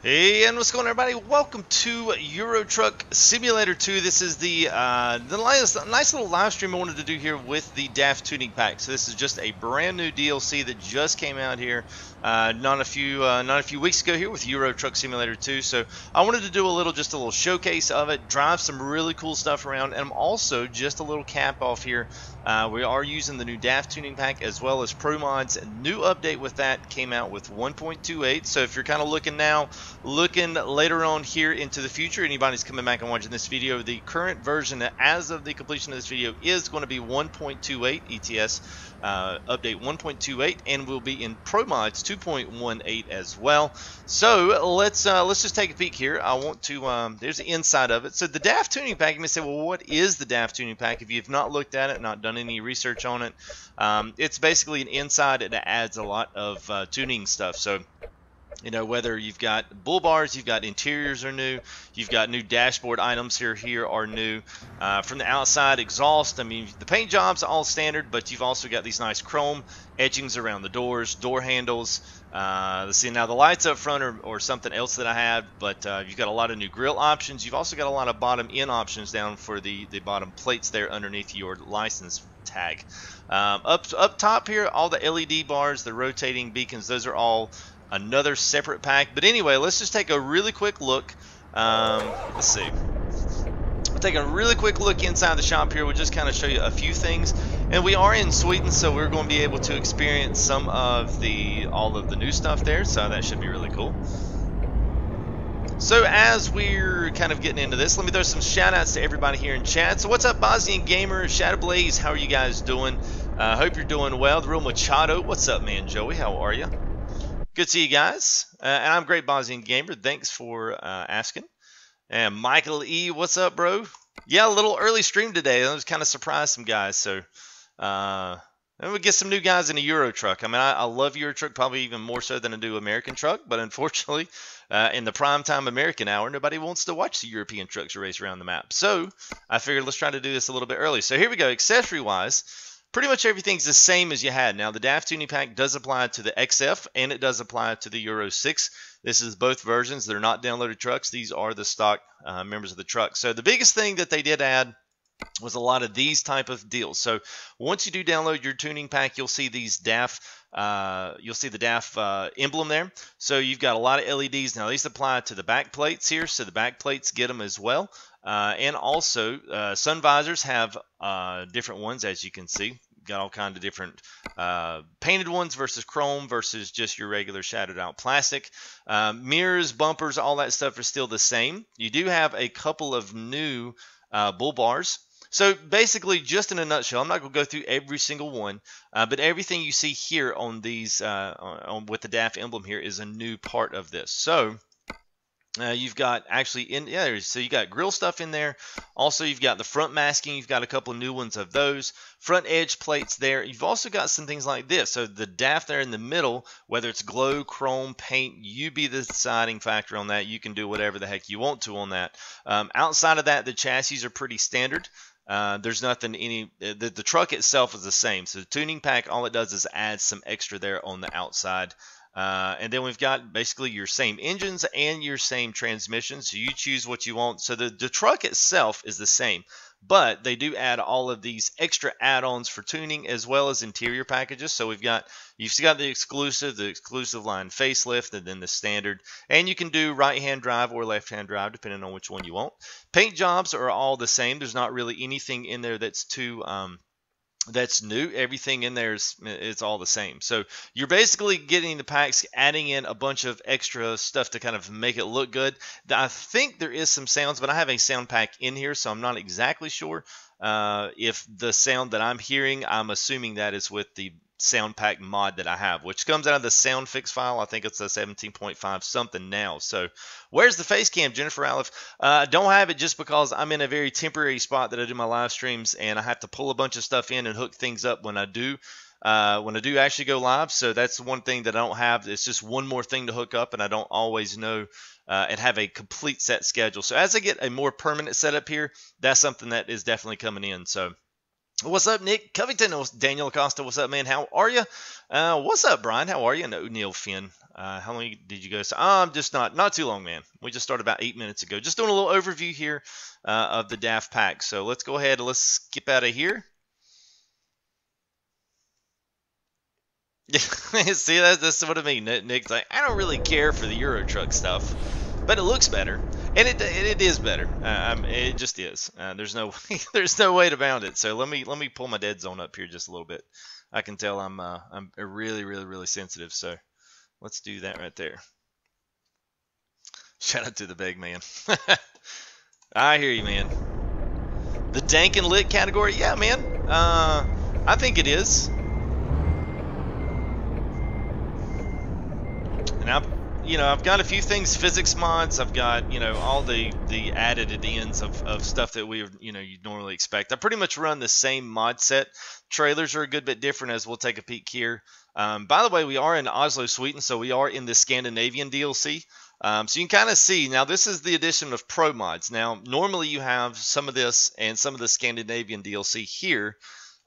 Hey, and what's going on, everybody? Welcome to Euro Truck Simulator 2. This is the nice little live stream I wanted to do here with the DAF Tuning Pack. So this is just a brand new DLC that just came out here not a few weeks ago here with Euro Truck Simulator 2. So I wanted to do just a little showcase of it, drive some really cool stuff around, and I'm also just a little cap off here. We are using the new DAF Tuning Pack as well as Pro Mods. A new update with that came out with 1.28. So if you're kind of looking now, looking later on here into the future, anybody's coming back and watching this video, the current version as of the completion of this video is going to be 1.28 ETS update 1.28, and will be in Pro Mods 2.18 as well. So let's just take a peek here. I want to there's the inside of it. So the DAF Tuning Pack, you may say, well, what is the DAF Tuning Pack? If you've not looked at it, not done any research on it, it's basically an inside that adds a lot of tuning stuff. So whether you've got bull bars, you've got interiors are new, you've got new dashboard items here are new. From the outside, exhaust, I mean, the paint job's all standard, but you've also got these nice chrome edgings around the doors, door handles. Let's see, now the lights up front or something else that I have, but you've got a lot of new grill options. You've also got a lot of bottom end options down for the bottom plates there underneath your license tag. Up top here, all the LED bars, the rotating beacons, those are all another separate pack. But anyway, let's just take a really quick look. Let's see. We'll take a really quick look inside the shop here. We'll just kind of show you a few things. And we are in Sweden, so we're going to be able to experience some of all of the new stuff there. So that should be really cool. So as we're kind of getting into this, let me throw some shout outs to everybody here in chat. So what's up, Bosnian Gamer, Shadow Blaze, how are you guys doing? Hope you're doing well. The Real Machado, what's up, man? Joey, how are you? Good to see you guys. And I'm Great Bosnian Gamer. Thanks for asking. And Michael E, what's up, bro? Yeah, a little early stream today. I was kind of surprised some guys. So we get some new guys in a Euro Truck. I mean, I love Euro Truck probably even more so than I do American Truck. But unfortunately, in the primetime American hour, nobody wants to watch the European trucks race around the map. So I figured let's try to do this a little bit early. So here we go. Accessory-wise, pretty much everything's the same as you had. Now, the DAF Tuning Pack does apply to the XF, and it does apply to the Euro 6. This is both versions. They're not downloaded trucks. These are the stock members of the truck. So the biggest thing that they did add was a lot of these type of deals. So once you do download your tuning pack, you'll see these DAF, you'll see the DAF emblem there. So you've got a lot of LEDs. Now, these apply to the back plates here, so the back plates get them as well. And also, sun visors have different ones, as you can see. Got all kinds of different painted ones versus chrome versus just your regular shadowed out plastic. Mirrors, bumpers, all that stuff are still the same. You do have a couple of new bull bars. So basically, just in a nutshell, I'm not going to go through every single one, but everything you see here on these with the DAF emblem here is a new part of this. So you've got actually so you got grill stuff in there. Also, you've got the front masking. You've got a couple new ones of those. Front edge plates there. You've also got some things like this. So the DAF there in the middle, whether it's glow, chrome, paint, you be the deciding factor on that. You can do whatever the heck you want to on that. Outside of that, the chassis are pretty standard. There's nothing the truck itself is the same. So the tuning pack, all it does is add some extra there on the outside. And then we've got basically your same engines and your same transmissions. So you choose what you want. So the truck itself is the same, but they do add all of these extra add-ons for tuning as well as interior packages. So you've got the exclusive line facelift, and then the standard. And you can do right-hand drive or left-hand drive depending on which one you want. Paint jobs are all the same. There's not really anything in there that's too that's new. Everything in there is all the same. So you're basically getting the packs, adding in a bunch of extra stuff to kind of make it look good. I think there is some sounds, but I have a sound pack in here, so I'm not exactly sure if the sound that I'm hearing, I'm assuming that is with the sound pack mod that I have, which comes out of the sound fix file. I think it's a 17.5 something now. So where's the face cam, Jennifer Aleph? Don't have it just because I'm in a very temporary spot that I do my live streams, and I have to pull a bunch of stuff in and hook things up when I do actually go live. So that's one thing that I don't have. It's just one more thing to hook up, and I don't always know and have a complete set schedule. So as I get a more permanent setup here, that's something that is definitely coming in. So What's up, Nick Covington? Daniel Acosta, what's up, man? How are you? What's up, Brian? How are you? And O'Neill Finn. How long did you go? So, I'm just not too long, man. We just started about 8 minutes ago. Just doing a little overview here of the DAF pack. So let's go ahead and let's skip out of here. See, that's what I mean. Nick's like, I don't really care for the Euro Truck stuff, but it looks better, and it is better. It just is. There's no there's no way around it. So let me pull my dead zone up here just a little bit. I can tell I'm really sensitive. So let's do that right there. Shout out to the big man. I hear you, man. The dank and lit category, yeah, man. I think it is. And I've got a few things, physics mods. I've got, all the added ends of stuff that you'd normally expect. I pretty much run the same mod set. Trailers are a good bit different, as we'll take a peek here. By the way, we are in Oslo, Sweden, so we are in the Scandinavian DLC. So you can kind of see, now this is the addition of Pro Mods. Now, normally you have some of this and some of the Scandinavian DLC here.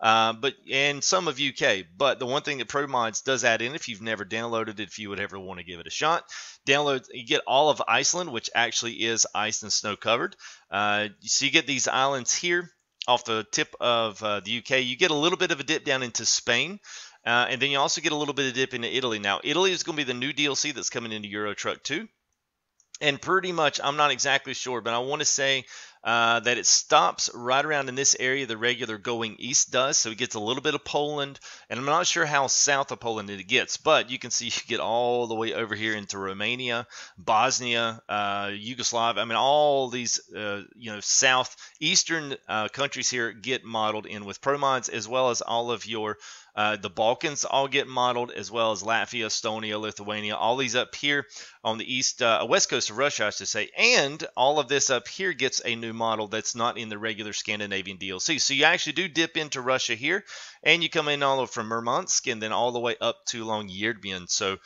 And some of UK. But the one thing that Pro Mods does add in, if you've never downloaded it, if you would ever want to give it a shot, you get all of Iceland, which actually is ice and snow covered. So you get these islands here off the tip of the UK. You get a little bit of a dip down into Spain. And then you also get a little bit of dip into Italy. Now, Italy is going to be the new DLC that's coming into Euro Truck 2. And pretty much, I'm not exactly sure, but I want to say that it stops right around in this area the regular going east does. So it gets a little bit of Poland, and I'm not sure how south of Poland it gets, but you can see you get all the way over here into Romania, Bosnia, Yugoslavia. I mean, all these southeastern countries here get modeled in with Pro Mods, as well as all of your the Balkans all get modeled, as well as Latvia, Estonia, Lithuania, all these up here on the west coast of Russia, I should say. And all of this up here gets a new model that's not in the regular Scandinavian DLC. So you actually do dip into Russia here, and you come in all over from Murmansk and then all the way up to Longyearbyen. So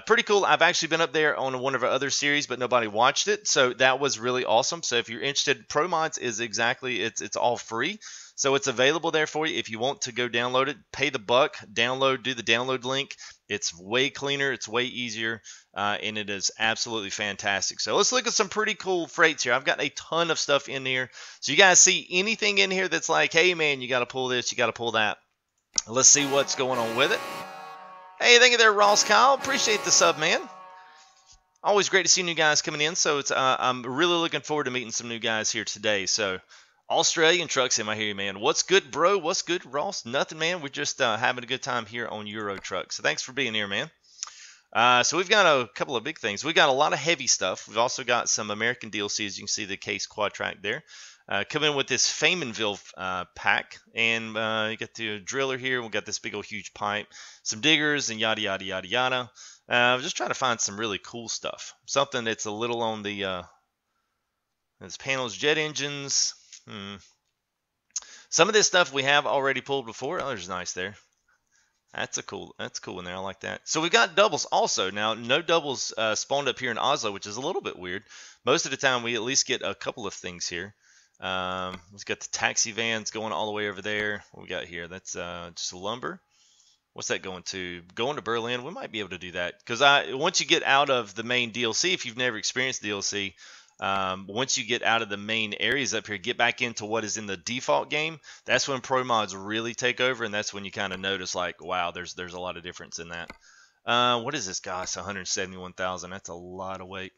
pretty cool. I've actually been up there on one of our other series, but nobody watched it. So that was really awesome. So if you're interested, Pro Mods is it's all free. So it's available there for you. If you want to go download it, pay the buck, download, do the download link. It's way cleaner, it's way easier, and it is absolutely fantastic. So let's look at some pretty cool freights here. I've got a ton of stuff in here. So you guys see anything in here that's like, hey man, you got to pull this, you got to pull that. Let's see what's going on with it. Hey, thank you there, Ross Kyle. Appreciate the sub, man. Always great to see new guys coming in. So I'm really looking forward to meeting some new guys here today. So Australian Truck Sim, I hear you, man. What's good, bro? What's good, Ross? Nothing, man. We're just having a good time here on Euro Truck. So thanks for being here, man. So we've got a couple of big things. We've got a lot of heavy stuff. We've also got some American DLCs. You can see the case quad track there. Come in with this Faymanville pack. And you got the driller here. We've got this big old huge pipe. Some diggers and yada, yada, yada, yada. I'm just trying to find some really cool stuff. Something that's a little on the this panels, jet engines. Some of this stuff we have already pulled before. Oh, there's nice there. That's cool in there. I like that. So we've got doubles also. Now, no doubles spawned up here in Oslo, which is a little bit weird. Most of the time, we at least get a couple of things here. We've got the taxi vans going all the way over there. What we got here? That's just lumber. What's that going to? Going to Berlin. We might be able to do that. Because once you get out of the main DLC, if you've never experienced DLC, once you get out of the main areas up here, get back into what is in the default game, that's when Pro Mods really take over, and that's when you kind of notice, like, wow, there's a lot of difference in that. What is this, gosh, 171,000. That's a lot of weight.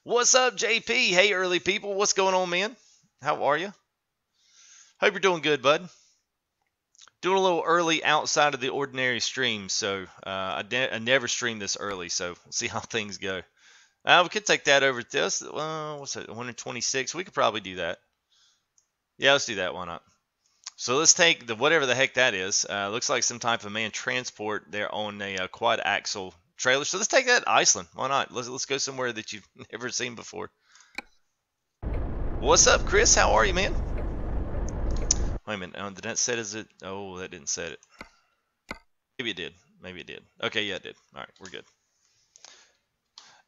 What's up, JP? Hey, early people. What's going on, man? How are you? Hope you're doing good, bud. Doing a little early outside of the ordinary stream, so I never stream this early, so we'll see how things go. We could take that over to this. What's that? 126. We could probably do that. Yeah, let's do that. Why not? So let's take whatever the heck that is. Looks like some type of man transport there on a quad axle trailer. So let's take that to Iceland. Why not? Let's go somewhere that you've never seen before. What's up, Chris? How are you, man? Wait a minute. Did that set? Is it? Oh, that didn't set it. Maybe it did. Maybe it did. Okay, yeah, it did. All right, we're good.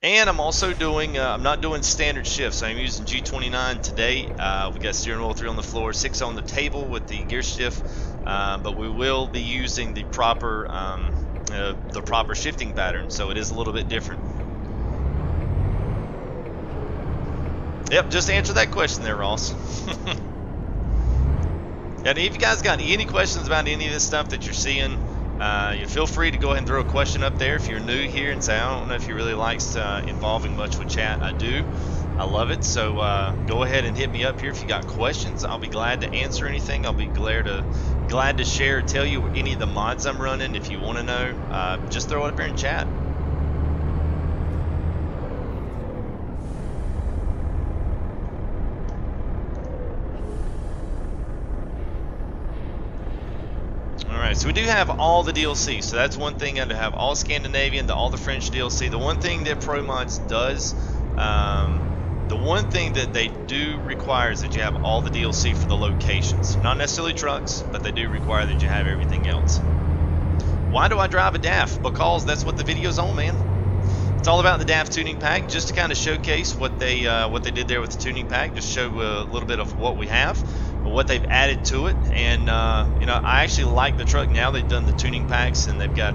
And I'm also doing, I'm not doing standard shifts. I'm using G29 today. We got steering wheel 3 on the floor, 6 on the table with the gear shift, but we will be using the proper shifting pattern, so it is a little bit different. Yep, just answer that question there, Ross. And if you guys got any questions about any of this stuff that you're seeing, you feel free to go ahead and throw a question up there if you're new here and say, I don't know if he really likes involving much with chat. I do. I love it. So go ahead and hit me up here if you got questions. I'll be glad to answer anything. I'll be glad to share, tell you any of the mods I'm running. If you want to know, just throw it up here in chat. So we do have all the DLC, so that's one thing. I have all Scandinavian, all the French DLC. The one thing that Pro Mods does, the one thing that they do require is that you have all the DLC for the locations. Not necessarily trucks, but they do require that you have everything else. Why do I drive a DAF? Because that's what the video's on, man. It's all about the DAF tuning pack, just to kind of showcase what they did there with the tuning pack, just show a little bit of what we have, what they've added to it. And you know, I actually like the truck now. They've done the tuning packs, and they've got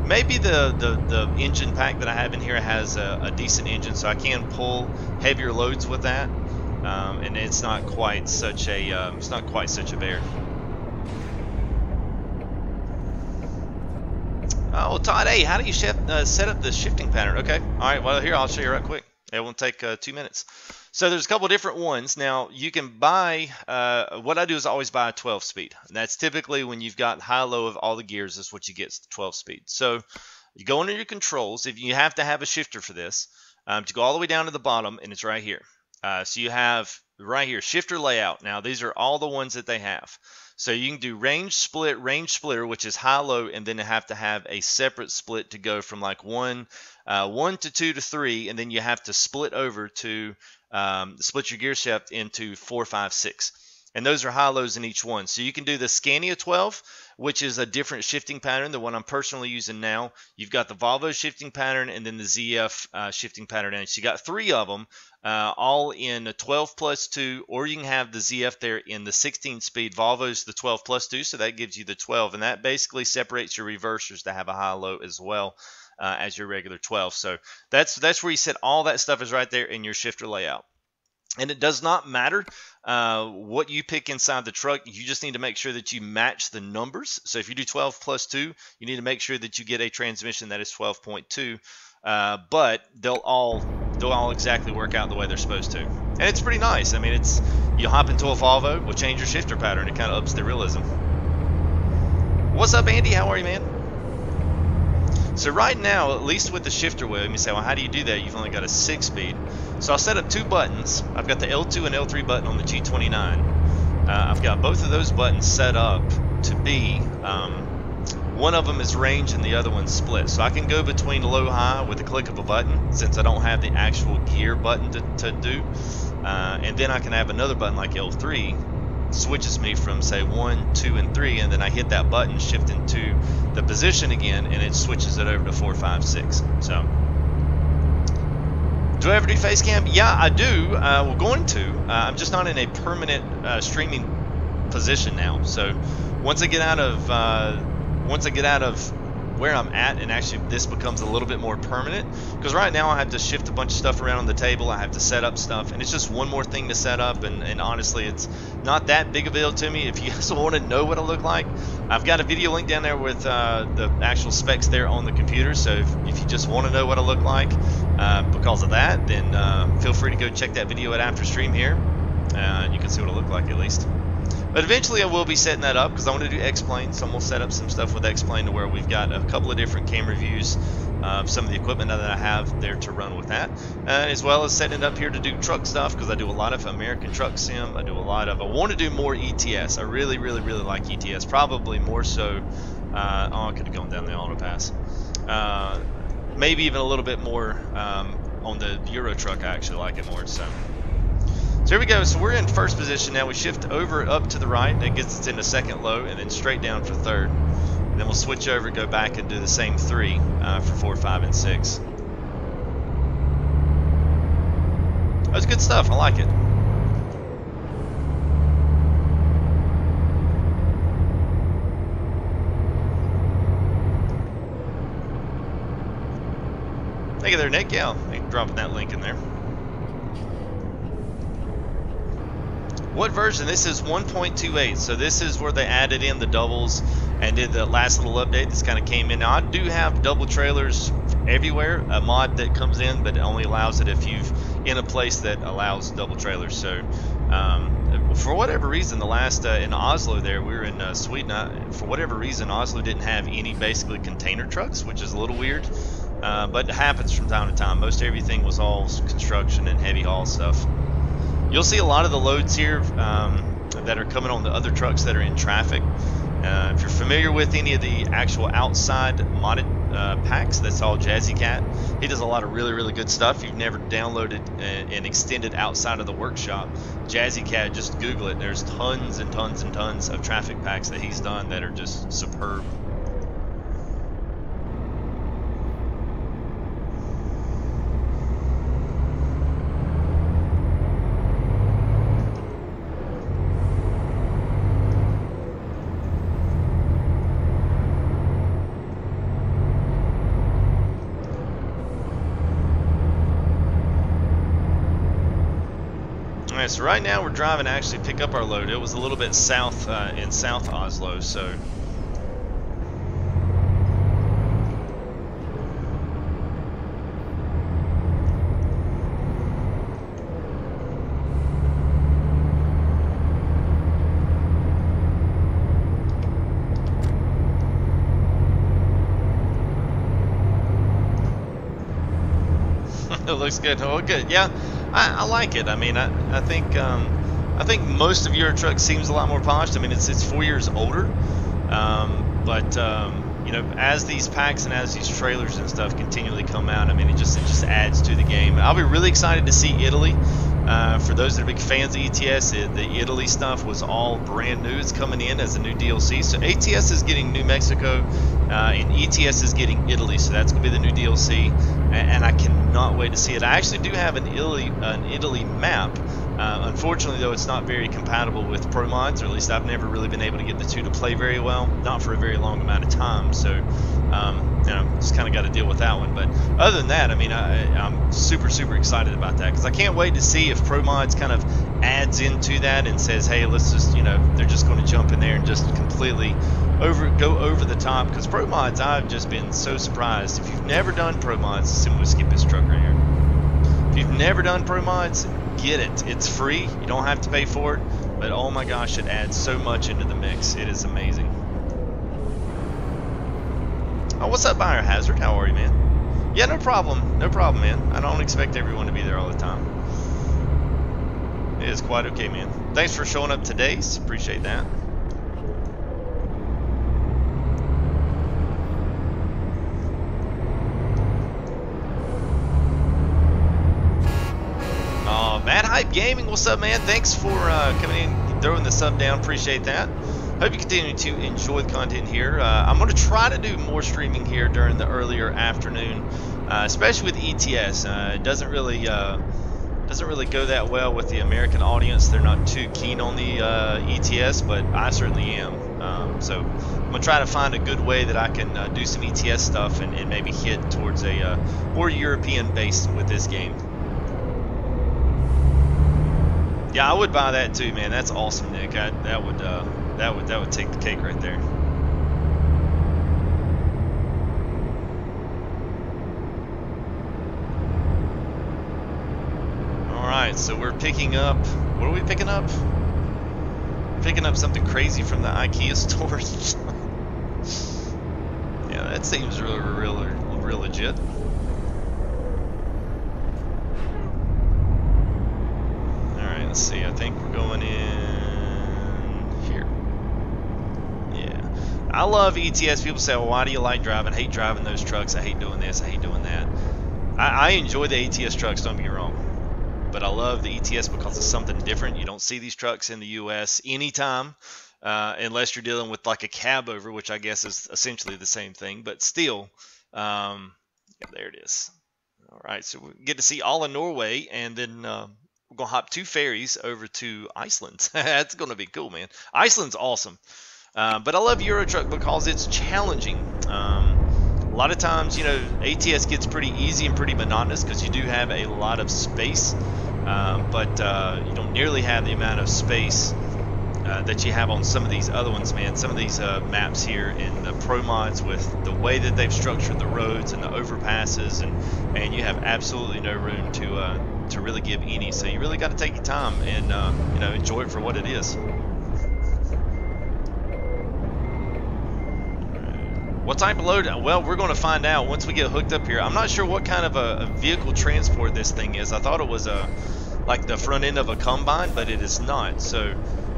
maybe the engine pack that I have in here has a decent engine, so I can pull heavier loads with that, and it's not quite such a bear. Oh, Todd, hey, how do you set up the shifting pattern? Okay, all right, well, here, I'll show you right quick. It won't take 2 minutes. So there's a couple different ones. Now, you can buy, what I do is I always buy a 12-speed. And that's typically when you've got high-low of all the gears, is what you get, is the 12-speed. So you go under your controls. If you have to have a shifter for this, to go all the way down to the bottom, and it's right here. So you have right here, shifter layout. Now, these are all the ones that they have. So you can do range split, range splitter, which is high-low, and then you have to have a separate split to go from like 1 to 2 to 3, and then you have to split over to split your gear shift into 4, 5, 6. And those are high-lows in each one. So you can do the Scania 12, which is a different shifting pattern, the one I'm personally using now. You've got the Volvo shifting pattern and then the ZF shifting pattern. And so you got 3 of them, all in a 12 plus 2, or you can have the ZF there in the 16-speed. Volvo's the 12 plus 2, so that gives you the 12. And that basically separates your reversers to have a high-low as well as your regular 12. So that's where you set all that stuff, is right there in your shifter layout. And it does not matter what you pick inside the truck. You just need to make sure that you match the numbers. So if you do 12 plus 2, you need to make sure that you get a transmission that is 12.2. But they'll all exactly work out the way they're supposed to. And it's pretty nice. I mean, it's, you hop into a Volvo, we'll change your shifter pattern. It kind of ups the realism. What's up, Andy? How are you, man? So right now, at least with the shifter wheel, you say, well, how do you do that? You've only got a 6-speed. So I'll set up 2 buttons. I've got the L2 and L3 button on the G29. I've got both of those buttons set up to be, one of them is range and the other one's split. So I can go between low-high with the click of a button, since I don't have the actual gear button to do. And then I can have another button like L3, switches me from, say, 1, 2, and 3, and then I hit that button, shift into the position again, and it switches it over to 4, 5, 6. So, do I ever do face cam? Yeah, I do. We're going to. I'm just not in a permanent streaming position now. So, once I get out of where I'm at, and actually this becomes a little bit more permanent, because right now I have to shift a bunch of stuff around on the table. I have to set up stuff, and it's just one more thing to set up, and honestly, it's not that big of a deal to me. If you guys want to know what I look like, I've got a video link down there with the actual specs there on the computer. So if you just want to know what I look like because of that, then feel free to go check that video at after stream here. You can see what I look like at least. But eventually I will be setting that up, because I want to do X-Plane, so I'm going to set up some stuff with X-Plane to where we've got a couple of different camera views of some of the equipment that I have there to run with that, as well as setting it up here to do truck stuff, because I do a lot of American Truck Sim. I want to do more ETS. I really, really, really like ETS, probably more so, I could have gone down the auto pass. Maybe even a little bit more on the Euro truck. I actually like it more, so here we go. So we're in first position now. We shift over up to the right, and it gets us into second low, and then straight down for third. And then we'll switch over, go back, and do the same 3 for 4, 5, and 6. That's good stuff. I like it. Thank you there, Nick. Yeah, dropping that link in there. What version? This is 1.28, so this is where they added in the doubles and did the last little update. This kind of came in. Now, I do have double trailers everywhere, a mod that comes in, but it only allows it if you've in a place that allows double trailers. So, for whatever reason, the last in Oslo there, we were in Sweden. For whatever reason, Oslo didn't have any basically container trucks, which is a little weird. But it happens from time to time. Most everything was all construction and heavy haul stuff. You'll see a lot of the loads here that are coming on the other trucks that are in traffic. If you're familiar with any of the actual outside modded packs, that's all Jazzy Cat. He does a lot of really, really good stuff. If you've never downloaded and extended outside of the workshop, Jazzy Cat, just Google it. There's tons and tons and tons of traffic packs that he's done that are just superb. So right now we're driving to actually pick up our load. It was a little bit south in South Oslo, so it looks good. Oh, good. Yeah. I like it. I mean, I think most of your truck seems a lot more polished. I mean, it's 4 years older, but you know, as these packs and as these trailers and stuff continually come out, I mean, it just adds to the game. I'll be really excited to see Italy. For those that are big fans of ETS, the Italy stuff was all brand new. It's coming in as a new DLC. So ATS is getting New Mexico, and ETS is getting Italy. So that's going to be the new DLC, and I cannot wait to see it. I actually do have an Italy map. Unfortunately, though, it's not very compatible with Pro Mods, or at least I've never really been able to get the two to play very well, not for a very long amount of time. So, you know, just kind of got to deal with that one. But other than that, I mean, I'm super, super excited about that, because I can't wait to see if Pro Mods kind of adds into that and says, hey, let's just, you know, they're just going to jump in there and just completely go over the top. Because Pro Mods, I've just been so surprised. If you've never done Pro Mods, I'm going to skip this truck right here. If you've never done Pro Mods, get it. It's free. You don't have to pay for it. But oh my gosh, it adds so much into the mix. It is amazing. Oh, what's up, Biohazard? How are you, man? Yeah, no problem. No problem, man. I don't expect everyone to be there all the time. It is quite okay, man. Thanks for showing up today. Appreciate that. Mad Hype Gaming, what's up, man? Thanks for coming in, throwing the sub down. Appreciate that. Hope you continue to enjoy the content here. I'm going to try to do more streaming here during the earlier afternoon, especially with ETS. It doesn't really go that well with the American audience. They're not too keen on the ETS, but I certainly am. So I'm going to try to find a good way that I can do some ETS stuff and maybe hit towards a more European base with this game. Yeah, I would buy that too, man. That's awesome, Nick. That would take the cake right there. All right, so we're picking up. What are we picking up? Picking up something crazy from the IKEA store. Yeah, that seems real legit. Let's see, I think we're going in here. Yeah. I love ETS. People say, well, why do you like driving? I hate driving those trucks. I hate doing this. I hate doing that. I enjoy the ATS trucks, don't get me wrong. But I love the ETS because it's something different. You don't see these trucks in the U.S. anytime unless you're dealing with like a cab over, which I guess is essentially the same thing. But still, yeah, there it is. All right, so we get to see all of Norway, and then We're going to hop 2 ferries over to Iceland. That's going to be cool, man. Iceland's awesome. But I love Euro Truck because it's challenging. A lot of times, you know, ATS gets pretty easy and pretty monotonous because you do have a lot of space. But you don't nearly have the amount of space that you have on some of these other ones, man. Some of these maps here in the Pro mods, with the way that they've structured the roads and the overpasses, and man, you have absolutely no room to really give any. So you really got to take your time and you know, enjoy it for what it is. What type of load? Well, we're going to find out once we get hooked up here. I'm not sure what kind of a vehicle transport this thing is. I thought it was like the front end of a combine, but it is not. So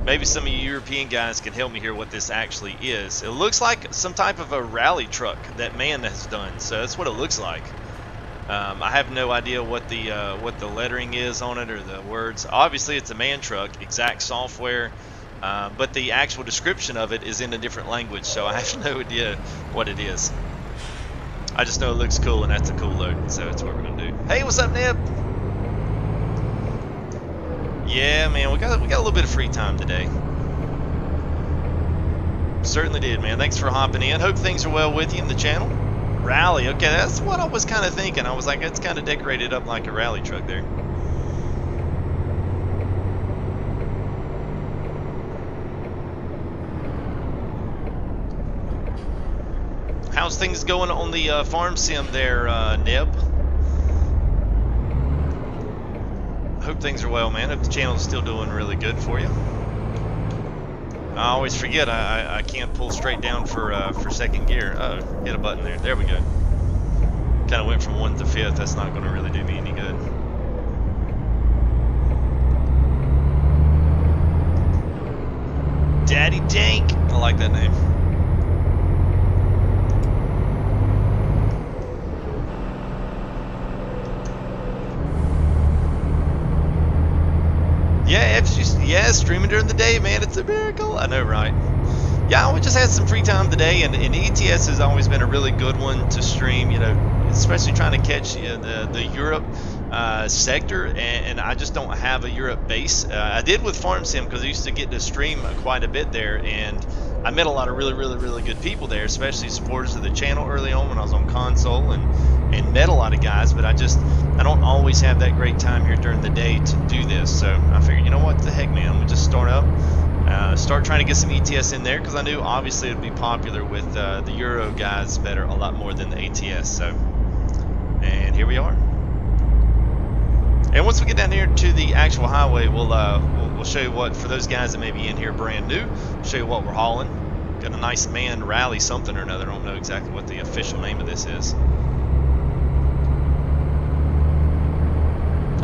maybe some of you European guys can help me here what this actually is. It looks like some type of a rally truck that man has done. So that's what it looks like. I have no idea what the lettering is on it or the words. Obviously, it's a man truck, exact software. But the actual description of it is in a different language, so I have no idea what it is. I just know it looks cool, and that's a cool load, so that's what we're gonna do. Hey, what's up, Nib? Yeah, man, we got a little bit of free time today. Certainly did, man. Thanks for hopping in. Hope things are well with you in the channel. Rally, okay, that's what I was kind of thinking. I was like, it's kind of decorated up like a rally truck there. How's things going on the farm sim there, Nib? Hope things are well, man. Hope the channel's still doing really good for you. I always forget I can't pull straight down for second gear. Oh, hit a button there. There we go. Kind of went from 1 to 5th. That's not going to really do me any good. Daddy Dank. I like that name. Yeah, streaming during the day, man, it's a miracle. I know, right? Yeah, we just had some free time today, and ETS has always been a really good one to stream, you know, especially trying to catch the Europe sector, and I just don't have a Europe base. I did with Farm Sim because I used to get to stream quite a bit there, and I met a lot of really good people there, especially supporters of the channel early on when I was on console, and met a lot of guys, but I don't always have that great time here during the day to do this. So I figured, you know what, the heck, man, I'm gonna just start up, start trying to get some ETS in there, because I knew obviously it would be popular with the Euro guys better a lot more than the ATS. So, and here we are. And once we get down here to the actual highway, we'll show you what, for those guys that may be in here brand new, show you what we're hauling. Got a nice man rally something or another. I don't know exactly what the official name of this is.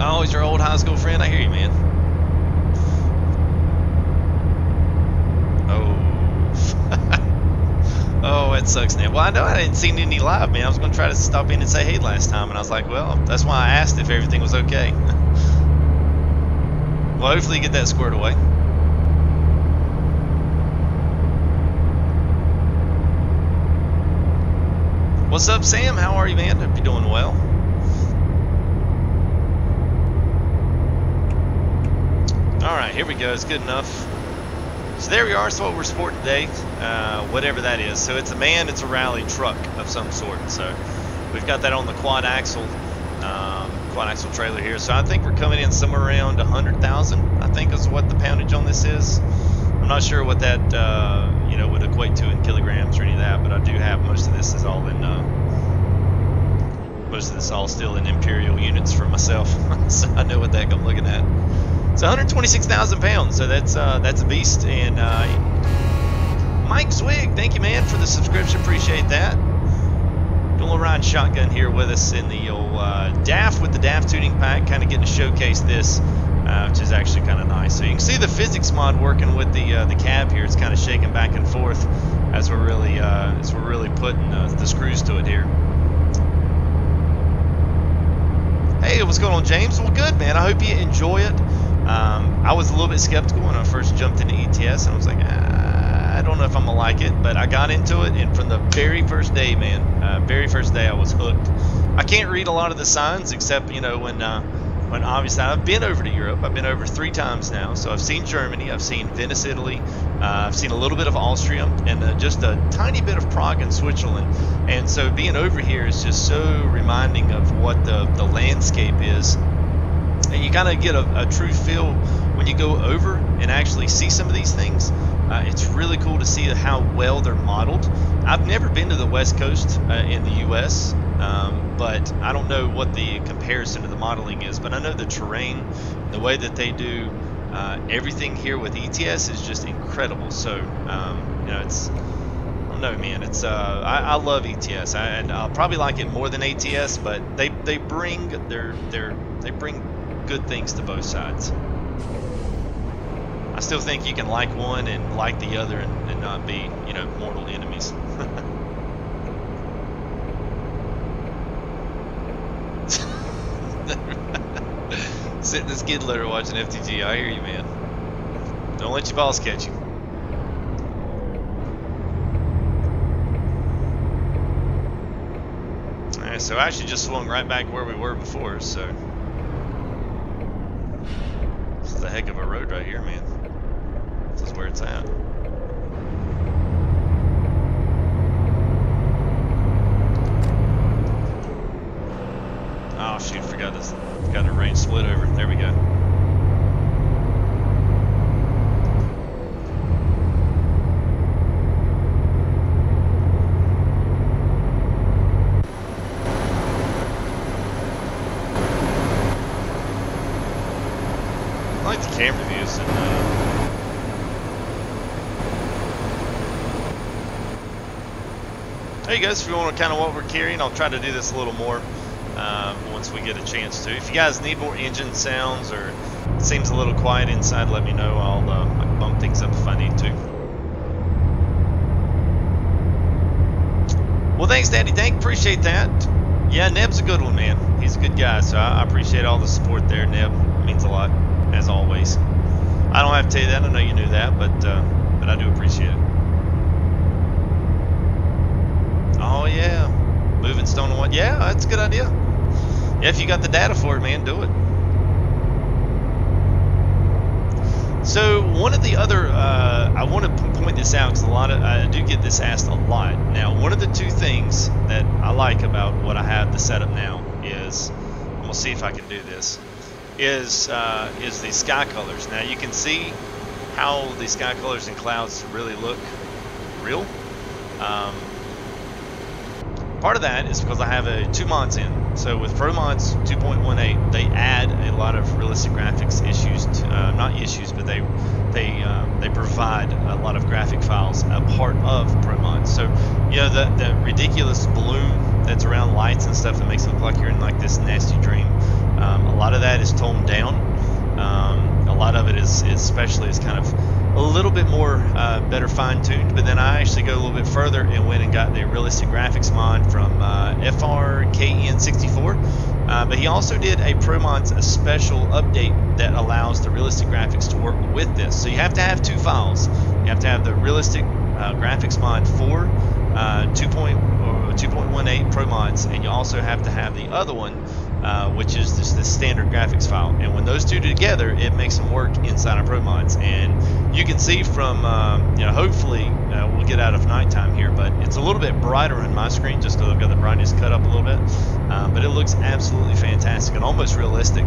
Oh, he's your old high school friend. I hear you, man. Oh. Oh, that sucks now. Well, I know I didn't see any live, man. I was going to try to stop in and say hey last time, and I was like, well, that's why I asked if everything was okay. Well, hopefully you get that squared away. What's up, Sam? How are you, man? Hope you're doing well. Alright, here we go. It's good enough. So there we are. So what we're sporting today, whatever that is. So it's a man, it's a rally truck of some sort. So we've got that on the quad axle trailer here. So I think we're coming in somewhere around 100,000, I think is what the poundage on this is. I'm not sure what that you know, would equate to in kilograms or any of that, but I do have most of this is all in still in imperial units for myself. So I know what the heck I'm looking at. It's 126,000 pounds, so that's a beast. And Mike Zwig, thank you, man, for the subscription. Appreciate that. Doing a little riding shotgun here with us in the old DAF with the DAF tuning pack, kind of getting to showcase this, which is actually kind of nice. So you can see the physics mod working with the cab here. It's kind of shaking back and forth as we're really putting the screws to it here. Hey, what's going on, James? Well, good, man. I hope you enjoy it. I was a little bit skeptical when I first jumped into ETS, and I was like, I don't know if I'm gonna like it, but I got into it, and from the very first day, man, very first day, I was hooked. I can't read a lot of the signs, except, you know, when when obviously I've been over to Europe. I've been over 3 times now. So I've seen Germany, I've seen Venice, Italy, I've seen a little bit of Austria, and just a tiny bit of Prague and Switzerland. And so being over here is just so reminding of what the landscape is. And you kind of get a true feel when you go over and actually see some of these things. It's really cool to see how well they're modeled. I've never been to the West Coast in the U.S., but I don't know what the comparison to the modeling is. But I know the terrain, the way that they do everything here with ETS is just incredible. So, you know, it's, I don't know, man. It's I love ETS. I'll probably like it more than ATS, but they bring they bring good things to both sides. I still think you can like one and like the other and not be, you know, mortal enemies. Sitting in the skid loader watching FTG. I hear you, man. Don't let your balls catch you. Alright, so I actually just swung right back where we were before, so this is a heck of a road right here, man. This is where it's at. Oh shoot, forgot the range split over. There we go. I like the camera views and there you go. So if you want to kind of what we're carrying, I'll try to do this a little more once we get a chance to. If you guys need more engine sounds or it seems a little quiet inside, let me know. I can bump things up if I need to. Well, thanks, Daddy Dank. Appreciate that. Yeah, Neb's a good one, man. He's a good guy, so I appreciate all the support there, Neb. It means a lot, as always. I don't have to tell you that. I know you knew that, but I do appreciate it. Oh yeah, moving stone to one. Yeah, that's a good idea. Yeah, if you got the data for it, man, do it. So one of the other, I want to point this out because I do get this asked a lot. Now, one of the 2 things that I like about what I have the setup now is, and we'll see if I can do this, is the sky colors. Now you can see how the sky colors and clouds really look real. Part of that is because I have a 2 mods in. So with Pro Mods 2.18, they add a lot of realistic graphics issues, not issues, but they provide a lot of graphic files a part of Pro Mods. So you know the ridiculous bloom that's around lights and stuff that makes it look like you're in like this nasty dream. A lot of that is toned down. A lot of it is kind of a little bit more better fine-tuned, but then I actually go a little bit further and went and got the realistic graphics mod from FRKN64, but he also did a Pro Mods a special update that allows the realistic graphics to work with this. So you have to have 2 files. You have to have the realistic graphics mod for 2.18 Pro Mods, and you also have to have the other one, which is just the standard graphics file. And when those 2 together, it makes them work inside of Pro Mods. And you can see from, you know, hopefully we'll get out of nighttime here, but it's a little bit brighter on my screen just because I've got the brightness cut up a little bit. But it looks absolutely fantastic and almost realistic.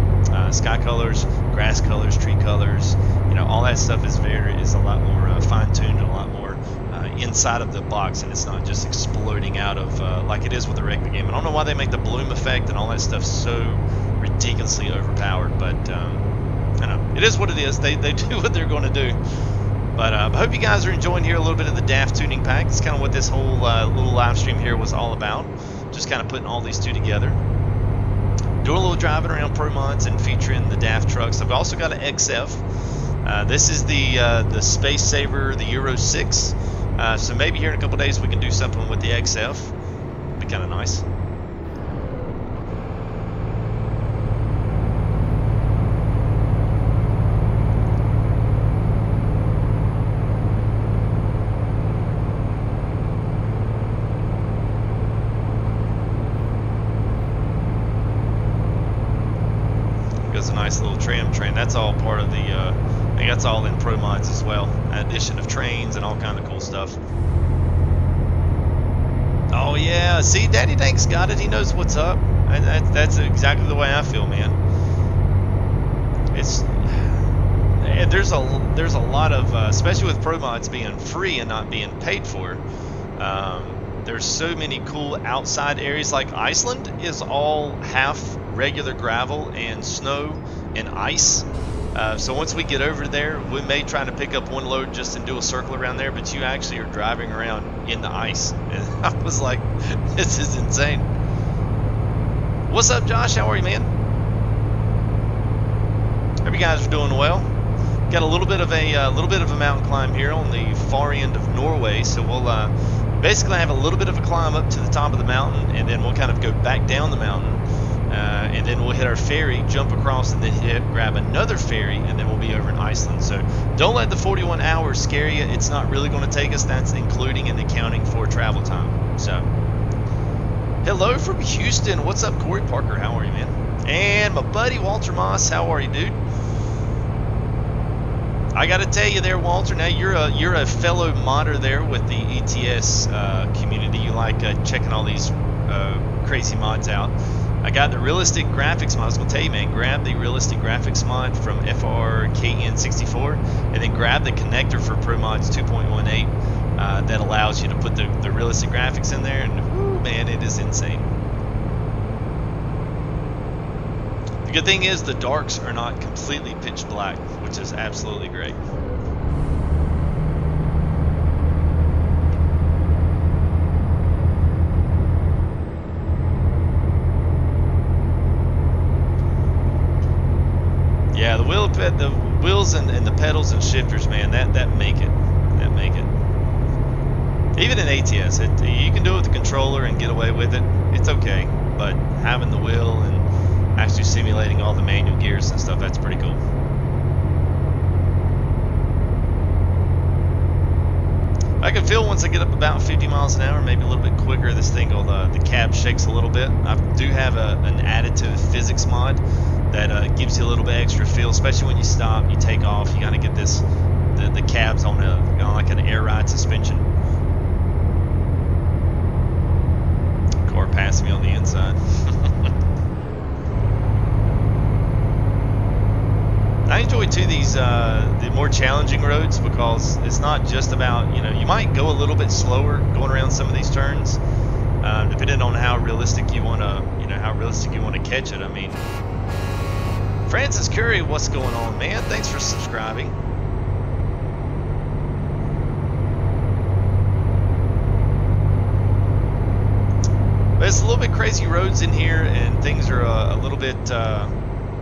Sky colors, grass colors, tree colors, you know, all that stuff is a lot more fine-tuned and a lot more inside of the box, and it's not just exploding out of like it is with the regular game. I don't know why they make the bloom effect and all that stuff so ridiculously overpowered, but I know it is what it is. They do what they're going to do. But I hope you guys are enjoying here a little bit of the DAF tuning pack. It's kind of what this whole little live stream here was all about. Just kind of putting all these 2 together. Doing a little driving around Pro Mods and featuring the DAF trucks. I've also got an XF. This is the Space Saver, the Euro 6. So maybe here in a couple days we can do something with the XF. Be kind of nice. has a nice little tram train. That's all part of the, I think that's all in Pro Mods as well. Addition of trains and all kind of cool stuff. Oh yeah, see, Daddy Dank's got it. He knows what's up. That's exactly the way I feel, man. There's a lot of, especially with Pro Mods being free and not being paid for. There's so many cool outside areas. Like Iceland is all half regular gravel and snow and ice. So once we get over there, we may try to pick up one load just and do a circle around there, but you actually are driving around in the ice. And I was like, this is insane. What's up, Josh? How are you, man? Hope you guys are doing well. Got a little bit of a mountain climb here on the far end of Norway, so we'll basically have a little bit of a climb up to the top of the mountain, and then we'll kind of go back down the mountain, and then we'll hit our ferry, jump across, and then grab another ferry, and then we'll be over in Iceland. So don't let the 41 hours scare you. It's not really going to take us. That's including and accounting for travel time. So hello from Houston. What's up, Corey Parker? How are you, man? And my buddy Walter Moss. How are you, dude? I got to tell you there, Walter, now you're a fellow modder there with the ETS community. You like checking all these crazy mods out. I got the realistic graphics mod. I was going to tell you, man, grab the realistic graphics mod from FRKN64 and then grab the connector for Pro Mods 2.18 that allows you to put the realistic graphics in there, and whoo, man, it is insane. The good thing is the darks are not completely pitch black, which is absolutely great. Yeah, the wheels and the pedals and shifters, man, that make it. That make it. Even in ATS, you can do it with the controller and get away with it. It's okay, but having the wheel and actually simulating all the manual gears and stuff, that's pretty cool. I can feel once I get up about 50 miles an hour, maybe a little bit quicker, this thing will, the cab shakes a little bit. I do have an additive physics mod that gives you a little bit extra feel, especially when you stop, you take off, you gotta get this, the cabs on like an air ride suspension. Car passing me on the inside. I enjoy too these the more challenging roads, because it's not just about, you might go a little bit slower going around some of these turns, depending on how realistic you want to catch it. I mean, Francis Curry, what's going on, man? Thanks for subscribing. But it's a little bit crazy roads in here, and things are a little bit, I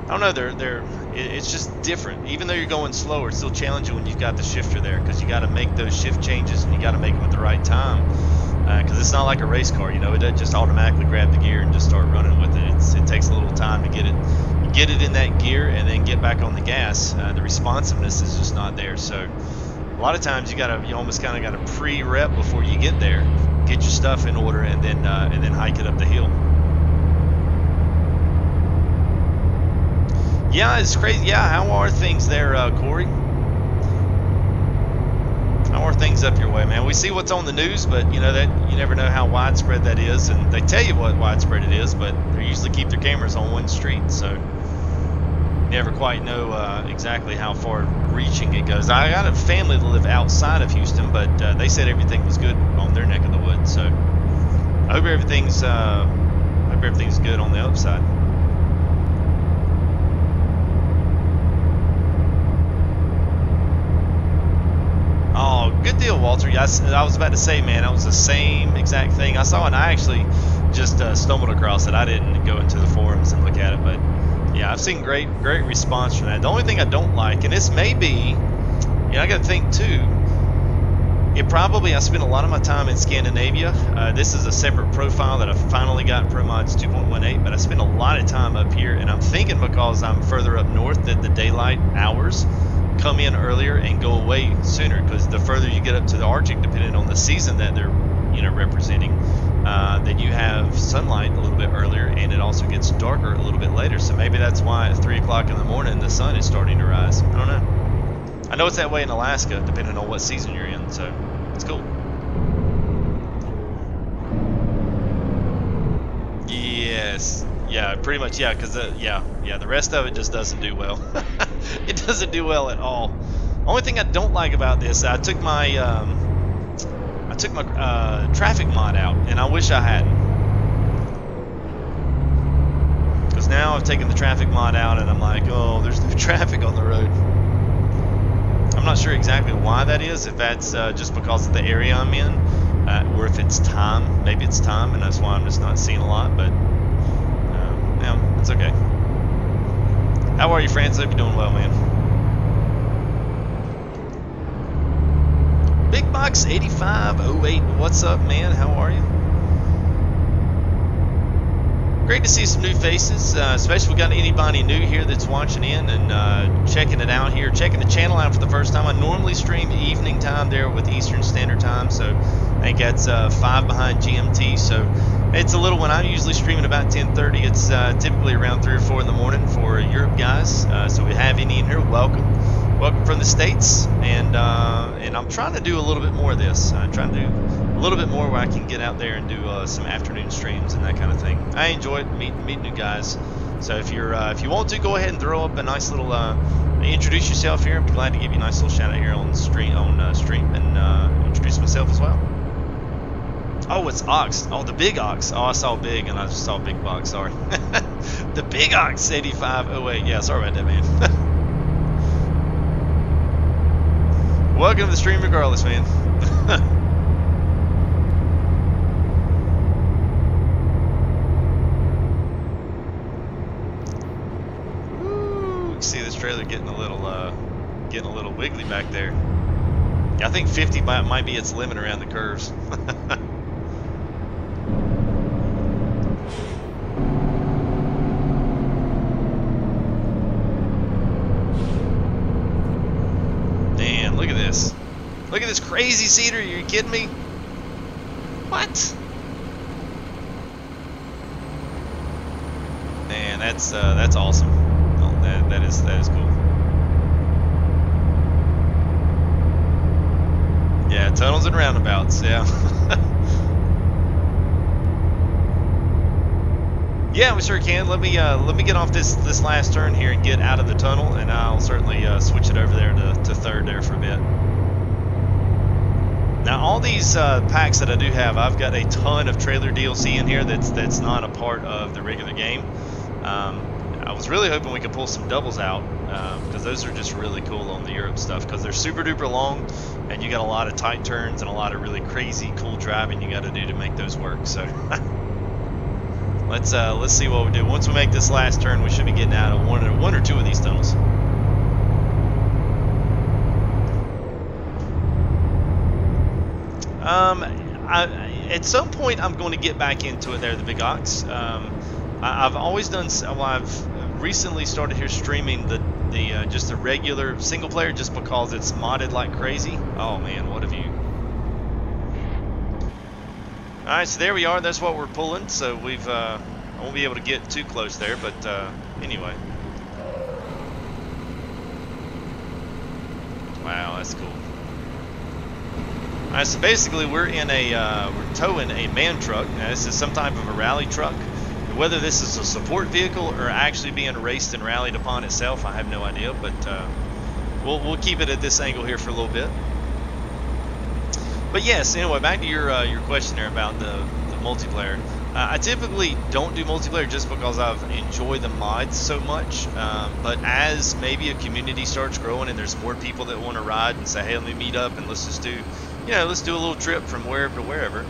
don't know, it's just different. Even though you're going slower, it's still challenging when you've got the shifter there, because you got to make those shift changes and you got to make them at the right time. Because it's not like a race car, it doesn't just automatically grab the gear and just start running with it. It takes a little time to get it in that gear and then get back on the gas. The responsiveness is just not there. So a lot of times you almost kind of got to pre-rep before you get there, get your stuff in order, and then hike it up the hill. Yeah, it's crazy. Yeah, how are things there, Corey? How are things up your way, man? We see what's on the news, but that you never know how widespread that is, and they tell you what widespread it is, but they usually keep their cameras on one street, so you never quite know exactly how far reaching it goes. I got a family that live outside of Houston, but they said everything was good on their neck of the woods, so I hope everything's good on the upside. Oh, good deal, Walter. Yes, I was about to say, man, that was the same exact thing I saw, and I actually just stumbled across it. I didn't go into the forums and look at it, but yeah, I've seen great response from that. The only thing I don't like, and this may be, I got to think too, I spent a lot of my time in Scandinavia. This is a separate profile that I finally got in Pro Mods 2.18, but I spent a lot of time up here, and I'm thinking because I'm further up north that the daylight hours come in earlier and go away sooner, because the further you get up to the Arctic, depending on the season that they're representing, then you have sunlight a little bit earlier, and it also gets darker a little bit later. So maybe that's why at 3 o'clock in the morning the sun is starting to rise. I don't know. I know it's that way in Alaska, depending on what season you're in. So it's cool. Yes. Yeah, pretty much. Yeah, because the rest of it just doesn't do well. It doesn't do well at all. Only thing I don't like about this, I took my traffic mod out, and I wish I hadn't. Because now I've taken the traffic mod out, and I'm like, oh, there's no traffic on the road. I'm not sure exactly why that is. If that's just because of the area I'm in, or if it's time. Maybe it's time, and that's why I'm just not seeing a lot. But yeah, it's okay. How are you, Francis? Hope you're doing well, man. Big Box 8508, what's up, man? How are you? Great to see some new faces, especially if we got anybody new here that's watching in and checking it out here, checking the channel out for the first time. I normally stream evening time there with Eastern Standard Time, so I think that's 5 behind GMT, so it's a little when I'm usually streaming about 10:30. It's typically around 3 or 4 in the morning for Europe guys, so we have any in here, welcome from the States, and I'm trying to do a little bit more of this. I'm trying to do a little bit more where I can get out there and do some afternoon streams and that kind of thing. I enjoy it, meet new guys. So if you want to, go ahead and throw up a nice little introduce yourself here. I'd be glad to give you a nice little shout out here on stream and introduce myself as well. Oh, it's Ox. Oh, the Big Ox. Oh, I saw Big and I just saw Big Box. Sorry. The Big Ox 8508. Yeah, sorry about that, man. Welcome to the stream regardless, man. Ooh, see this trailer getting a little wiggly back there. I think 50 might be its limit around the curves. Look at this. Look at this crazy cedar. Are you kidding me? What? Man, that's awesome. Oh, that is cool. Yeah, tunnels and roundabouts. Yeah. Yeah, we sure can. Let me get off this last turn here and get out of the tunnel, and I'll certainly switch it over there to third there for a bit. Now, all these packs that I do have, I've got a ton of trailer DLC in here that's not a part of the regular game. I was really hoping we could pull some doubles out because those are just really cool on the Europe stuff because they're super duper long, and you got a lot of tight turns and a lot of really crazy cool driving you got to do to make those work. So. Let's see what we do. Once we make this last turn, we should be getting out of one or two of these tunnels. At some point, I'm going to get back into it there, the Big Ox. I've always done. Well, I've recently started here streaming just the regular single player, just because it's modded like crazy. Oh man, what have you? Alright, so there we are. That's what we're pulling. So I won't be able to get too close there, but anyway. Wow, that's cool. Alright, so basically we're towing a man truck. Now, this is some type of a rally truck. Whether this is a support vehicle or actually being raced and rallied upon itself, I have no idea, but we'll keep it at this angle here for a little bit. But yes, anyway, back to your question there about the multiplayer. I typically don't do multiplayer just because I've enjoyed the mods so much. But as maybe a community starts growing and there's more people that want to ride and say, hey, let me meet up and let's just do, let's do a little trip from wherever to wherever.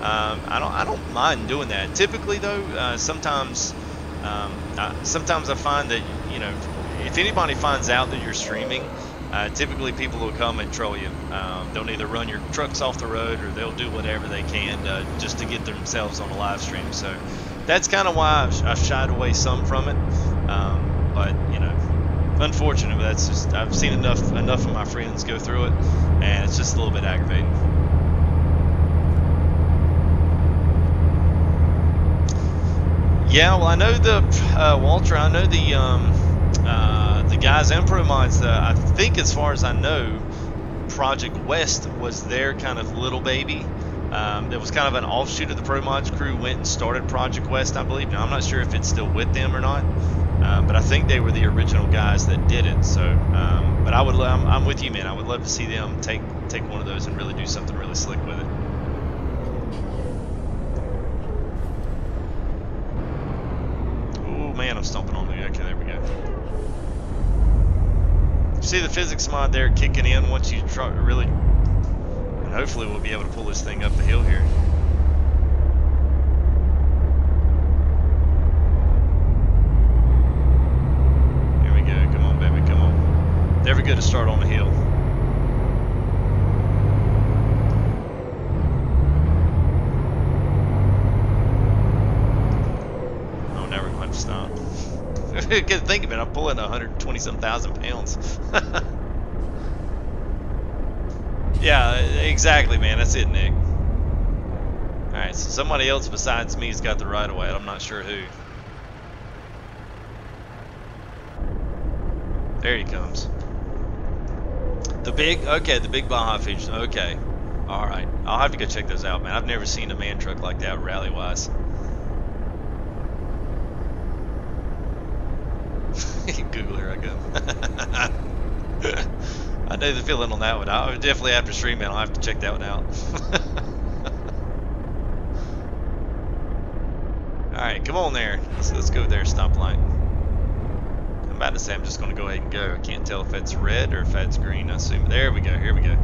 I don't mind doing that. Typically though, sometimes I find that if anybody finds out that you're streaming, typically people will come and troll you. They'll either run your trucks off the road or they'll do whatever they can just to get themselves on a live stream. So that's kind of why I've shied away some from it. But unfortunate, but that's just, I've seen enough of my friends go through it, and it's just a little bit aggravating. Yeah, well, I know the Walter. I know the guys in Pro Mods. I think, as far as I know, Project West was their kind of little baby. It was kind of an offshoot of the Pro Mods crew. Went and started Project West, I believe. Now I'm not sure if it's still with them or not, but I think they were the original guys that did it. So, but I'm with you, man. I would love to see them take one of those and really do something really slick with it. Man, I'm stomping on the. Okay, there we go. You see the physics mod there kicking in once you try really, and hopefully we'll be able to pull this thing up the hill here. Here we go. Come on, baby. Come on. Never good to start on the hill. Stop. Because think of it, I'm pulling 120-some thousand pounds. Yeah, exactly, man. That's it, Nick. Alright, so somebody else besides me has got the right of way. I'm not sure who. There he comes. The big Baja feature. Okay. Alright. I'll have to go check those out, man. I've never seen a man truck like that rally-wise. Google, here I go. I know the feeling on that one. I would definitely, after streaming, I'll have to check that one out. Alright, come on there. Let's go there, stoplight. I'm about to say I'm just going to go ahead and go. I can't tell if it's red or if it's green. I assume. There we go. Here we go.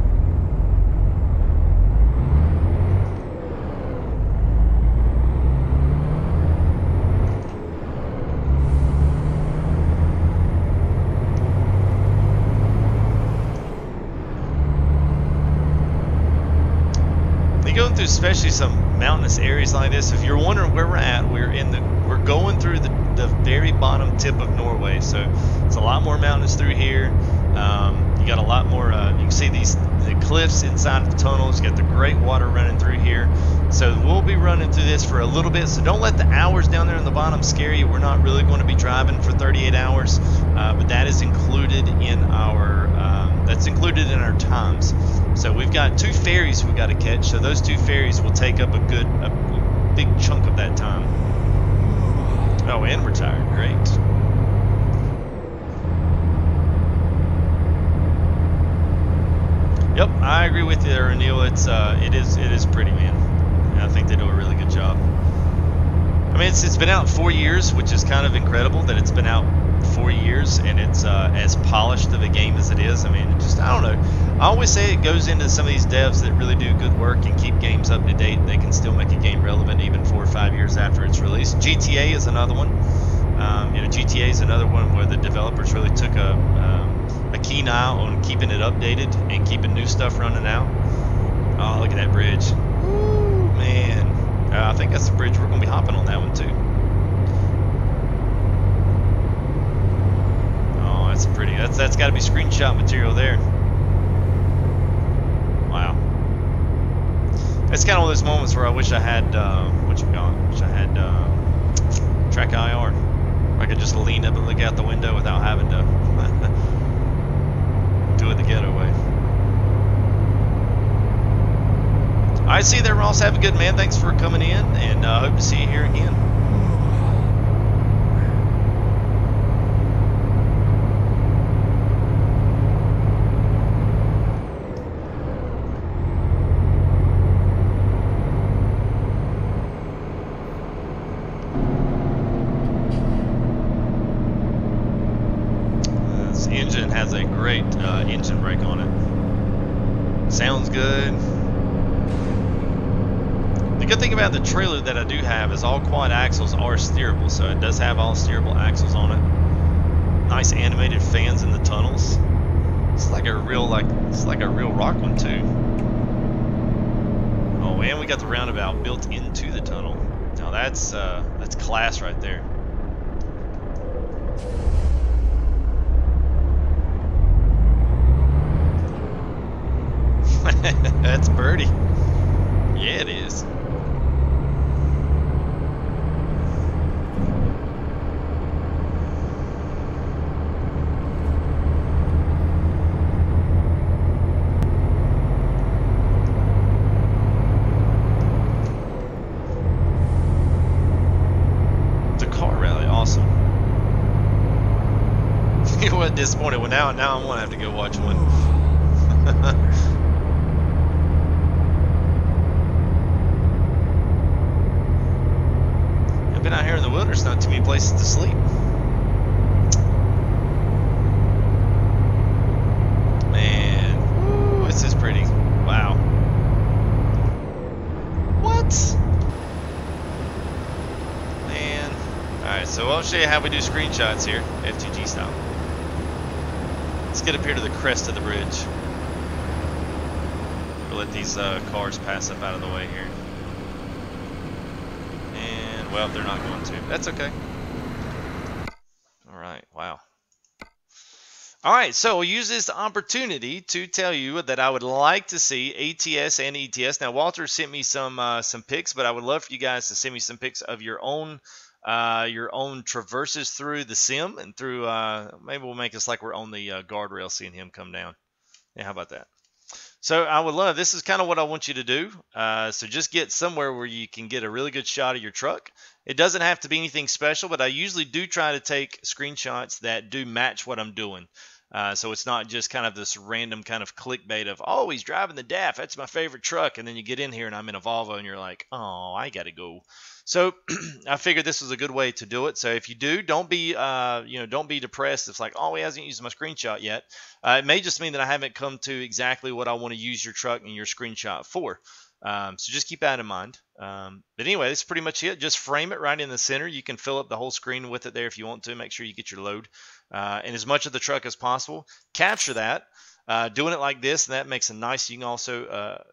Going through especially some mountainous areas like this. If you're wondering where we're at, we're going through the very bottom tip of Norway, so it's a lot more mountains through here. You got a lot more. You can see the cliffs inside of the tunnels. You got the great water running through here. So we'll be running through this for a little bit. So don't let the hours down there on the bottom scare you. We're not really going to be driving for 38 hours, but that is included in our times. So we've got 2 ferries we've got to catch. So those 2 ferries will take up a big chunk of that time. Oh, and we're tired. Great. Yep, I agree with you there, Neil. It is pretty, man. And I think they do a really good job. I mean, it's been out 4 years, which is kind of incredible that it's been out 4 years and it's as polished of a game as it is. I mean, I don't know. I always say it goes into some of these devs that really do good work and keep games up to date. They can still make a game relevant even 4 or 5 years after it's released. GTA is another one. GTA is another one where the developers really took a keen eye on keeping it updated and keeping new stuff running out. Oh, look at that bridge. Woo, man. I think that's the bridge we're going to be hopping on that one too. Oh, that's pretty. That's got to be screenshot material there. Wow. It's kind of one of those moments where I wish I had track IR. I could just lean up and look out the window without having to do it the ghetto way. I see there, Ross. Have a good man. Thanks for coming in, and hope to see you here again. This engine has a great engine brake on it. Sounds good. The good thing about the trailer that I do have is all quad axles are steerable, so it does have all steerable axles on it. Nice animated fans in the tunnels. It's like a real rock one too. Oh, and we got the roundabout built into the tunnel. Now that's class right there. That's birdie. Yeah, it is. wasn't disappointed. Well, now I'm gonna have to go watch one. I've been out here in the wilderness, not too many places to sleep. Man, woo, this is pretty. Wow. What? Man. Alright, so I'll show you how we do screenshots here, F2G style. Let's get up here to the crest of the bridge. We'll let these cars pass up out of the way here. And, well, they're not going to. That's okay. Alright, wow. Alright, so I'll use this opportunity to tell you that I would like to see ATS and ETS. Now, Walter sent me some pics, but I would love for you guys to send me some pics of your own traverses through the sim and through, maybe we'll make this like we're on the guardrail seeing him come down. Yeah, how about that? So I would love, this is kind of what I want you to do. So just get somewhere where you can get a really good shot of your truck. It doesn't have to be anything special, but I usually do try to take screenshots that do match what I'm doing. So it's not just kind of this random kind of clickbait of, oh, he's driving the DAF, that's my favorite truck, and then you get in here and I'm in a Volvo and you're like, oh, I gotta go. So I figured this was a good way to do it. So if you do, don't be don't be depressed. It's like, oh, he hasn't used my screenshot yet. It may just mean that I haven't come to exactly what I want to use your truck and your screenshot for. So just keep that in mind. But anyway, that's pretty much it. Just frame it right in the center. You can fill up the whole screen with it there if you want to. Make sure you get your load and as much of the truck as possible. Capture that. Doing it like this, and that makes a nice. You can also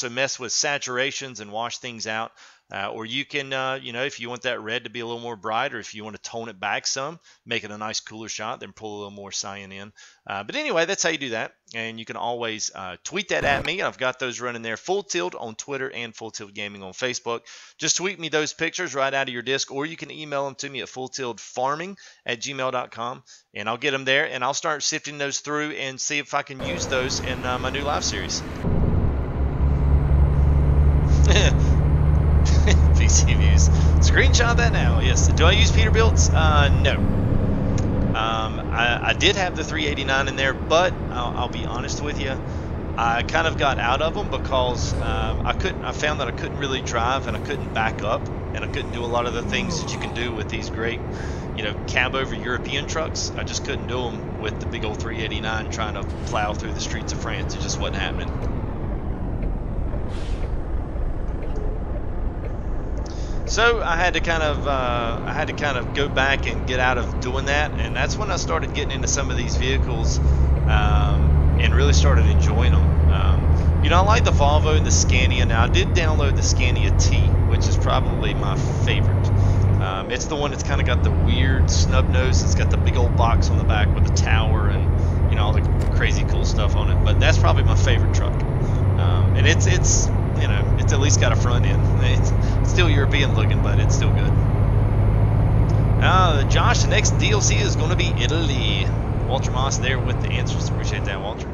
mess with saturations and wash things out. Or you can, if you want that red to be a little more bright, or if you want to tone it back some, make it a nice cooler shot, then pull a little more cyan in. But anyway, that's how you do that. And you can always tweet that at me. I've got those running there, Full Tilt on Twitter and Full Tilt Gaming on Facebook. Just tweet me those pictures right out of your disk, or you can email them to me at fulltiltfarming@gmail.com, and I'll get them there, and I'll start sifting those through and see if I can use those in my new live series. PC views. Screenshot that now. Yes. Do I use Peterbilt's? No. I did have the 389 in there, but I'll be honest with you, I kind of got out of them because I found that I couldn't really drive and I couldn't back up and I couldn't do a lot of the things that you can do with these great, cab over European trucks. I just couldn't do them with the big old 389 trying to plow through the streets of France. It just wasn't happening. So I had to kind of go back and get out of doing that, and that's when I started getting into some of these vehicles and really started enjoying them. I like the Volvo and the Scania. Now I did download the Scania T, which is probably my favorite. It's the one that's kind of got the weird snub nose. It's got the big old box on the back with the tower and all the crazy cool stuff on it. But that's probably my favorite truck, and it's at least got a front end. It's still European looking, but it's still good. Josh, the next DLC is going to be Italy. Walter Moss there with the answers. Appreciate that, Walter.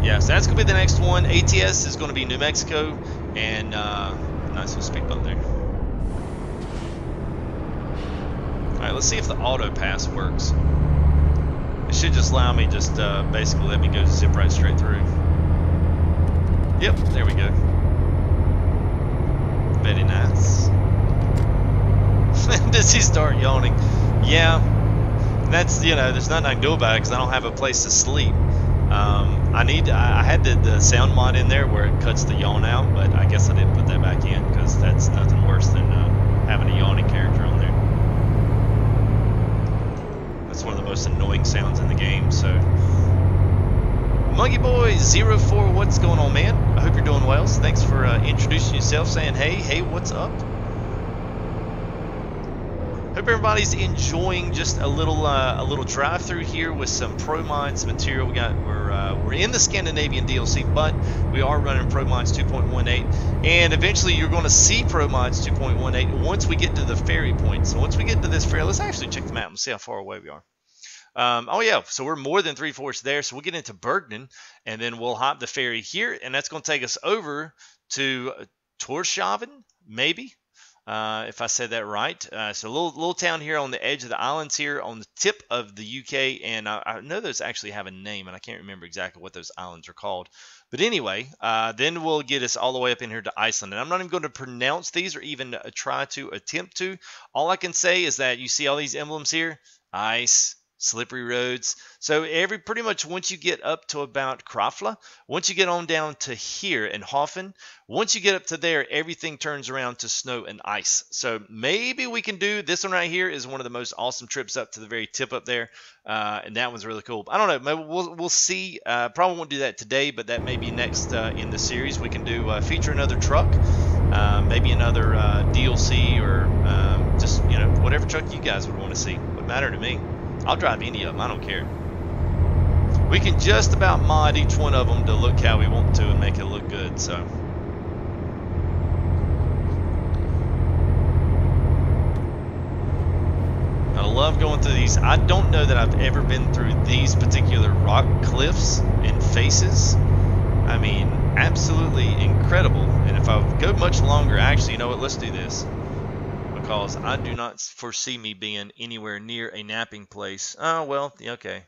Yeah, so that's going to be the next one. ATS is going to be New Mexico, and nice little speed bump there. All right, let's see if the auto pass works. It should just allow me, basically let me go zip right straight through. Yep, there we go. Very nice. Does he start yawning? Yeah, that's, there's nothing I can do about it because I don't have a place to sleep. I had the sound mod in there where it cuts the yawn out, but I guess I didn't put that back in because that's nothing worse than having a yawning character on there. That's one of the most annoying sounds in the game. So, Monkey Boy 04, what's going on, man? I hope you're doing well. So thanks for introducing yourself, saying hey, what's up? Hope everybody's enjoying just a little drive through here with some Pro Mines material. We're in the Scandinavian DLC, but we are running Pro Mines 2.18, and eventually you're going to see Pro Mines 2.18 once we get to the ferry point. So once we get to this ferry, let's actually check the map and see how far away we are. Oh yeah, so we're more than 3/4 there. So we'll get into Bergnen, and then we'll hop the ferry here, and that's going to take us over to Torshavn, maybe. if I said that right. So a little town here on the edge of the islands here on the tip of the UK, and I know those actually have a name, and I can't remember exactly what those islands are called. But anyway, then we'll get us all the way up in here to Iceland. And I'm not even going to pronounce these or even try to attempt to. All I can say is that you see all these emblems here. Ice, slippery roads. So pretty much once you get up to about Krafla, once you get on down to here in Hoffen, once you get up to there, everything turns around to snow and ice. So maybe we can do this one right here is one of the most awesome trips up to the very tip up there. And that one's really cool. I don't know. Maybe we'll see. Probably won't do that today, but that may be next in the series. We can do feature another truck, maybe another DLC, or just whatever truck you guys would want to see. Wouldn't matter to me. I'll drive any of them. I don't care. We can just about mod each one of them to look how we want to and make it look good. So. I love going through these. I don't know that I've ever been through these particular rock cliffs and faces. I mean, absolutely incredible. And if I go much longer, actually, you know what? Let's do this. Because I do not foresee me being anywhere near a napping place. Oh, well, okay.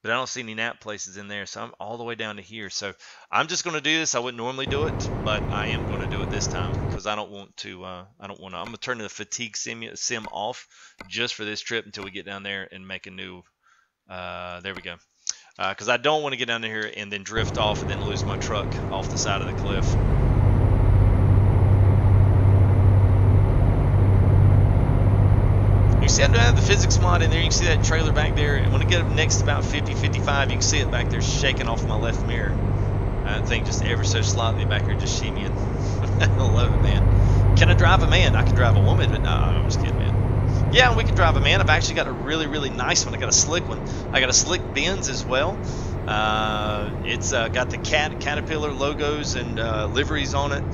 But I don't see any nap places in there, so I'm all the way down to here. So I'm just going to do this. I wouldn't normally do it, but I am going to do it this time because I don't want to. I'm going to turn the fatigue sim off just for this trip until we get down there and make a new. There we go. Because I don't want to get down here and then drift off and then lose my truck off the side of the cliff. You see I don't have the physics mod in there. You can see that trailer back there. And when I get up next to about 50, 55, you can see it back there shaking off my left mirror. That thing just ever so slightly back here just shimmying. I love it, man. Can I drive a man? I can drive a woman, but no, I'm just kidding, man. Yeah, we can drive a man. I've actually got a really, really nice one. I got a slick one. I got a slick Benz as well. It's got the Caterpillar logos and liveries on it.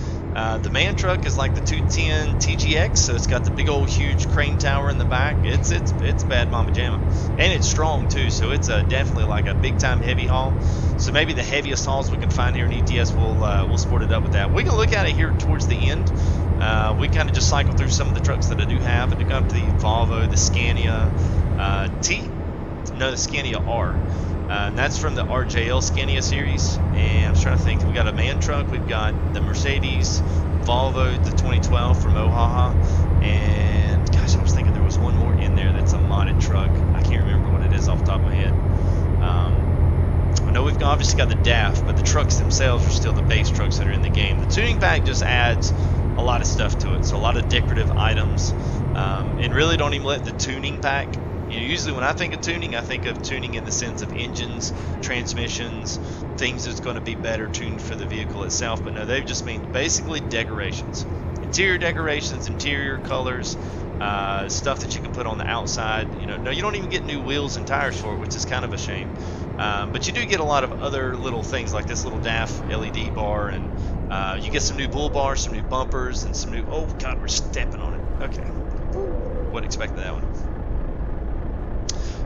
The man truck is like the 210 TGX, so it's got the big old huge crane tower in the back. It's bad mama jamma, and it's strong too. So it's definitely like a big time heavy haul. So maybe the heaviest hauls we can find here in ETS, we'll sport it up with that. We can look at it here towards the end. We kind of just cycle through some of the trucks that I do have, and to come to the Volvo, the Scania the Scania R. And that's from the RJL Scania series. And I'm trying to think, we got a man truck, we've got the Mercedes, Volvo, the 2012 from Oaxaca, and gosh, I was thinking there was one more in there that's a modded truck. I can't remember what it is off the top of my head. I know we've obviously got the DAF, but the trucks themselves are still the base trucks that are in the game. The tuning pack just adds a lot of stuff to it, so a lot of decorative items, and really don't even let the tuning pack. Usually when I think of tuning in the sense of engines, transmissions, things that's going to be better tuned for the vehicle itself. But no, they've just been basically decorations. Interior decorations, interior colors, stuff that you can put on the outside. No, you don't even get new wheels and tires for it, which is kind of a shame. But you do get a lot of other little things like this little DAF LED bar, and you get some new bull bars, some new bumpers, and some new, oh God, we're stepping on it. Okay. Wouldn't expect that one.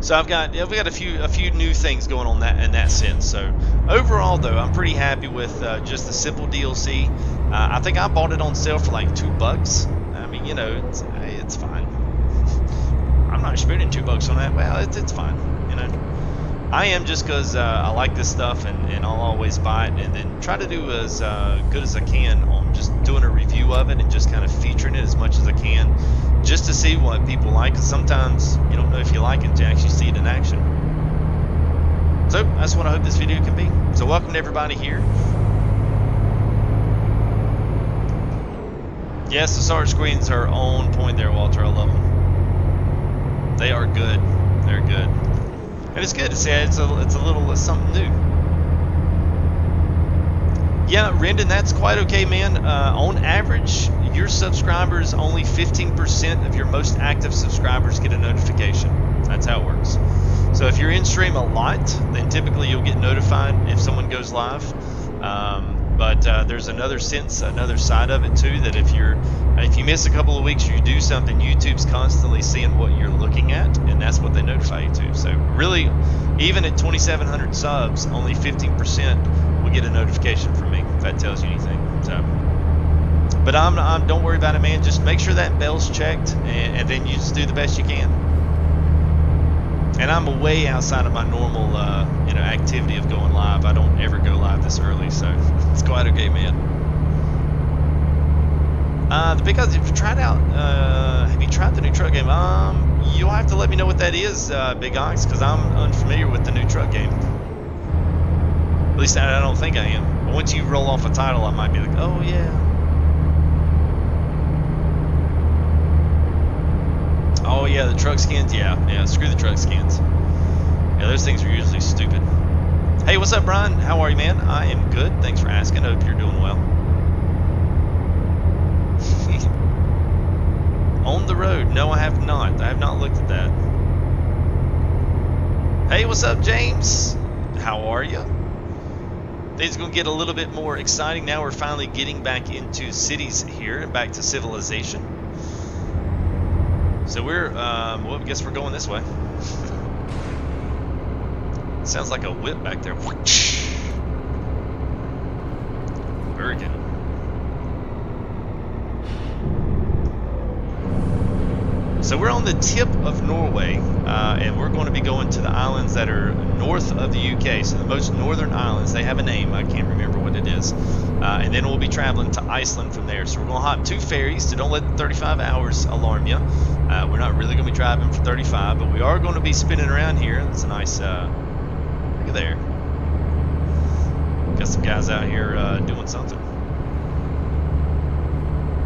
So we got a few new things going on in that sense. So overall, though, I'm pretty happy with just the simple DLC. I think I bought it on sale for like $2. I mean, it's fine. I'm not spending $2 on that. Well, it's fine. I am just because I like this stuff, and I'll always buy it and then try to do as good as I can on just doing a review of it and just kind of featuring it as much as I can, just to see what people like. Because sometimes you don't know if you like it until you actually see it in action. So that's what I hope this video can be. So welcome to everybody here. Yes, the start screens are on point there, Walter. I love them. They are good. They're good. And it's good to see it's a little something new. Yeah, Rendon, that's quite okay, man. On average, your subscribers, only 15% of your most active subscribers get a notification. That's how it works. So if you're in stream a lot, then typically you'll get notified if someone goes live. But there's another side of it too, that if you miss a couple of weeks or you do something, YouTube's constantly seeing what you're looking at, and that's what they notify you to. So really, even at 2,700 subs, only 15% will get a notification from me, if that tells you anything. So But don't worry about it, man. Just make sure that bell's checked, and then you just do the best you can. And I'm way outside of my normal, activity of going live. I don't ever go live this early, so it's quite okay, man. The Big Ox, have you tried the new truck game? You'll have to let me know what that is, Big Ox, because I'm unfamiliar with the new truck game. At least I don't think I am. But once you roll off a title, I might be like, oh yeah. Oh yeah, the truck skins. Yeah. Screw the truck skins. Yeah, those things are usually stupid. Hey, what's up, Brian? How are you, man? I am good. Thanks for asking. Hope you're doing well. On the road? No, I have not. I have not looked at that. Hey, what's up, James? How are you? Things are going to get a little bit more exciting now. We're finally getting back into cities here and back to civilization. So we're, well, I guess we're going this way. Sounds like a whip back there. Very good. So we're on the tip of Norway, and we're going to be going to the islands that are north of the UK. So the most northern islands, they have a name. I can't remember what it is. And then we'll be traveling to Iceland from there. So we're going to hop 2 ferries, so don't let the 35 hours alarm you. We're not really going to be driving for 35, but we are going to be spinning around here. That's a nice, look at there. Got some guys out here doing something.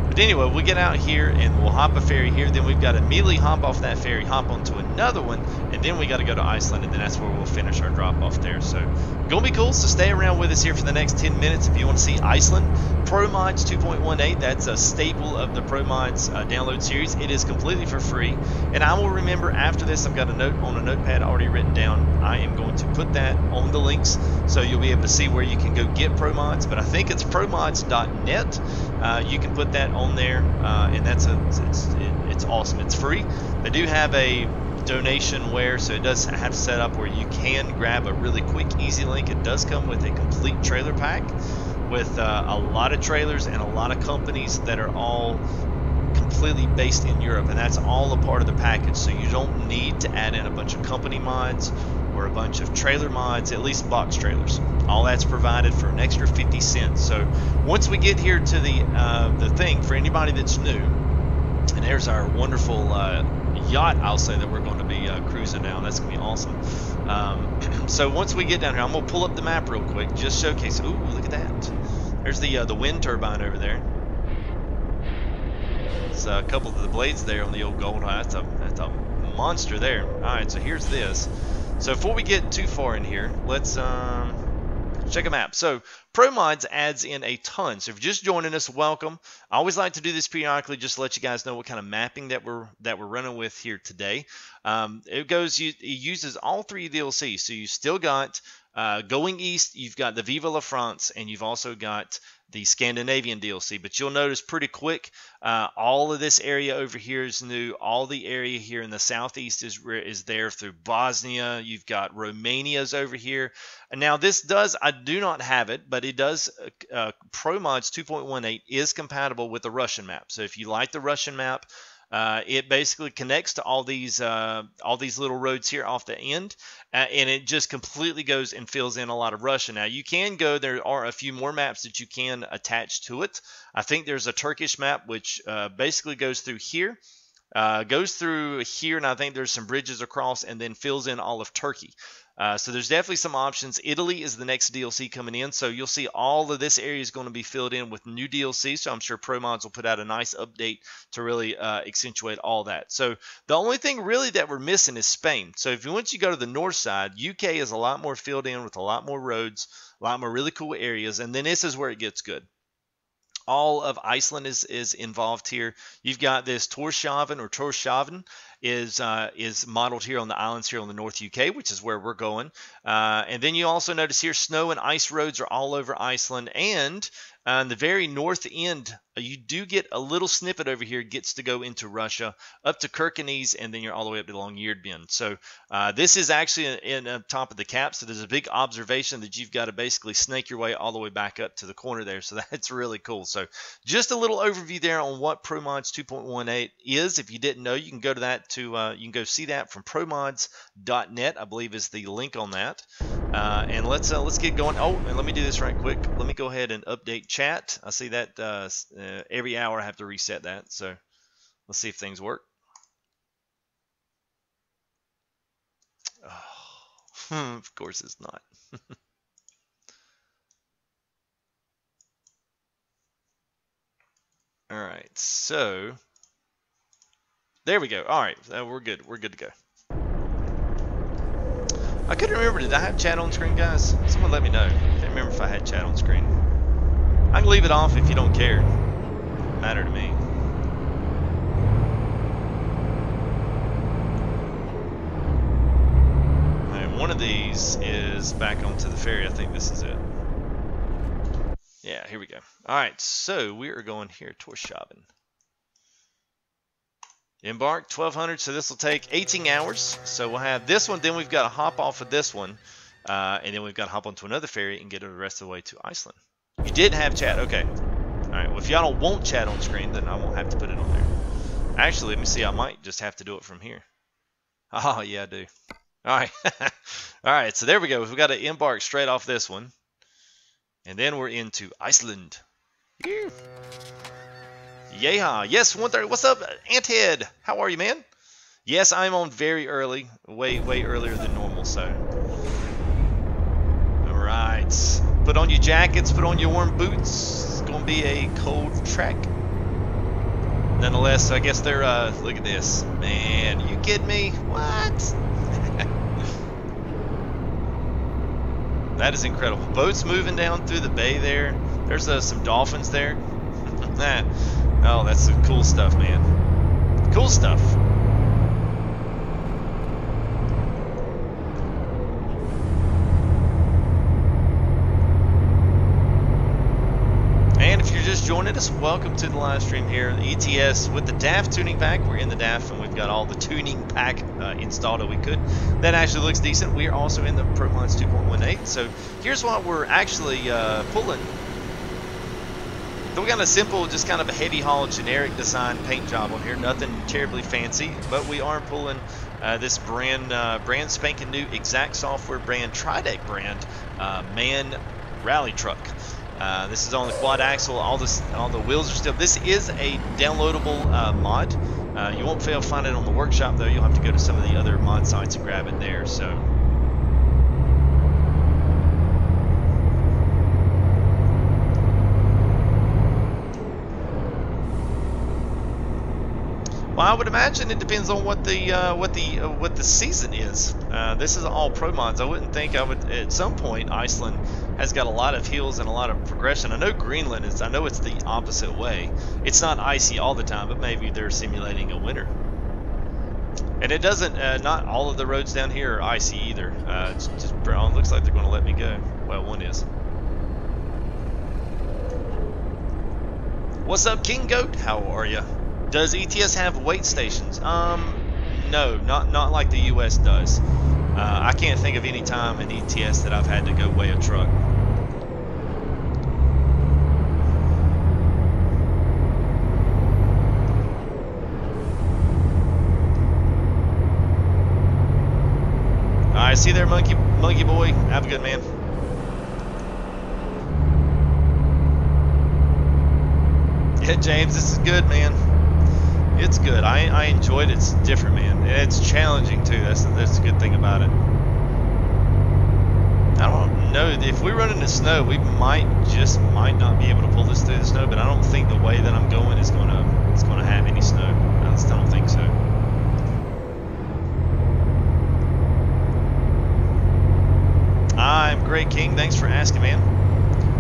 But anyway, we get out here and we'll hop a ferry here. Then we've got to immediately hop off that ferry, hop onto another one, and then we got to go to Iceland, and then that's where we'll finish our drop off there. So gonna be cool. So stay around with us here for the next 10 minutes if you want to see Iceland. Pro Mods 2.18, that's a staple of the Pro Mods download series. It is completely for free, and I will remember after this, I've got a note on a notepad already written down. I am going to put that on the links so you'll be able to see where you can go get Pro Mods, but I think it's promods.net. You can put that on there, and that's it's awesome. It's free. They do have a donation where, so it does have set up where you can grab a really quick, easy link. It does come with a complete trailer pack with a lot of trailers and a lot of companies that are all completely based in Europe, and that's all a part of the package. So you don't need to add in a bunch of company mods or a bunch of trailer mods, at least box trailers. All that's provided for an extra 50 cents. So once we get here to the thing, for anybody that's new, and there's our wonderful yacht, I'll say, that we're going to be cruising down. That's going to be awesome. So once we get down here, I'm going to pull up the map real quick, just showcase. Ooh, look at that. There's the wind turbine over there. It's a couple of the blades there on the old gold. That's a monster there. All right, so here's this. So before we get too far in here, let's check a map. So Pro Mods adds in a ton. So if you're just joining us, welcome. I always like to do this periodically just to let you guys know what kind of mapping that we're running with here today. It uses all 3 DLCs. So you still got going east, you've got the Viva la France, and you've also got the Scandinavian DLC. But you'll notice pretty quick, all of this area over here is new. All the area here in the southeast is there through Bosnia. You've got Romania's over here. And now this does, I do not have it, but it does, Pro Mods 2.18 is compatible with the Russian map. So if you like the Russian map, it basically connects to all these little roads here off the end, and it just completely goes and fills in a lot of Russia. Now you can go, there are a few more maps that you can attach to it. I think there's a Turkish map which basically goes through here, and I think there's some bridges across and then fills in all of Turkey. So there's definitely some options. Italy is the next DLC coming in, so you'll see all of this area is going to be filled in with new DLC, so I'm sure Pro Mods will put out a nice update to really accentuate all that. So the only thing really that we're missing is Spain. So once you go to the north side, UK is a lot more filled in with a lot more roads, a lot more really cool areas, and then this is where it gets good. All of Iceland is involved here. You've got this Torshavn is modeled here on the islands here on the North UK, which is where we're going. And then you also notice here snow and ice roads are all over Iceland, and On the very north end, you do get a little snippet over here, gets to go into Russia, up to Kirkenes, and then you're all the way up to Longyearbyen. So this is actually in top of the cap, so there's a big observation that you've got to basically snake your way all the way back up to the corner there, so that's really cool. So just a little overview there on what ProMods 2.18 is. If you didn't know, you can go to that you can go see that from promods.net, I believe is the link on that. And let's get going. Oh, and let me do this right quick. Let me go ahead and update chat. I see that every hour I have to reset that. So let's see if things work. Oh, of course it's not. All right, so there we go. All right, we're good. We're good to go. I couldn't remember, did I have chat on screen, guys? Someone let me know. I can't remember if I had chat on screen. I can leave it off if you don't care. Doesn't matter to me. Alright, one of these is back onto the ferry. I think this is it. Yeah, here we go. Alright, so we are going here, Torshavn. Embark 1200, so this will take 18 hours. So we'll have this one, then we've got to hop off of this one, and then we've got to hop onto another ferry and get the rest of the way to Iceland. You didn't have chat, okay. Alright, well if y'all don't want chat on screen, then I won't have to put it on there. Actually, let me see, I might just have to do it from here. Oh, yeah, I do. Alright, alright, so there we go. We've got to embark straight off this one. And then we're into Iceland. Yeah. Yeehaw. Yes, 1:30. What's up, Anthead? How are you, man? Yes, I'm on very early. Way earlier than normal, so. Alright. Put on your jackets, put on your warm boots. It's going to be a cold trek. Nonetheless, I guess they're, look at this. Man, you kidding me? What? That is incredible. Boats moving down through the bay there. There's some dolphins there. Oh, that's some cool stuff, man. Cool stuff. And if you're just joining us, welcome to the live stream here at ETS with the DAF tuning pack. We're in the DAF and we've got all the tuning pack installed that we could. That actually looks decent. We are also in the ProMods 2.18. So here's what we're actually pulling. So we got a simple, just kind of a heavy haul, generic design paint job on here. Nothing terribly fancy, but we are pulling this brand spanking new exact software brand, Trideck brand, MAN rally truck. This is on the quad axle. All the wheels are still. This is a downloadable mod. You won't fail to find it on the workshop though. You'll have to go to some of the other mod sites and grab it there. So. Well, I would imagine it depends on what the season is. This is all pro mods. I wouldn't think I would. At some point, Iceland has got a lot of hills and a lot of progression. I know Greenland is. I know it's the opposite way. It's not icy all the time, but maybe they're simulating a winter. And it doesn't. Not all of the roads down here are icy either. It's just brown. Looks like they're going to let me go. Well, one is. What's up, King Goat? How are you? Does ETS have weight stations? No, not like the US does. I can't think of any time in ETS that I've had to go weigh a truck. Alright, see you there, monkey boy. Have a good man. Yeah, James, this is good, man. It's good. I enjoyed it. It's different, man. And it's challenging too. That's the good thing about it. I don't know if we run into snow, we might not be able to pull this through the snow. But I don't think the way that I'm going is gonna have any snow. I just don't think so. I'm Great King. Thanks for asking, man.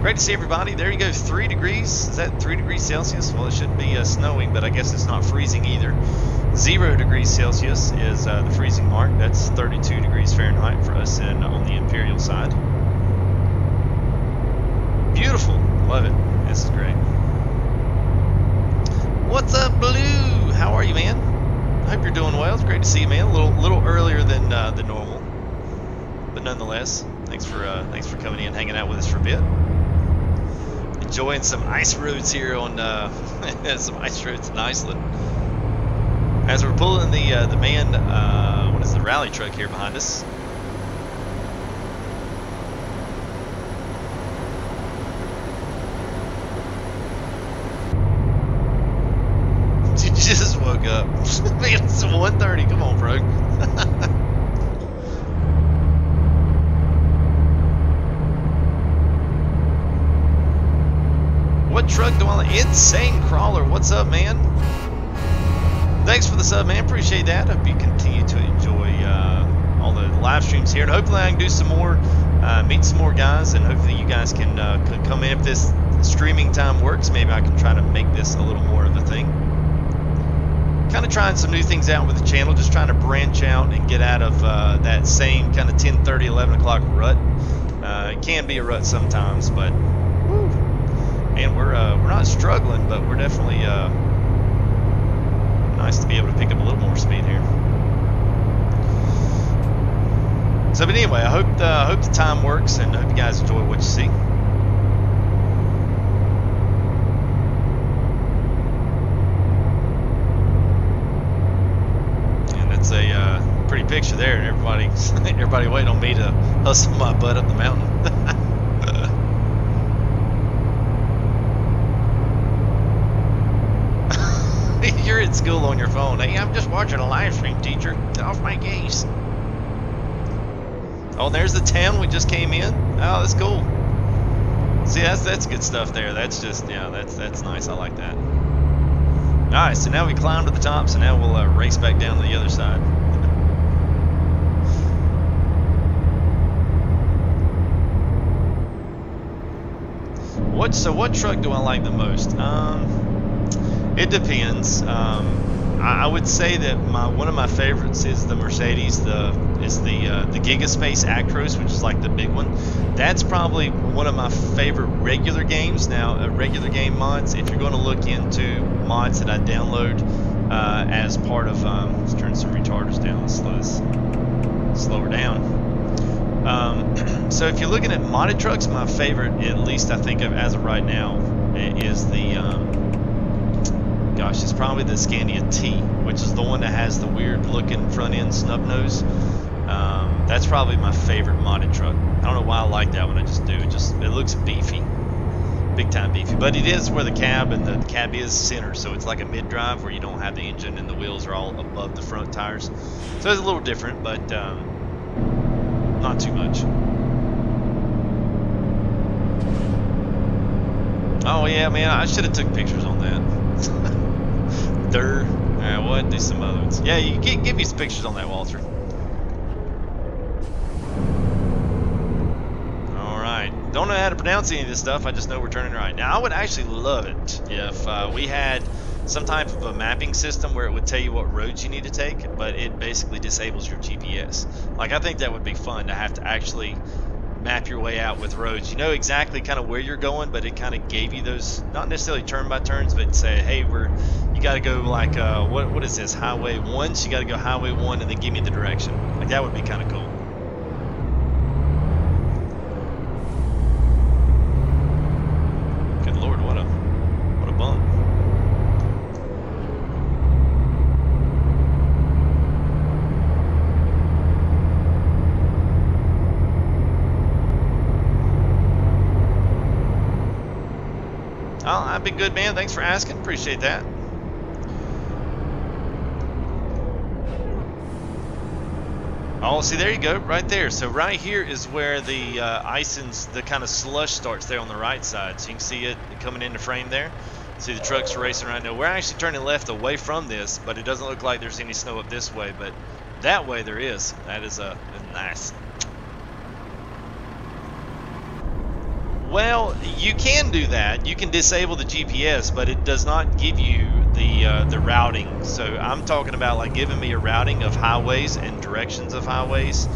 Great to see everybody. There you go, 3 degrees. Is that 3 degrees Celsius? Well, it shouldn't be snowing, but I guess it's not freezing either. 0 degrees Celsius is the freezing mark. That's 32 degrees Fahrenheit for us on the Imperial side. Beautiful. Love it. This is great. What's up, Blue? How are you, man? I hope you're doing well. It's great to see you, man. A little earlier than normal, but nonetheless, thanks for coming in, hanging out with us for a bit. Enjoying some ice roads here on some ice roads in Iceland. As we're pulling the man, what is the rally truck here behind us? You just woke up. Man, it's 1:30. Come on, bro. What truck do I like? Insane Crawler. What's up, man? Thanks for the sub, man. Appreciate that. Hope you continue to enjoy all the live streams here, and hopefully I can do some more, meet some more guys, and hopefully you guys can come in if this streaming time works. Maybe I can try to make this a little more of a thing. Kind of trying some new things out with the channel, just trying to branch out and get out of that same kind of 10:30, 11 o'clock rut. It can be a rut sometimes, but woo, man, we're not struggling, but we're definitely nice to be able to pick up a little more speed here. So, but anyway, I hope the time works, and I hope you guys enjoy what you see. It's a pretty picture there, and everybody waiting on me to hustle my butt up the mountain. You're at school on your phone. Hey, I'm just watching a live stream, teacher. Get off my case. Oh, there's the town we just came in. Oh, that's cool. See, that's good stuff there. That's just, yeah, that's nice. I like that. Alright, so now we climb to the top, so now we'll race back down to the other side. What truck do I like the most? It depends. I would say that one of my favorites is the Mercedes, the Gigaspace Actros, which is like the big one. That's probably one of my favorite regular games. Now, regular game mods, if you're going to look into mods that I download as part of, let's turn some retarders down, let's slow her down. So if you're looking at modded trucks, my favorite, at least I think of as of right now, is the, gosh, it's probably the Scania T, which is the one that has the weird looking front end snub nose. That's probably my favorite modded truck. I don't know why I like that one, I just do. It looks beefy, big time beefy. But it is where the cab is center, so it's like a mid-drive where you don't have the engine and the wheels are all above the front tires. So it's a little different, but not too much. Oh yeah, man, I should have took pictures on that. Alright, we'll do some other ones. Yeah, you give me some pictures on that, Walter. Alright. Don't know how to pronounce any of this stuff, I just know we're turning right. Now, I would actually love it if we had some type of a mapping system where it would tell you what roads you need to take, but it basically disables your GPS. Like, I think that would be fun to have to actually map your way out with roads. You know exactly kind of where you're going, but it kind of gave you those, not necessarily turn by turns, but say, hey, you got to go like, what is this, Highway 1? So you got to go Highway 1 and then give me the direction. Like, that would be kind of cool. Good Lord, what a bump. Oh, I've been good, man. Thanks for asking. Appreciate that. Oh, see, there you go, right there. So right here is where the the kind of slush starts there on the right side. So you can see it coming into frame there. See the trucks racing right now. We're actually turning left away from this, but it doesn't look like there's any snow up this way. But that way there is. That is nice. Well, you can do that. You can disable the GPS, but it does not give you the routing. So I'm talking about like giving me a routing of highways and directions of highways.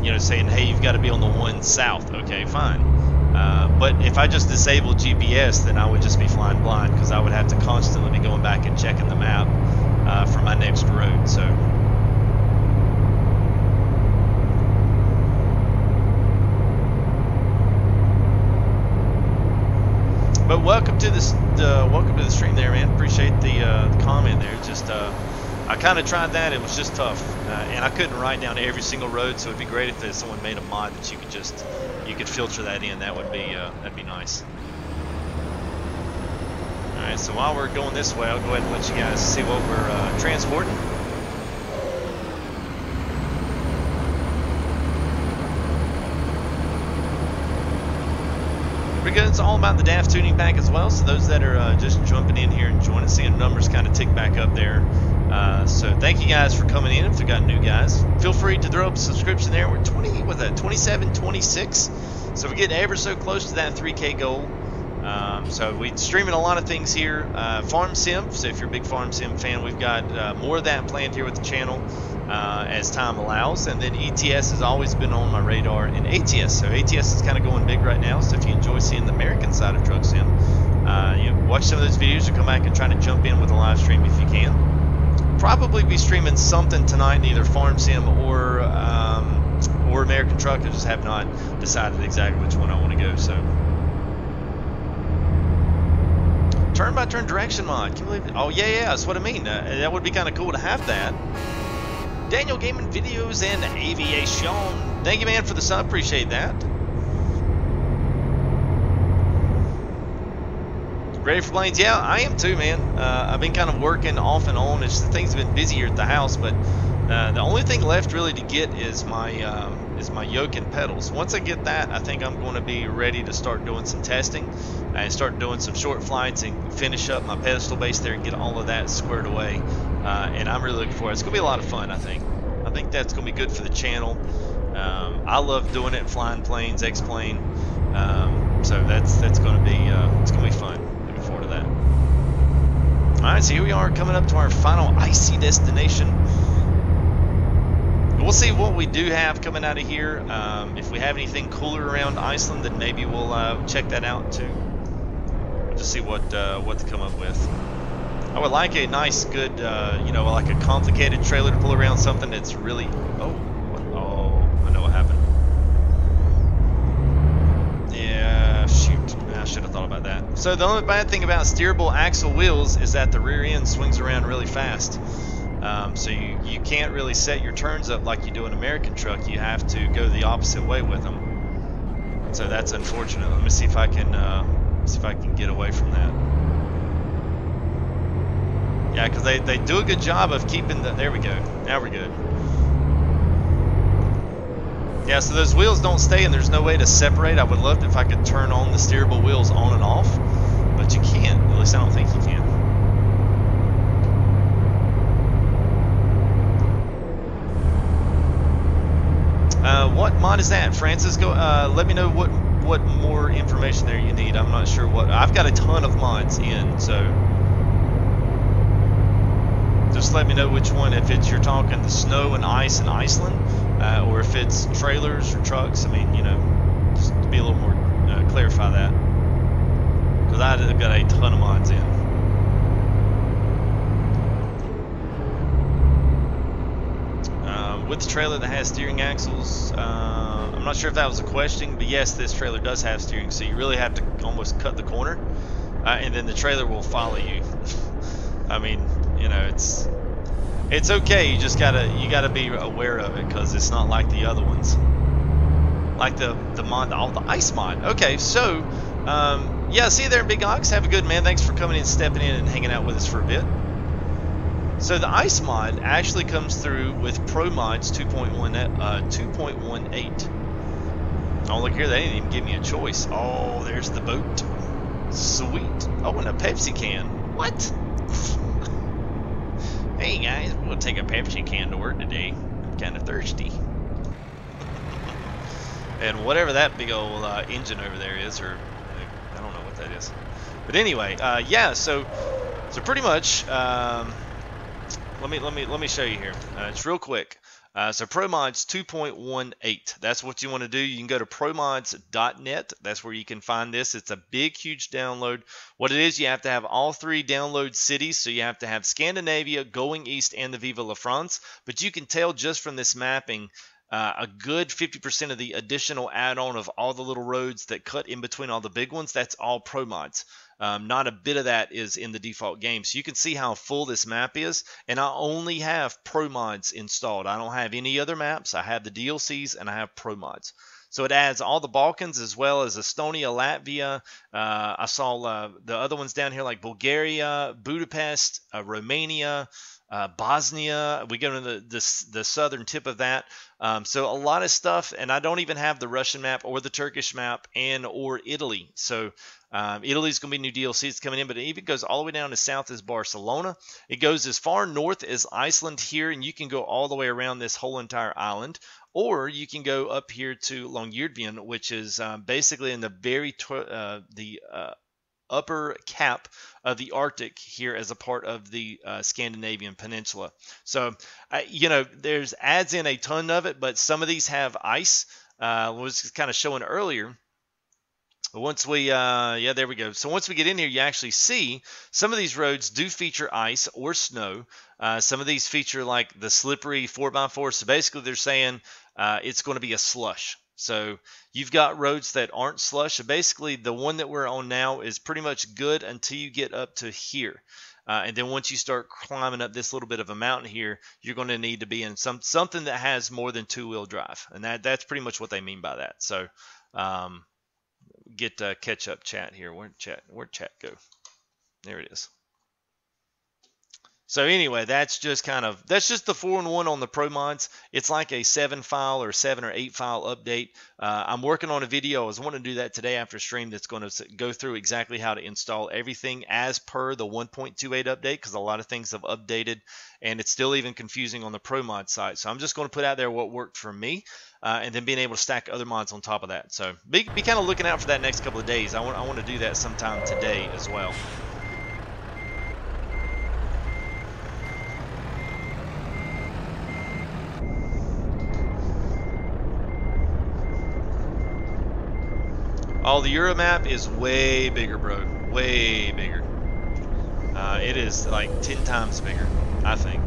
You know, saying, hey, you've got to be on the one south. Okay, fine. But if I just disabled GPS, then I would just be flying blind because I would have to constantly be going back and checking the map for my next road. So. But welcome to this. Welcome to the stream, there, man. Appreciate the comment there. Just I kind of tried that. It was just tough, and I couldn't write down every single road. So it'd be great if someone made a mod that you could filter that in. That would be that'd be nice. All right. So while we're going this way, I'll go ahead and let you guys see what we're transporting. Pretty good. It's all about the DAF tuning pack as well. So those that are just jumping in here and joining, seeing numbers kind of tick back up there. So thank you guys for coming in. If we got new guys, feel free to throw up a subscription there. We're 27, 26. So we're getting ever so close to that 3K goal. So we're streaming a lot of things here. Farm Sim. So if you're a big Farm Sim fan, we've got more of that planned here with the channel as time allows. And then ETS has always been on my radar, and ATS. So ATS is kind of going big right now. So if you enjoy seeing the American side of Truck Sim, watch some of those videos or come back and try to jump in with a live stream if you can. Probably be streaming something tonight in either Farm Sim or American Truck. I just have not decided exactly which one I want to go. So turn-by-turn direction mod. Can you believe it? Oh yeah, that's what I mean. That would be kind of cool to have that. Daniel Gaming Videos and Aviation. Thank you, man, for the sub. Appreciate that. Ready for planes? Yeah, I am too, man. I've been kind of working off and on. It's things have been busy here at the house, but the only thing left really to get is my yoke and pedals. Once I get that, I think I'm going to be ready to start doing some testing and start doing some short flights and finish up my pedestal base there and get all of that squared away. And I'm really looking forward. It's going to be a lot of fun, I think. I think that's going to be good for the channel. I love doing it, flying planes, X-plane. So that's going to be it's going to be fun. Forward to that. Alright, so here we are coming up to our final icy destination. We'll see what we do have coming out of here. If we have anything cooler around Iceland, then maybe we'll check that out too. We'll just see what to come up with. I would like a nice, good, like a complicated trailer to pull around something that's really. Oh, I know what happened. Yeah, shoot. I should have thought about that. So the only bad thing about steerable axle wheels is that the rear end swings around really fast. So you can't really set your turns up like you do an American truck. You have to go the opposite way with them. So that's unfortunate. Let me see if I can get away from that. Yeah, because they do a good job of keeping the. There we go. Now we're good. Yeah, so those wheels don't stay and there's no way to separate. I would love if I could turn on the steerable wheels on and off, but you can't. At least I don't think you can. What mod is that, Francis? Go. Let me know what more information there you need. I'm not sure what. I've got a ton of mods in, so just let me know which one. If you're talking the snow and ice in Iceland. Or if it's trailers or trucks, I mean, just to be a little more, clarify that. Because I've got a ton of mods in. With the trailer that has steering axles, I'm not sure if that was a question, but yes, this trailer does have steering, so you really have to almost cut the corner, and then the trailer will follow you. I mean, it's okay. You just gotta be aware of it because it's not like the other ones, like the ice mod. Okay, so yeah, see you there, Big Ox. Have a good man. Thanks for coming in, stepping in, and hanging out with us for a bit. So the ice mod actually comes through with Pro Mods 2.18. Oh, look here, they didn't even give me a choice. Oh, there's the boat. Sweet. Oh, and a Pepsi can. What? Hey guys, we'll take a Pepsi can to work today. I'm kind of thirsty. And whatever that big old engine over there is, or I don't know what that is. But anyway, yeah. So pretty much, let me show you here. It's real quick. So ProMods 2.18. That's what you want to do. You can go to promods.net. That's where you can find this. It's a big, huge download. What it is, you have to have all 3 download cities. So you have to have Scandinavia, Going East, and the Vive la France. But you can tell just from this mapping, a good 50% of the additional add-on of all the little roads that cut in between all the big ones, that's all ProMods. Not a bit of that is in the default game. So you can see how full this map is. And I only have ProMods installed. I don't have any other maps. I have the DLCs and I have ProMods. So it adds all the Balkans as well as Estonia, Latvia. I saw the other ones down here like Bulgaria, Budapest, Romania, Bosnia. We go to the southern tip of that. So a lot of stuff, and I don't even have the Russian map or the Turkish map or Italy. So Italy's going to be new DLCs coming in, but it even goes all the way down to south as Barcelona. It goes as far north as Iceland here, and you can go all the way around this whole entire island. Or you can go up here to Longyearbyen, which is basically in the very upper cap of the Arctic here as a part of the Scandinavian peninsula. So, there's adds in a ton of it, but some of these have ice. Was kind of showing earlier. Once we, there we go. So once we get in here, you actually see some of these roads do feature ice or snow. Some of these feature like the slippery 4x4. So basically they're saying it's going to be a slush. So you've got roads that aren't slush. So basically the one that we're on now is pretty much good until you get up to here. And then once you start climbing up this little bit of a mountain here, you're going to need to be in something that has more than 2-wheel drive. And that's pretty much what they mean by that. So get catch up chat here. Where'd chat go? There it is. So anyway, that's just the 4-in-1 on the ProMods. It's like a 7-file or 7 or 8-file update. I'm working on a video. I was wanting to do that today after stream. That's going to go through exactly how to install everything as per the 1.28 update, because a lot of things have updated, and it's still even confusing on the ProMod site. So I'm just going to put out there what worked for me, and then being able to stack other mods on top of that. So be kind of looking out for that next couple of days. I want to do that sometime today as well. Oh, the Euromap is way bigger, bro. Way bigger. It is like 10 times bigger, I think.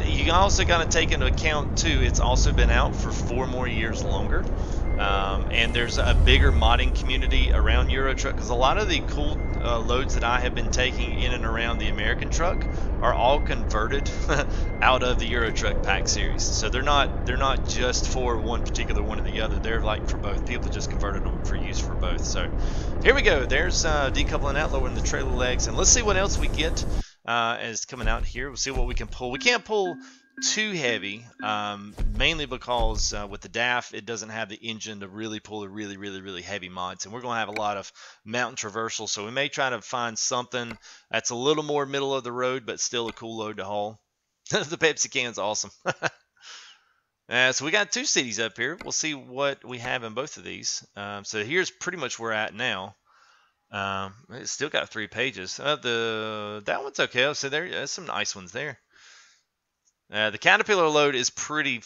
You also got to take into account, too, it's also been out for 4 more years longer. And there's a bigger modding community around Euro Truck, because a lot of the cool loads that I have been taking in and around the American truck are all converted out of the Euro Truck pack series. So they're not just for one particular one or the other. They're like for both. People just converted them for use for both. So here we go. There's decoupling out, lowering the trailer legs, and let's see what else we get as coming out here. We'll see what we can pull. We can't pull too heavy, mainly because with the DAF it doesn't have the engine to really pull the really heavy mods, and we're going to have a lot of mountain traversal, so we may try to find something that's a little more middle of the road but still a cool load to haul. The Pepsi can's awesome. So we got 2 cities up here. We'll see what we have in both of these. So here's pretty much where we're at now. It's still got 3 pages. That one's okay. So there's some nice ones there. The Caterpillar load is pretty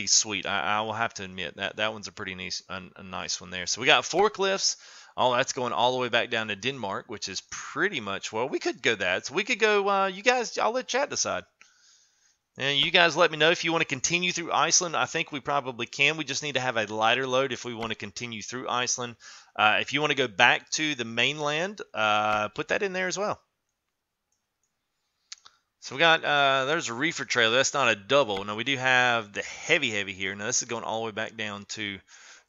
sweet. I will have to admit that one's a pretty nice one there. So we got forklifts. Oh, that's going all the way back down to Denmark, which is pretty much, well, we could go that. So we could go. You guys, I'll let chat decide. And you guys let me know if you want to continue through Iceland. I think we probably can. We just need to have a lighter load if we want to continue through Iceland. If you want to go back to the mainland, put that in there as well. So we got, there's a reefer trailer. That's not a double. No, we do have the heavy here. Now this is going all the way back down to,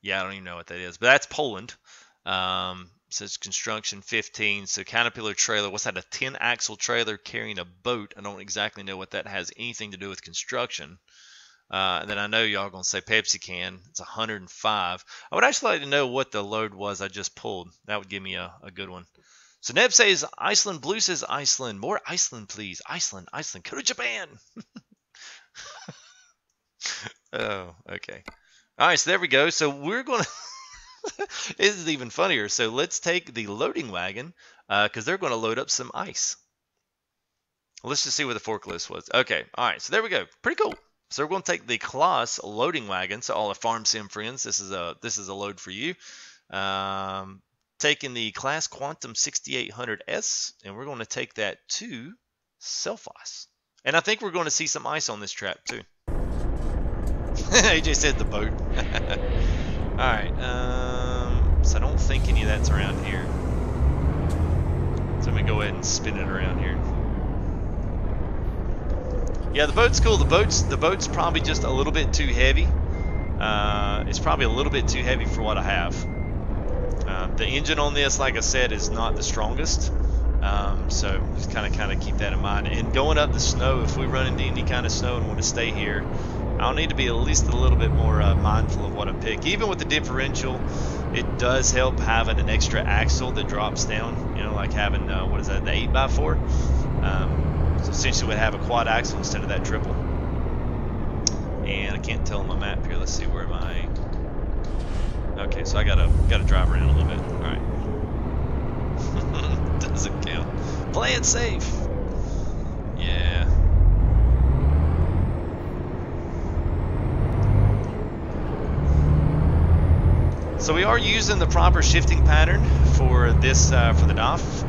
I don't even know what that is, but that's Poland. Says construction 15. So Caterpillar trailer. What's that? A 10-axle trailer carrying a boat. I don't exactly know what that has anything to do with construction. And then I know y'all going to say Pepsi can. It's 105. I would actually like to know what the load was I just pulled. That would give me a good one. So Neb says Iceland. Blue says Iceland. More Iceland, please. Iceland. Go to Japan. Oh, okay. All right, so there we go. So we're going to... This is even funnier. So let's take the loading wagon because they're going to load up some ice. Well, let's just see where the forklift was. Okay, all right, so there we go. Pretty cool. So we're going to take the Kloss loading wagon. So all our farm sim friends, this is a load for you. Taking the Class Quantum 6800S, and we're going to take that to Selphos. And I think we're going to see some ice on this trap too. AJ said the boat. All right. So I don't think any of that's around here. So let me go ahead and spin it around here. Yeah, the boat's cool. The boat's probably just a little bit too heavy. It's probably a little bit too heavy for what I have. The engine on this, like I said, is not the strongest. So just kind of keep that in mind. And going up the snow, if we run into any kind of snow and want to stay here, I'll need to be at least a little bit more mindful of what I pick. Even with the differential, it does help having an extra axle that drops down. You know, like having what is that, the 8x4? So essentially, we'd have a quad axle instead of that triple. And I can't tell on my map here. Let's see, where am I? Okay, so I gotta drive around a little bit. All right. Doesn't count. Play it safe. Yeah. So we are using the proper shifting pattern for this for the DAF.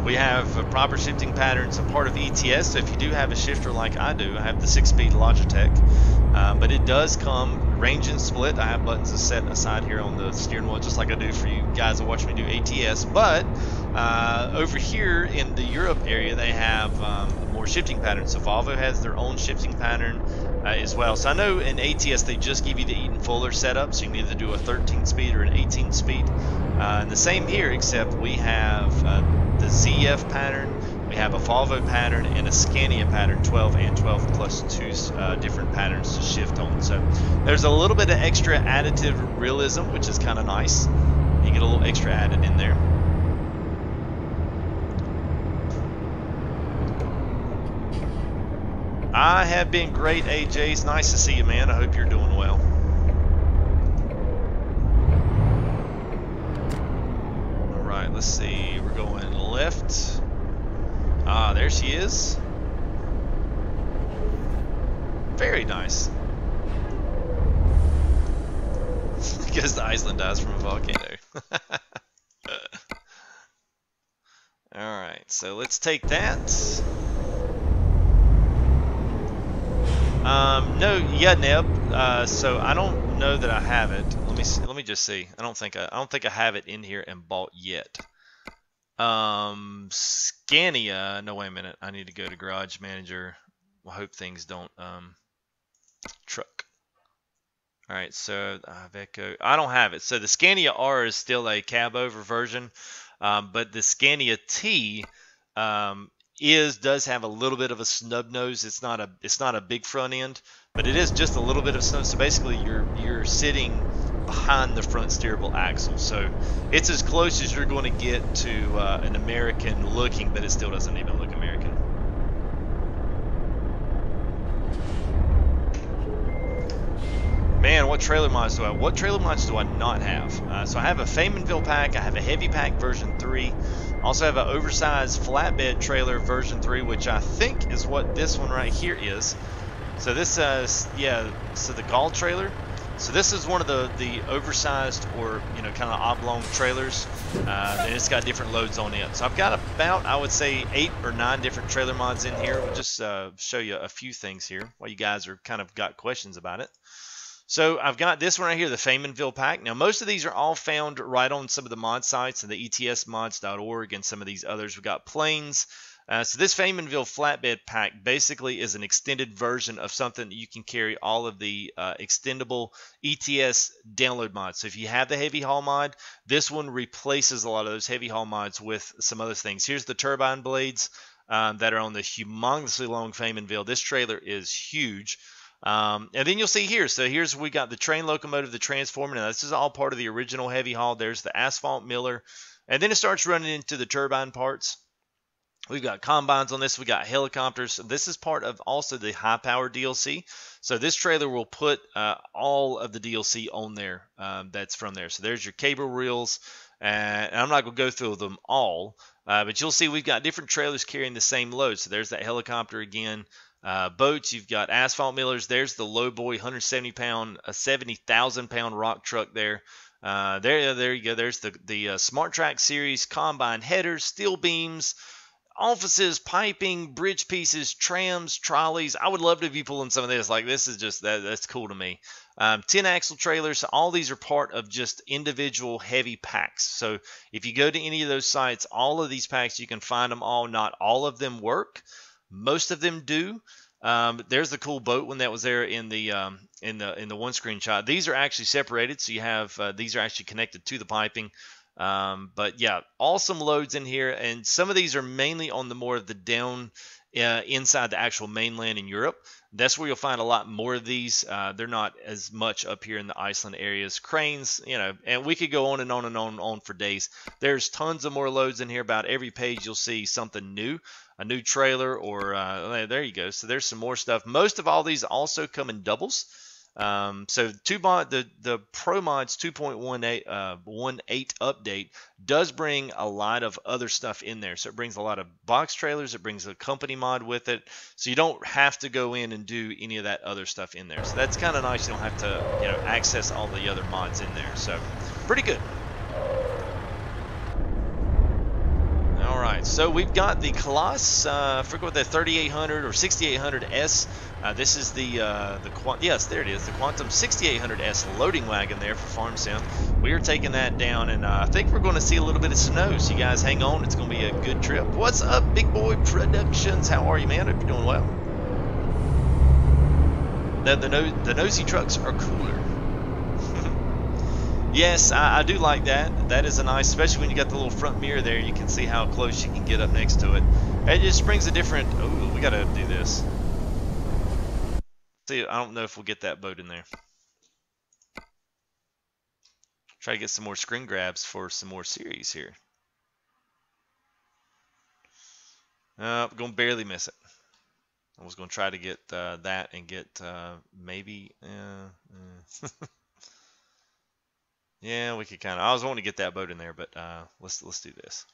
We have a proper shifting patterns, a part of ETS. So if you do have a shifter like I do, I have the 6-speed Logitech, but it does come range and split. I have buttons set aside here on the steering wheel, just like I do for you guys that watch me do ATS. But over here in the Europe area, they have more shifting patterns. So Volvo has their own shifting pattern as well. So I know in ATS they just give you the Eaton Fuller setup, so you can either do a 13-speed or an 18-speed. And the same here, except we have the ZF pattern, we have a Volvo pattern, and a Scania pattern, 12 and 12 plus 2 different patterns to shift on. So there's a little bit of extra additive realism, which is kind of nice. You get a little extra added in there. I have been great, AJ. It's nice to see you, man. I hope you're doing well. All right, let's see. We're going left. Ah, there she is. Very nice. Because the Iceland dies from a volcano. All right, so let's take that. No, yeah, Neb. So I don't know that I have it. Let me see, let me just see. I don't think I have it in here and bought yet. Scania. No, wait a minute. I need to go to Garage Manager. I hope things don't truck. All right, so Iveco. I don't have it. So the Scania R is still a cab over version, but the Scania T does have a little bit of a snub nose. It's not a big front end, but it is just a little bit of snub. So basically, you're sitting behind the front steerable axle. So it's as close as you're going to get to an American looking, but it still doesn't even look American. Man, what trailer mods do I have? What trailer mods do I not have? So I have a Faymanville pack. I have a heavy pack version 3. Also have an oversized flatbed trailer version 3, which I think is what this one right here is. So this yeah, so the Gall trailer. So this is one of the oversized, or kind of oblong trailers, and it's got different loads on it. So I've got about, I would say, 8 or 9 different trailer mods in here. We'll just show you a few things here while you guys are kind of got questions about it. So I've got this one right here, the Faymanville pack. Now most of these are all found right on some of the mod sites, and the etsmods.org and some of these others. We've got planes. So this Faymanville flatbed pack basically is an extended version of something that you can carry all of the extendable ETS download mods. So if you have the heavy haul mod, this one replaces a lot of those heavy haul mods with some other things. Here's the turbine blades that are on the humongously long Faymanville. This trailer is huge. And then you'll see here, so here's, we got the train locomotive, the transformer. Now this is all part of the original heavy haul. There's the asphalt miller, and then it starts running into the turbine parts. We've got combines on this. We got helicopters. This is part of also the high power DLC. So this trailer will put all of the DLC on there. That's from there. So there's your cable reels, and I'm not going to go through them all. But you'll see we've got different trailers carrying the same load. So there's that helicopter again. Boats, you've got asphalt millers. There's the low boy, 170-pound, 70,000-pound rock truck there. There you go. There's the Smart Track Series combine headers, steel beams, offices, piping, bridge pieces, trams, trolleys. I would love to be pulling some of this. Like, this is just that's cool to me. 10 axle trailers. All these are part of just individual heavy packs. So if you go to any of those sites, all of these packs, you can find them all. Not all of them work. Most of them do. There's the cool boat one that was there in the one screenshot. These are actually separated, so you have these are actually connected to the piping. But yeah, awesome loads in here, and some of these are mainly on the more of the down inside the actual mainland in Europe. That's where you'll find a lot more of these. They're not as much up here in the Iceland areas. Cranes, you know, and we could go on and on and on for days. There's tons of more loads in here. About every page you'll see something new, a new trailer, or there you go. So there's some more stuff. Most of all these also come in doubles. So the Pro Mods 2.18 update does bring a lot of other stuff in there. So it brings a lot of box trailers. It brings a company mod with it. So you don't have to go in and do any of that other stuff in there. So that's kind of nice. You don't have to, you know, access all the other mods in there. So pretty good. All right, so we've got the Colossus, I forget what the 3800 or 6800S. This is yes, there it is, the Quantum 6800S loading wagon there for Farm Sim. We are taking that down, and I think we're going to see a little bit of snow, so you guys hang on. It's going to be a good trip. What's up, Big Boy Productions? How are you, man? Hope you're doing well. The nosy trucks are cooler. Yes, I do like that. That is a nice, especially when you got the little front mirror there, you can see how close you can get up next to it. It just brings a different, oh, we got to do this. See, I don't know if we'll get that boat in there. Try to get some more screen grabs for some more series here. I'm going to barely miss it. I was going to try to get that and get maybe... Yeah, we could kind of. I was wanting to get that boat in there, but let's do this.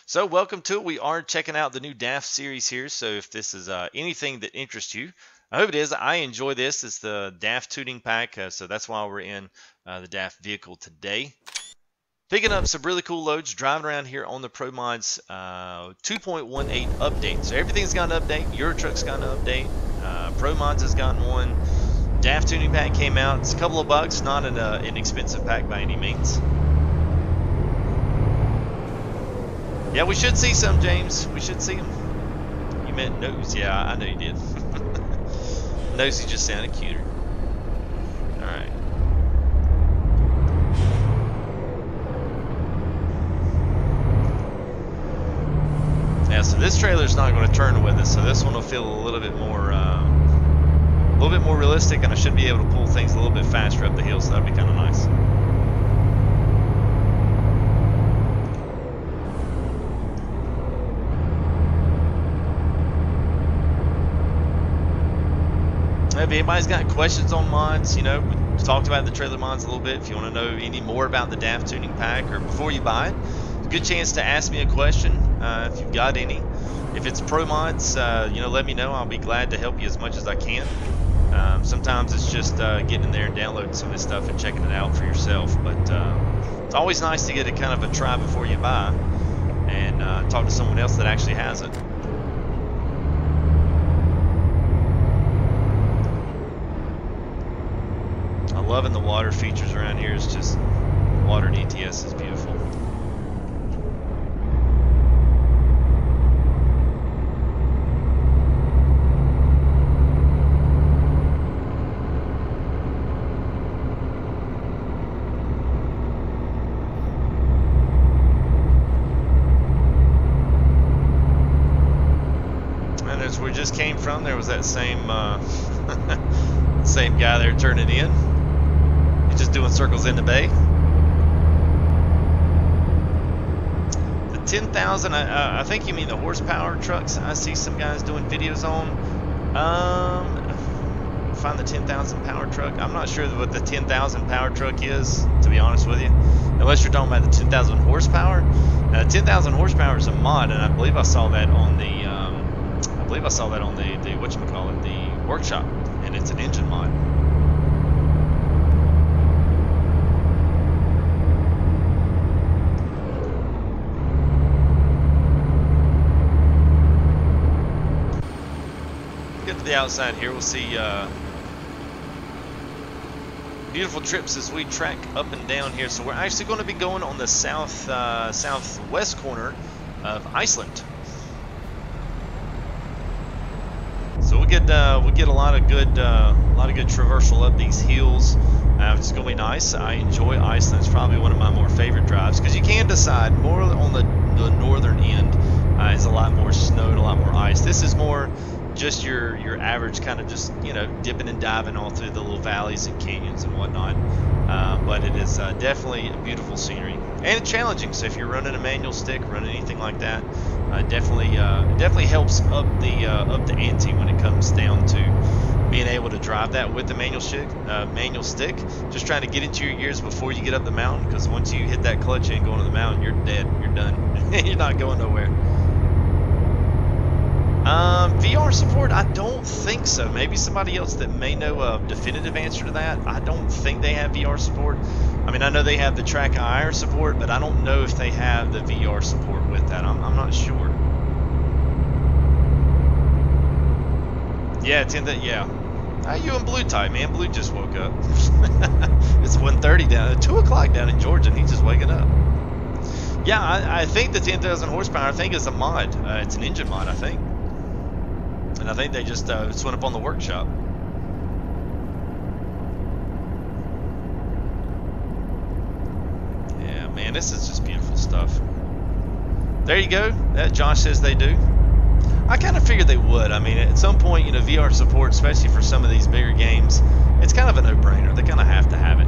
So welcome to it. We are checking out the new DAF series here. So if this is anything that interests you, I hope it is. I enjoy this. It's the DAF tuning pack, so that's why we're in the DAF vehicle today. Picking up some really cool loads, driving around here on the Pro Mods 2.18 update. So everything's got an update. Your truck's got an update. Pro Mods has gotten one. DAF tuning pack came out. It's a couple of bucks, not an inexpensive pack by any means. Yeah, we should see some, James. We should see them. You meant nose. Yeah, I know you did. Nosy just sounded cuter. Alright. Yeah, so this trailer's not going to turn with us, so this one will feel a little bit more realistic, and I should be able to pull things a little bit faster up the hill, so that'd be kind of nice. If anybody's got questions on mods, you know, we talked about the trailer mods a little bit. If you want to know any more about the DAF tuning pack, or before you buy it, it's a good chance to ask me a question if you've got any. If it's Pro Mods, you know, let me know. I'll be glad to help you as much as I can. Sometimes it's just getting in there and downloading some of this stuff and checking it out for yourself. But it's always nice to get a kind of a try before you buy and talk to someone else that actually has it. I'm loving the water features around here. It's just water in ETS is beautiful. We just came from, there was that same same guy there turning in. He's just doing circles in the bay. The 10,000, I think you mean the horsepower trucks. I see some guys doing videos on. find the 10,000 power truck. I'm not sure what the 10,000 power truck is, to be honest with you, unless you're talking about the 10,000 horsepower. 10,000 horsepower is a mod, and I believe I saw that on the the whatchamacallit, the workshop, and it's an engine mod. Get to the outside here, we'll see beautiful trips as we track up and down here. So we're actually going to be going on the southwest corner of Iceland. So we'll get a lot of good traversal up these hills. It's going to be nice. I enjoy Iceland. It's probably one of my more favorite drives because you can decide more on the northern end. Is a lot more snow and a lot more ice. This is more just your average kind of just, you know, dipping and diving all through the little valleys and canyons and whatnot. But it is definitely a beautiful scenery and it's challenging. So if you're running a manual stick, running anything like that, definitely helps up the ante when it comes down to being able to drive that with the manual stick. Just trying to get into your gears before you get up the mountain, because once you hit that clutch and going to the mountain, you're dead. You're done. You're not going nowhere. VR support, I don't think so. Maybe somebody else that may know a definitive answer to that. I don't think they have VR support. I mean, I know they have the track IR support, but I don't know if they have the VR support with that. I'm not sure. Yeah, yeah. You and Blue type, man. Blue just woke up. It's 1:30 down, 2 o'clock down in Georgia, and he's just waking up. Yeah, I think the 10,000 horsepower, I think is a mod. It's an engine mod, I think. And I think they just went up on the workshop. Yeah, man, this is just beautiful stuff. There you go. That Josh says they do. I kind of figured they would. I mean, at some point, you know, VR support, especially for some of these bigger games, it's kind of a no-brainer. They kind of have to have it.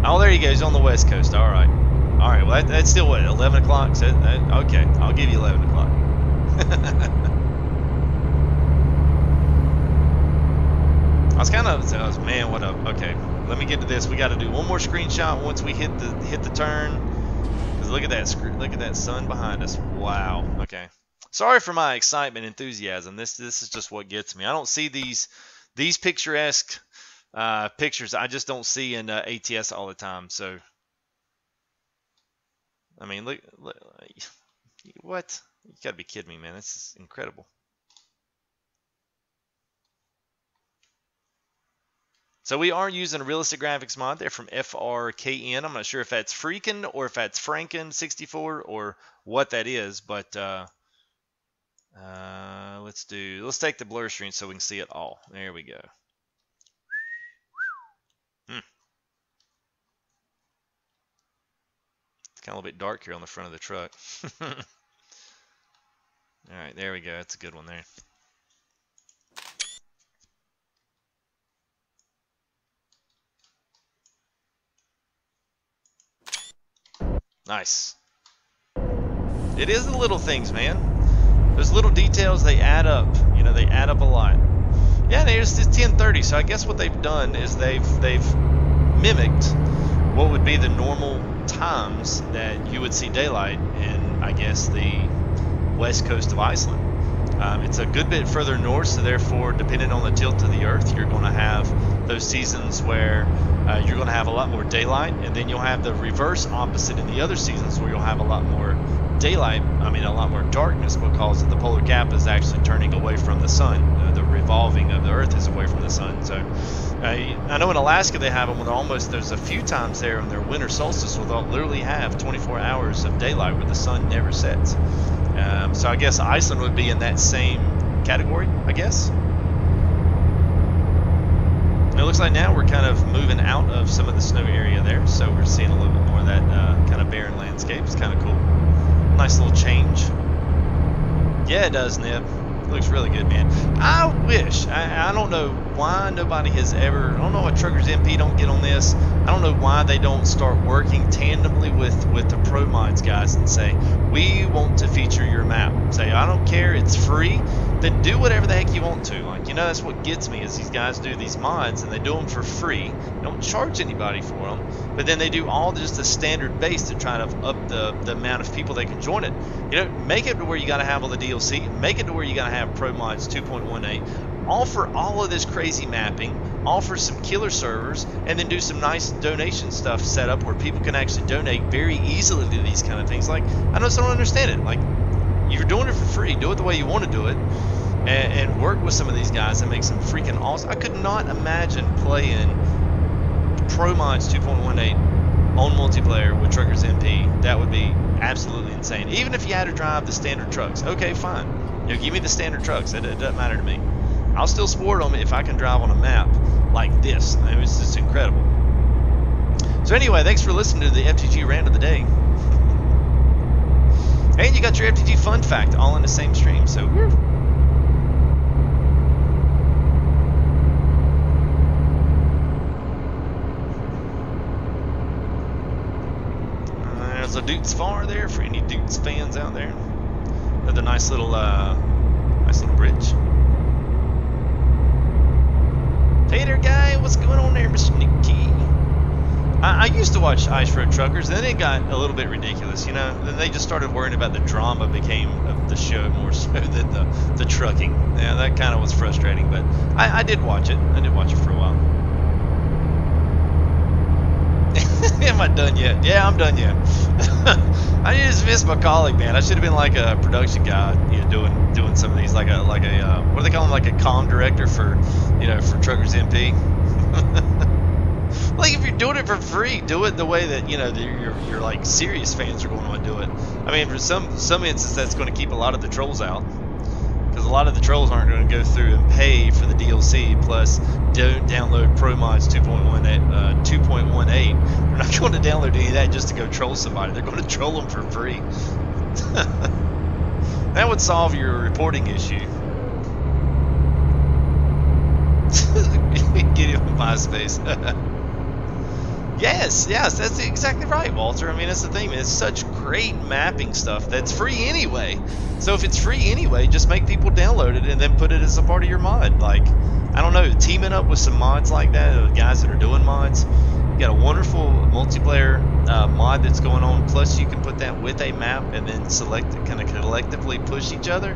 Oh, there you go. He's on the West Coast. All right. All right. Well, that's still what, 11 o'clock? So okay, I'll give you 11 o'clock. I was man, what up? Okay, let me get to this. We got to do one more screenshot once we hit the turn. Cause look at that sun behind us. Wow. Okay. Sorry for my excitement, enthusiasm. This is just what gets me. I don't see these picturesque pictures. I just don't see in ATS all the time. So, I mean, look, what? You gotta be kidding me, man. This is incredible. So we are using a realistic graphics mod there from FRKN. I'm not sure if that's Freakin' or if that's Franken64 or what that is, but let's take the blur screen so we can see it all. There we go. It's kind of a little bit dark here on the front of the truck. All right, there we go. That's a good one there. Nice. It is the little things, man. Those little details, they add up. You know, they add up a lot. Yeah, it's 10:30, so I guess what they've done is they've mimicked what would be the normal times that you would see daylight in, I guess, the west coast of Iceland. It's a good bit further north, so therefore, depending on the tilt of the Earth, you're going to have those seasons where you're going to have a lot more daylight, and then you'll have the reverse opposite in the other seasons where you'll have a lot more daylight, a lot more darkness, because the polar gap is actually turning away from the sun. The revolving of the Earth is away from the sun. So I know in Alaska they have them when there's a few times there in their winter solstice where they'll literally have 24 hours of daylight where the sun never sets. So I guess Iceland would be in that same category, I guess. And it looks like now we're kind of moving out of some of the snow area there, so we're seeing a little bit more of that kind of barren landscape. It's kind of cool. Nice little change. Yeah, it does, Neb. It looks really good, man. I wish. I don't know why nobody has ever. I don't know why Truckers MP don't get on this. I don't know why they don't start working tandemly with the Pro Mods guys and say, we want to feature your map. Say, I don't care. It's free. then do whatever the heck you want to. Like, you know, that's what gets me is these guys do these mods and they do them for free. They don't charge anybody for them, but then they do all just the standard base to try to up the amount of people that can join it. You know, make it to where you got to have all the DLC, make it to where you got to have Pro Mods 2.18, offer all of this crazy mapping, offer some killer servers, and then do some nice donation stuff set up where people can actually donate very easily to these kind of things. Like, I just don't understand it. Like, you're doing it for free, do it the way you want to do it, and work with some of these guys and make some freaking awesome. I could not imagine playing Pro Mods 2.18 on multiplayer with Truckers MP. That would be absolutely insane. Even if you had to drive the standard trucks, okay, fine. You know, give me the standard trucks. It doesn't matter to me. I'll still sport them if I can drive on a map like this. I mean, it's just incredible. So anyway, thanks for listening to the FTG rant of the day. And you got your FTG fun fact all in the same stream. So there's a Dukes Far there for any Dukes fans out there. Another nice little bridge. Hey there, guy. What's going on there, Mr. Nicky? I used to watch Ice Road Truckers, and then it got a little bit ridiculous, you know. Then they just started worrying about the drama became of the show more so than the trucking. Yeah, that kind of was frustrating, but I did watch it. I did watch it for a while. Am I done yet? Yeah, I'm done yet. I just missed my colleague, man. I should have been like a production guy, you know, doing some of these, like a what do they call them, like a comm director for, you know, for Truckers MP. Like, if you're doing it for free, do it the way that, you know, your like serious fans are going to want to do it. I mean, for some instances, that's going to keep a lot of the trolls out, because a lot of the trolls aren't going to go through and pay for the DLC. Plus, don't download Pro Mods 2.18. They're not going to download any of that just to go troll somebody. They're going to troll them for free. That would solve your reporting issue. Get him on MySpace. Yes, that's exactly right, Walter. I mean, that's the thing. It's such great mapping stuff that's free anyway. So if it's free anyway, just make people download it and then put it as a part of your mod. Like, I don't know, teaming up with some mods like that, guys that are doing mods. You got a wonderful multiplayer mod that's going on. Plus, you can put that with a map and then select, kind of collectively push each other.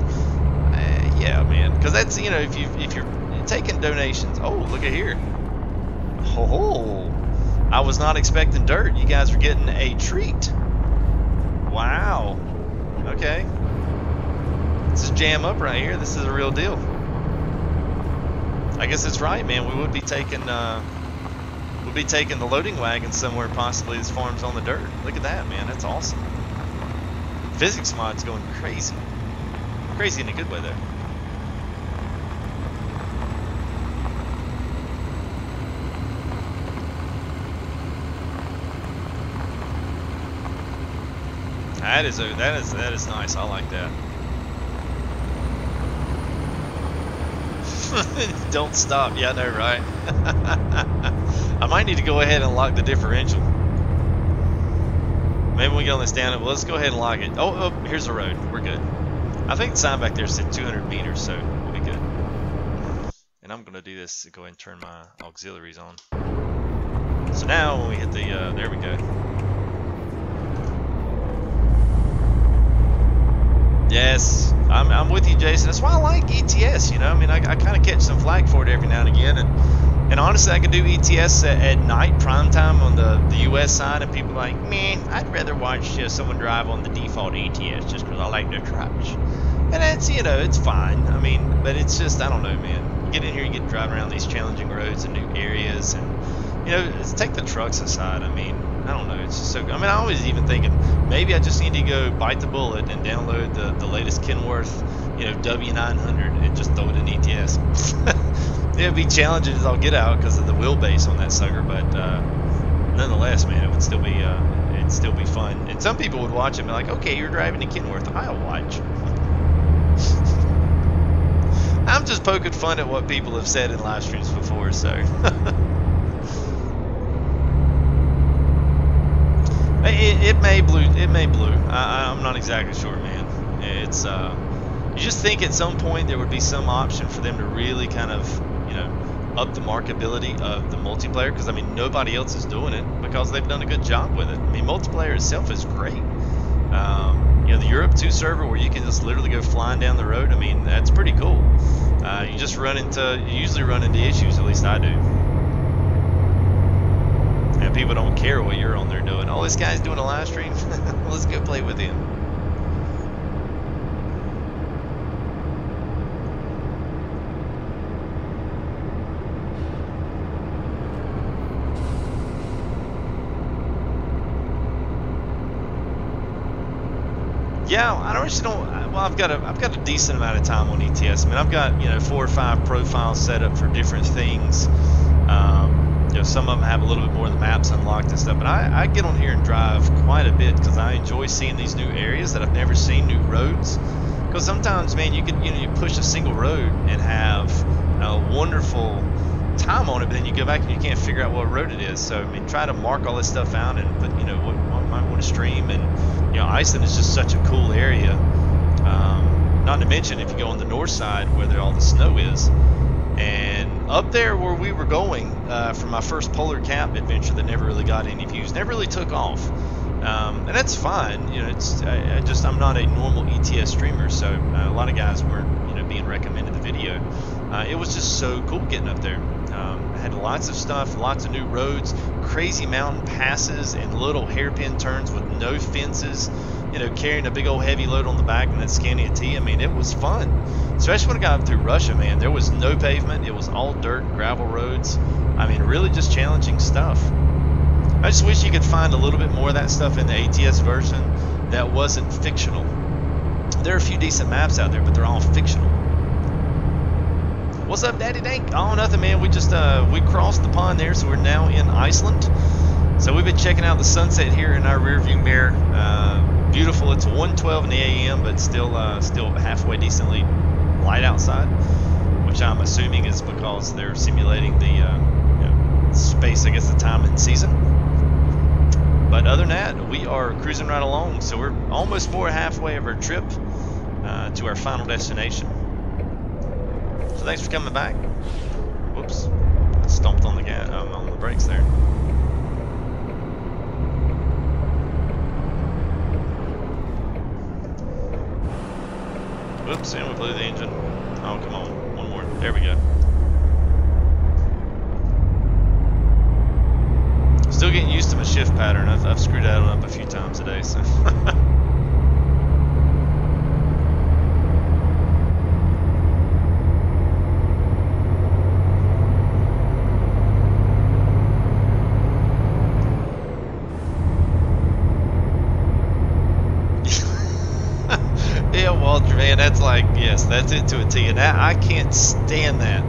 Yeah, man, because that's, you know, if you're taking donations. Oh, look at here. Oh, I was not expecting dirt. You guys are getting a treat. Wow. Okay. This is jam up right here. This is a real deal. I guess it's right, man. We would be taking the loading wagon somewhere, possibly as farms on the dirt. Look at that, man. That's awesome. Physics mod's going crazy. Crazy in a good way, though. That is nice. I like that. Don't stop. Yeah, I know, right? I might need to go ahead and lock the differential. Maybe we get on this down. Well, let's go ahead and lock it. Oh, here's the road. We're good. I think the sign back there said 200 meters, so we'll be good. And I'm gonna do this to go ahead and turn my auxiliaries on. So now when we hit the, there we go. Yes, I'm with you, Jason. That's why I like ETS, you know. I mean, I kind of catch some flack for it every now and again. And honestly, I can do ETS at night, prime time on the US side, and people are like, man, I'd rather watch someone drive on the default ETS just because I like the trucks. And it's, you know, it's fine. I mean, but it's just, I don't know, man. You get in here, you get driving around these challenging roads and new areas, and, you know, take the trucks aside. I mean, I don't know, it's just so good. I mean, I was even thinking maybe I just need to go bite the bullet and download the latest Kenworth, you know, W900 and just throw it in ETS. It would be challenging as I'll get out because of the wheelbase on that sucker, but nonetheless, man, it would still be it'd still be fun. And some people would watch it and be like, okay, you're driving a Kenworth, I'll watch. I'm just poking fun at what people have said in live streams before, so. It may blue. I'm not exactly sure, man. It's You just think at some point there would be some option for them to really kind of, you know, up the marketability of the multiplayer, because I mean nobody else is doing it because they've done a good job with it. I mean, multiplayer itself is great. You know, the Europe 2 server where you can just literally go flying down the road, I mean, that's pretty cool. You usually run into issues, at least I do. And people don't care what you're on there doing. Oh, this guy's doing a live stream. Let's go play with him. Yeah, I don't. Well, I've got a decent amount of time on ETS. I mean, I've got, you know, 4 or 5 profiles set up for different things. You know, some of them have a little bit more of the maps unlocked and stuff. But I get on here and drive quite a bit because I enjoy seeing these new areas that I've never seen, new roads. Because sometimes, man, you push a single road and have a wonderful time on it, but then you go back and you can't figure out what road it is. So I mean, try to mark all this stuff out and put, you know, what might want to stream. And you know, Iceland is just such a cool area. Not to mention if you go on the north side where all the snow is, and up there where we were going for my first polar cap adventure that never really got any views, never really took off. And that's fine. You know, I'm not a normal ETS streamer, so a lot of guys weren't, you know, being recommended the video. It was just so cool getting up there. I had lots of stuff, lots of new roads, crazy mountain passes, and little hairpin turns with no fences. You know, carrying a big old heavy load on the back and that Scania T. I mean, it was fun. Especially when I got up through Russia, man. There was no pavement. It was all dirt and gravel roads. I mean, really just challenging stuff. I just wish you could find a little bit more of that stuff in the ATS version that wasn't fictional. There are a few decent maps out there, but they're all fictional. What's up, Daddy Dank? Oh, nothing, man. We just we crossed the pond there, so we're now in Iceland. So we've been checking out the sunset here in our rearview mirror. Beautiful. It's 1:12 in the AM, but still halfway decently light outside, which I'm assuming is because they're simulating the you know, space, I guess, the time and season. But other than that, we are cruising right along. So we're almost more halfway of our trip to our final destination. So thanks for coming back. Whoops, I stomped on the gas, on the brakes there. Whoops, and we blew the engine. Oh, come on, one more. There we go. Still getting used to my shift pattern. I've screwed that one up a few times today, so. Man, that's like, yes, that's it to a T. And I can't stand that.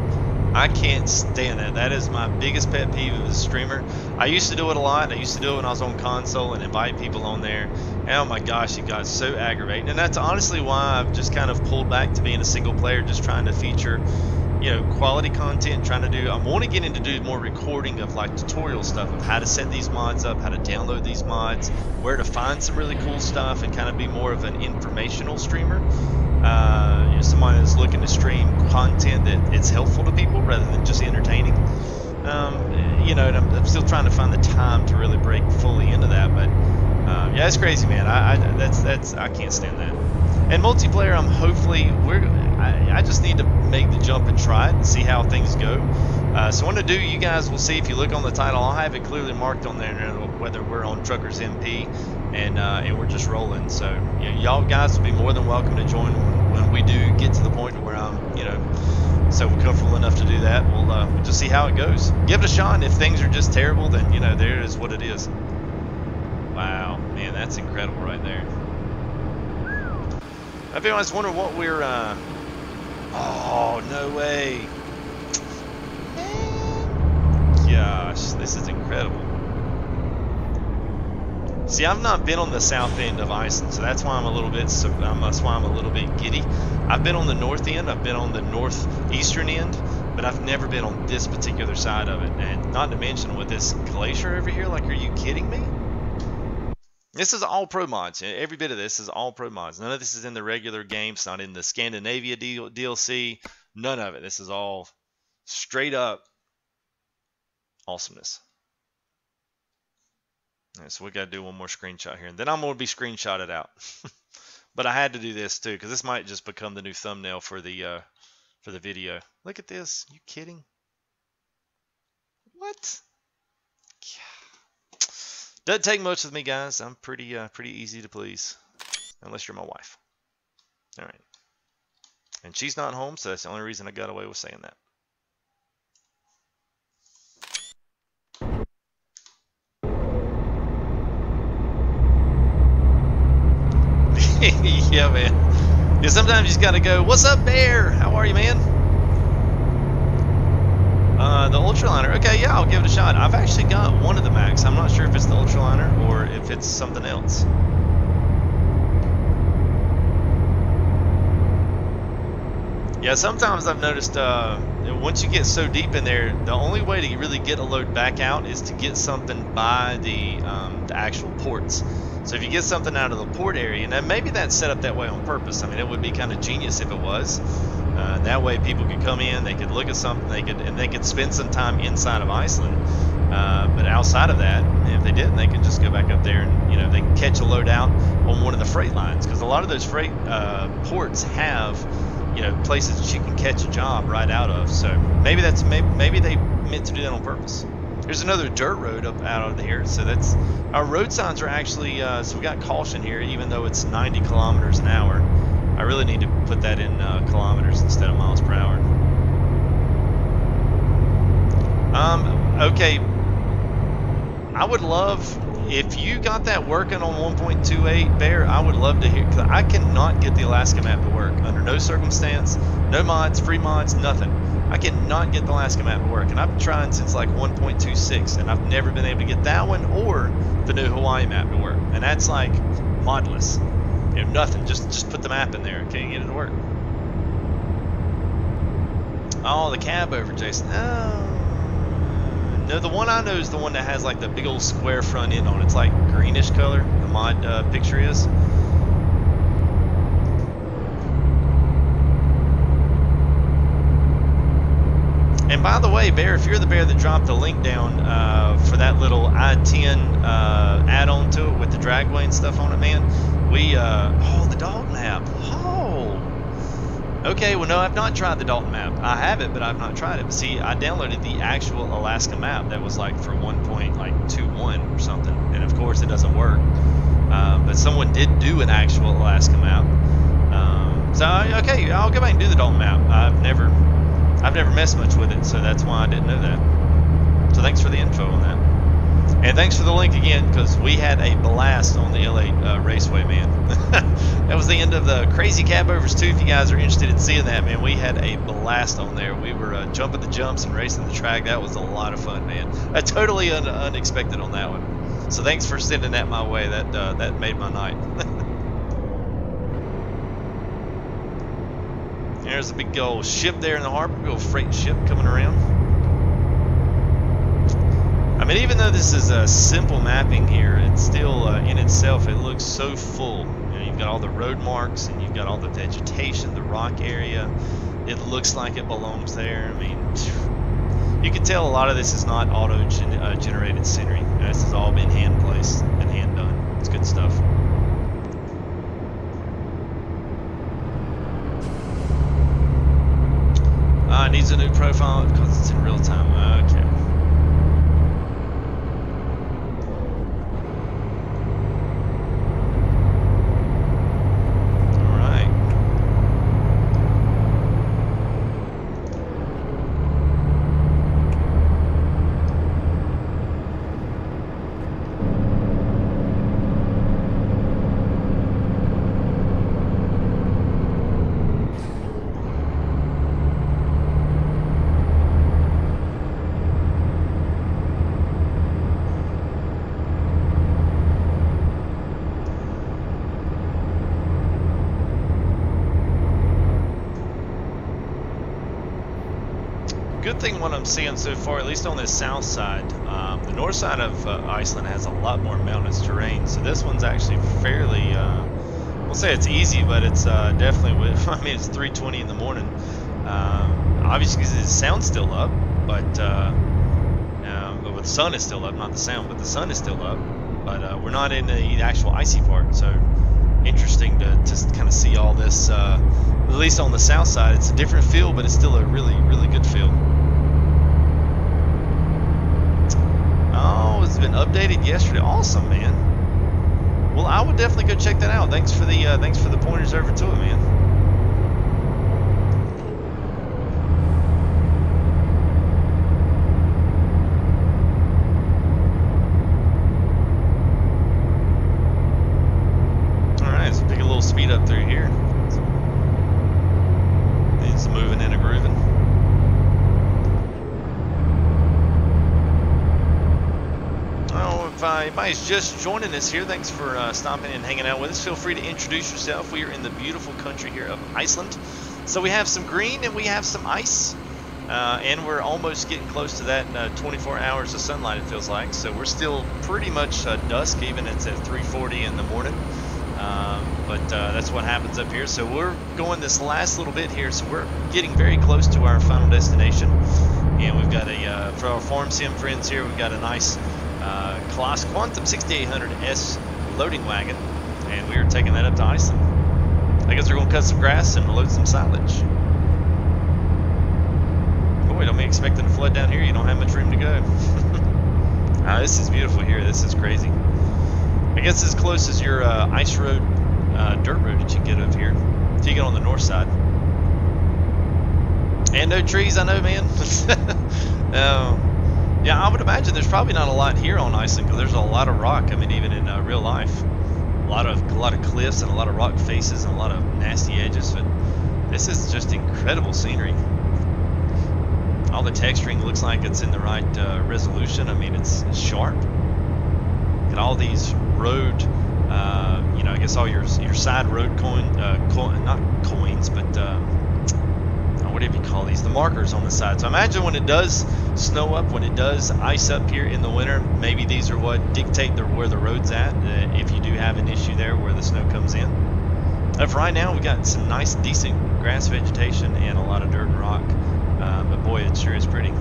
I can't stand that. That is my biggest pet peeve as a streamer. I used to do it a lot. I used to do it when I was on console and invite people on there. And oh my gosh, it got so aggravating. And that's honestly why I've just kind of pulled back to being a single player, just trying to feature, you know, quality content, trying to do, I want to get into do more recording of like tutorial stuff of how to set these mods up, how to download these mods, where to find some really cool stuff, and kind of be more of an informational streamer. You know, somebody that's looking to stream content that it's helpful to people rather than just entertaining. You know, and I'm still trying to find the time to really break fully into that, but yeah, it's crazy, man. I can't stand that. And multiplayer, I just need to make the jump and try it and see how things go. So what I'm gonna do, you guys will see if you look on the title, I'll have it clearly marked on there whether we're on Truckers MP and we're just rolling. So you know, y'all guys will be more than welcome to join when we do get to the point where I'm, you know, so we're comfortable enough to do that. We'll just see how it goes. Give it a shot. If things are just terrible, then you know, there is what it is. Wow, man, that's incredible right there. If anyone's wondering what we're oh, no way. Gosh, this is incredible. See, I've not been on the south end of Iceland, so that's why I'm a little bit giddy. I've been on the north end, I've been on the northeastern end, but I've never been on this particular side of it. And not to mention with this glacier over here, like, are you kidding me? This is all pro mods. Every bit of this is all pro mods. None of this is in the regular game. It's not in the Scandinavia DLC. None of it. This is all straight up awesomeness. All right, so we got to do one more screenshot here, and then I'm going to be screenshotted out. But I had to do this too, because this might just become the new thumbnail for the video. Look at this. You kidding? What? Yeah. Doesn't take much with me, guys. I'm pretty easy to please, unless you're my wife. All right. And she's not home, so that's the only reason I got away with saying that. Yeah, man. Yeah, sometimes you just gotta go, "What's up, Bear? How are you, man?" The Ultraliner. Okay, yeah, I'll give it a shot. I've actually got one of the Macs. I'm not sure if it's the Ultraliner or if it's something else. Yeah, sometimes I've noticed once you get so deep in there, the only way to really get a load back out is to get something by the actual ports. So if you get something out of the port area, and then maybe that's set up that way on purpose. I mean, it would be kind of genius if it was. That way people could come in, they could look at something, they could spend some time inside of Iceland. But outside of that, if they didn't, they could just go back up there and they can catch a load out on one of the freight lines, because a lot of those freight ports have places that you can catch a job right out of. So maybe they meant to do that on purpose. There's another dirt road up out of here, so that's our road signs are actually so we got caution here, even though it's 90 kilometers an hour. I really need to put that in kilometers instead of miles per hour. Okay, I would love if you got that working on 1.28, Bear. I would love to hear, because I cannot get the Alaska map to work under no circumstance. No mods, free mods, nothing. I cannot get the Alaska map to work, and I've been trying since like 1.26, and I've never been able to get that one or the new Hawaii map to work, and that's like modless. Nothing. Just put the map in there. Can't get it to work. Oh, the cab over, Jason. Oh. No, the one I know is the one that has like the big old square front end on it. It's like greenish color. The mod picture is. And by the way, Bear, if you're the Bear that dropped the link down for that little I-10 add-on to it with the dragway and stuff on it, man, oh, the Dalton map. Oh. Okay, well, no, I've not tried the Dalton map. I have it, but I've not tried it. But see, I downloaded the actual Alaska map that was like for 1.21 or something. And of course, it doesn't work. But someone did do an actual Alaska map. Okay, I'll go back and do the Dalton map. I've never messed much with it, so that's why I didn't know that. So thanks for the info on that. And thanks for the link again, because we had a blast on the L8 Raceway, man. That was the end of the Crazy Cab Overs 2. If you guys are interested in seeing that, man, we had a blast on there. We were jumping the jumps and racing the track. That was a lot of fun, man. Totally unexpected on that one. So thanks for sending that my way. That made my night. There's a big old ship there in the harbor, big old freight ship coming around. I mean, even though this is a simple mapping here, it's still in itself, it looks so full. You've got all the road marks, and you've got all the vegetation, the rock area. It looks like it belongs there. I mean, you can tell a lot of this is not auto-generated scenery. This has all been hand placed and hand done. It's good stuff. It needs a new profile because it's in real time. Okay. good thing what I'm seeing so far, at least on this south side, the north side of Iceland has a lot more mountainous terrain. So this one's actually fairly, we'll say it's easy, but it's definitely, I mean, it's 3:20 in the morning. Obviously, the sound's still up, but the sun is still up, not the sound, but the sun is still up. But we're not in the actual icy part, so interesting to just kind of see all this. At least on the south side, it's a different feel, but it's still a really, really good feel. Oh, it's been updated yesterday. Awesome, man. Well, I would definitely go check that out. Thanks for the pointers over to it, man. Speed up through here. It's moving and a grooving. Oh, if anybody's just joining us here, thanks for stopping and hanging out with us. Feel free to introduce yourself. We are in the beautiful country here of Iceland. So we have some green and we have some ice. And we're almost getting close to that 24 hours of sunlight, it feels like. So we're still pretty much dusk, even it's at 3:40 in the morning. But that's what happens up here. So we're going this last little bit here, so we're getting very close to our final destination. And we've got for our farm sim friends here, we've got a nice Class Quantum 6800S loading wagon, and we are taking that up to Iceland. I guess we're going to cut some grass and load some silage. Boy, don't be expecting to flood down here. You don't have much room to go. This is beautiful here. This is crazy. I guess as close as your ice road, dirt road that you get over here, till you get on the north side. And no trees, I know, man. Yeah, I would imagine there's probably not a lot here on Iceland because there's a lot of rock. I mean, even in real life, a lot of cliffs and a lot of rock faces and a lot of nasty edges. But this is just incredible scenery. All the texturing looks like it's in the right resolution. I mean, it's sharp. Look at all these road, you know, I guess all your side road not coins, but whatever you call these, the markers on the side. So imagine when it does snow up, when it does ice up here in the winter, maybe these are what dictate where the road's at, if you do have an issue there where the snow comes in. For right now, we got some nice, decent grass vegetation and a lot of dirt and rock, but boy, it sure is pretty.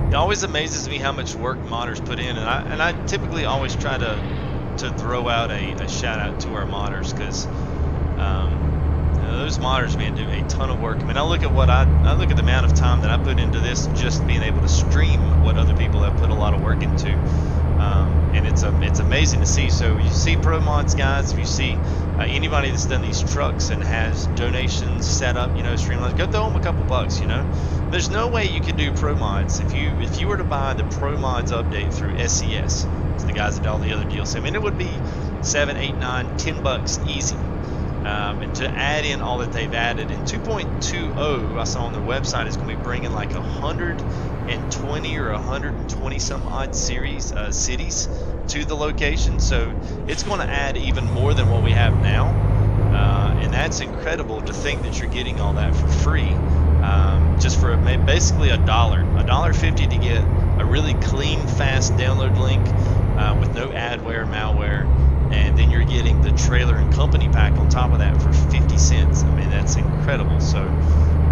It always amazes me how much work modders put in, and I typically always try to throw out a shout out to our modders, because those modders, man, do a ton of work. I mean, I look at the amount of time that I put into this, just being able to stream what other people have put a lot of work into, and it's amazing to see. So you see pro mods guys, if you see anybody that's done these trucks and has donations set up, you know, streamlines, go throw them a couple bucks, you know. There's no way you could do pro mods if you were to buy the pro mods update through SCS. It's the guys that do all the other deals. I mean, it would be $7, $8, $9, $10 easy. And to add in all that they've added in 2.20, I saw on their website, is going to be bringing like 120 or 120 some odd cities to the location. So it's going to add even more than what we have now, and that's incredible to think that you're getting all that for free, just for basically $1.50 to get a really clean, fast download link with no adware, malware. And then you're getting the trailer and company pack on top of that for 50 cents. I mean, that's incredible. So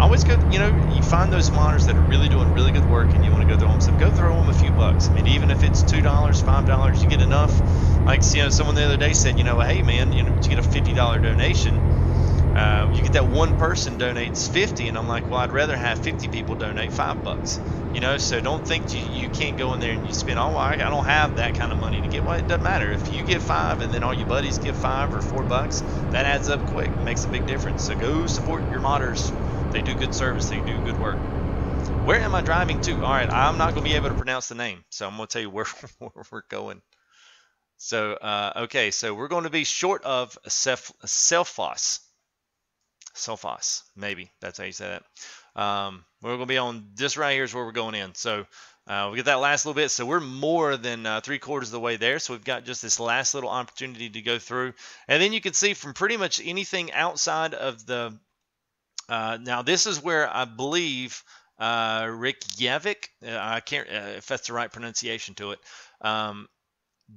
always go, you know, you find those modders that are really doing really good work and you want to go throw them some, go throw them a few bucks. I mean, even if it's $2, $5, you get enough. Like, you know, someone the other day said, you know, hey man, you know, to get a $50 donation, you get that one person donates 50, and I'm like, well, I'd rather have 50 people donate $5. You know, so don't think you can't go in there and you spend, oh, I don't have that kind of money to get. Well, it doesn't matter. If you give 5 and then all your buddies give 5 or $4, that adds up quick. It makes a big difference. So go support your modders. They do good service. They do good work. Where am I driving to? All right, I'm not going to be able to pronounce the name, so I'm going to tell you where we're going. So, okay, so we're going to be short of Selfoss. Maybe that's how you say that. We're going to be on this right here is where we're going in. So we get that last little bit. So we're more than 3/4 of the way there. So we've got just this last little opportunity to go through. And then you can see from pretty much anything outside of the now this is where I believe Reykjavik, I can't if that's the right pronunciation to it.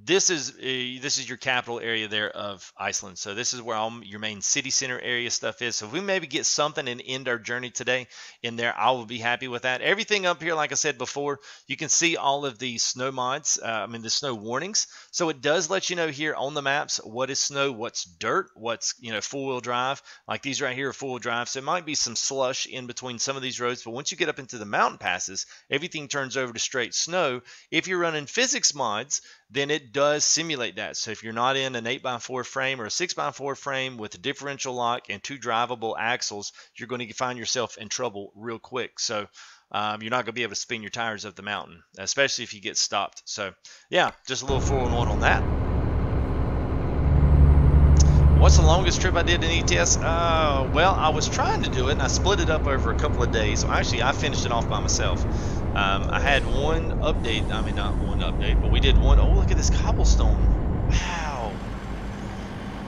This is your capital area there of Iceland. So this is where all your main city center area stuff is. So if we maybe get something and end our journey today in there, I will be happy with that. Everything up here, like I said before, you can see all of the snow mods, the snow warnings. So it does let you know here on the maps what is snow, what's dirt, what's four-wheel drive. Like these right here are four-wheel drive. So it might be some slush in between some of these roads, but once you get up into the mountain passes, everything turns over to straight snow. If you're running physics mods, then it does simulate that. So if you're not in an 8x4 frame or a 6x4 frame with a differential lock and 2 drivable axles, you're going to find yourself in trouble real quick. So you're not going to be able to spin your tires up the mountain, especially if you get stopped. So yeah, just a little 4-in-1 on that. What's the longest trip I did in ETS? Well, I was trying to do it, and I split it up over a couple of days. So actually, I finished it off by myself. I had one update. I mean, not one update, but we did one. Oh, look at this cobblestone. Wow.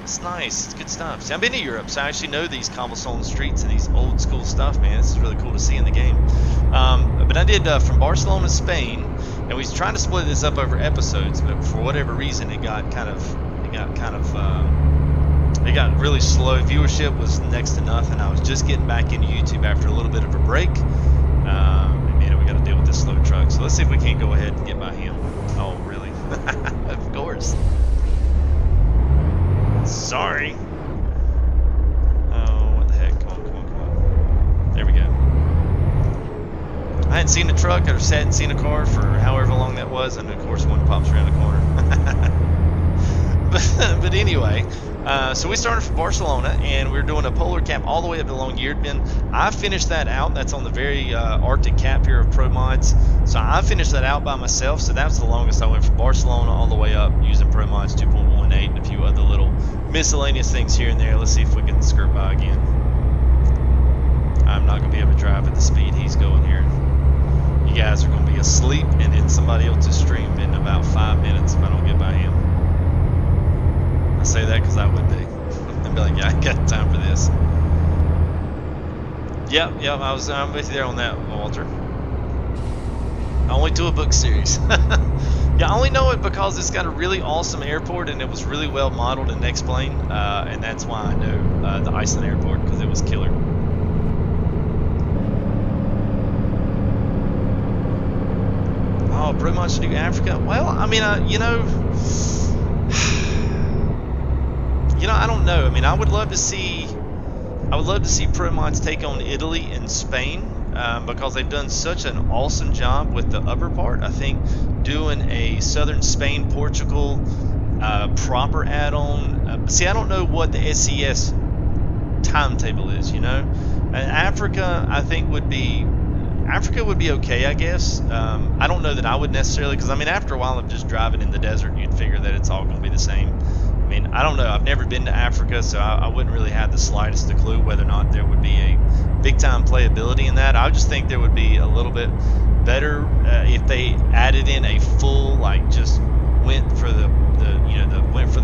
It's nice. It's good stuff. See, I've been to Europe, so I actually know these cobblestone streets and these old school stuff, man. This is really cool to see in the game. But I did from Barcelona to Spain, and we was trying to split this up over episodes, but for whatever reason, it got really slow. Viewership was next to nothing. I was just getting back into YouTube after a little bit of a break. And man, we got to deal with this slow truck. So let's see if we can't go ahead and get by him. Oh, really? Of course. Sorry. Oh, what the heck? Come on, come on, come on. There we go. I hadn't seen a truck or hadn't seen a car for however long that was, and of course one pops around the corner. But anyway, so we started from Barcelona, and we're doing a polar cap all the way up to Longyearbyen. I finished that out. That's on the very Arctic cap here of Pro Mods. So I finished that out by myself. So that was the longest. I went from Barcelona all the way up using Pro Mods 2.18 and a few other little miscellaneous things here and there. Let's see if we can skirt by again. I'm not going to be able to drive at the speed he's going here. You guys are going to be asleep and in somebody else's stream in about 5 minutes if I don't get by him. I say that because I would be. I'd be like, yeah, I ain't got time for this. Yep, I'm with you there on that, Walter. I only do a book series. Yeah, I only know it because it's got a really awesome airport and it was really well modeled and explained, and that's why I know the Iceland airport, because it was killer. Oh, pretty much to do Africa. Well, I mean, I don't know. I mean, I would love to see Pro Mods take on Italy and Spain because they've done such an awesome job with the upper part. I think doing a Southern Spain, Portugal proper add-on. See, I don't know what the SCS timetable is. And Africa, I think would be okay, I guess. I don't know that I would necessarily, because I mean, after a while of just driving in the desert, you'd figure that it's all going to be the same. I mean, I don't know. I've never been to Africa, so I wouldn't really have the slightest clue whether or not there would be a big-time playability in that. I just think there would be a little bit better if they added in a full, like, just went for the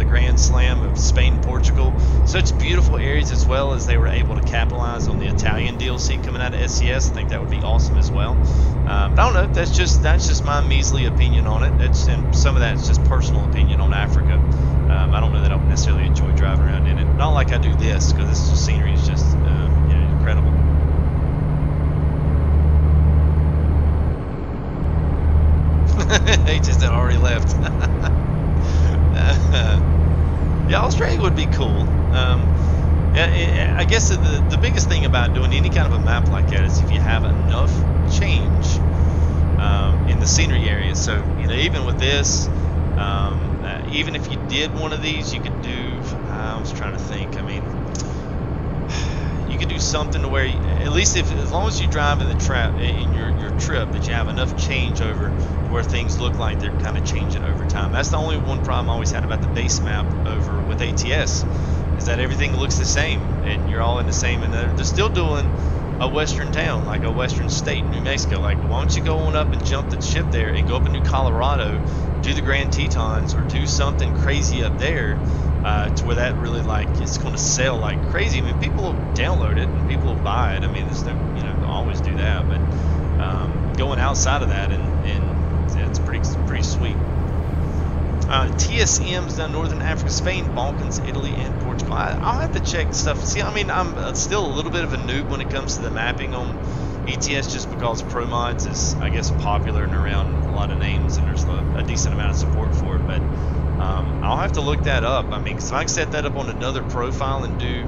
Grand Slam of Spain, Portugal. Such beautiful areas, as well as they were able to capitalize on the Italian DLC coming out of SCS. I think that would be awesome as well. I don't know. That's just my measly opinion on it. And some of that is just personal opinion on Africa. I don't know that I would necessarily enjoy driving around in it. Not like I do this, because this scenery is just incredible. He just had already left. Yeah, Australia would be cool. I guess the biggest thing about doing any kind of a map like that is if you have enough change in the scenery area. So even with this, even if you did one of these, you could do. I was trying to think. I mean, you could do something to where, at least as long as you drive in your trip, that you have enough change over where things look like they're kind of changing over time. That's the only one problem I always had about the base map over with ATS, is that everything looks the same and you're all in the same, and they're still doing a western town, like a western state, New Mexico. Like, why don't you go on up and jump the ship there and go up into Colorado, do the Grand Tetons, or do something crazy up there, to where that really, like, it's going to sell like crazy. I mean, people will download it and people will buy it. I mean, there's no, you know, they'll always do that, but going outside of that, and yeah, it's pretty sweet. TSMs down Northern Africa, Spain, Balkans, Italy, and Portugal. I'll have to check stuff. See, I mean, I'm still a little bit of a noob when it comes to the mapping on ETS, just because ProMods is, I guess, popular and around a lot of names, and there's a decent amount of support for it. But I'll have to look that up. I mean, because I can set that up on another profile and do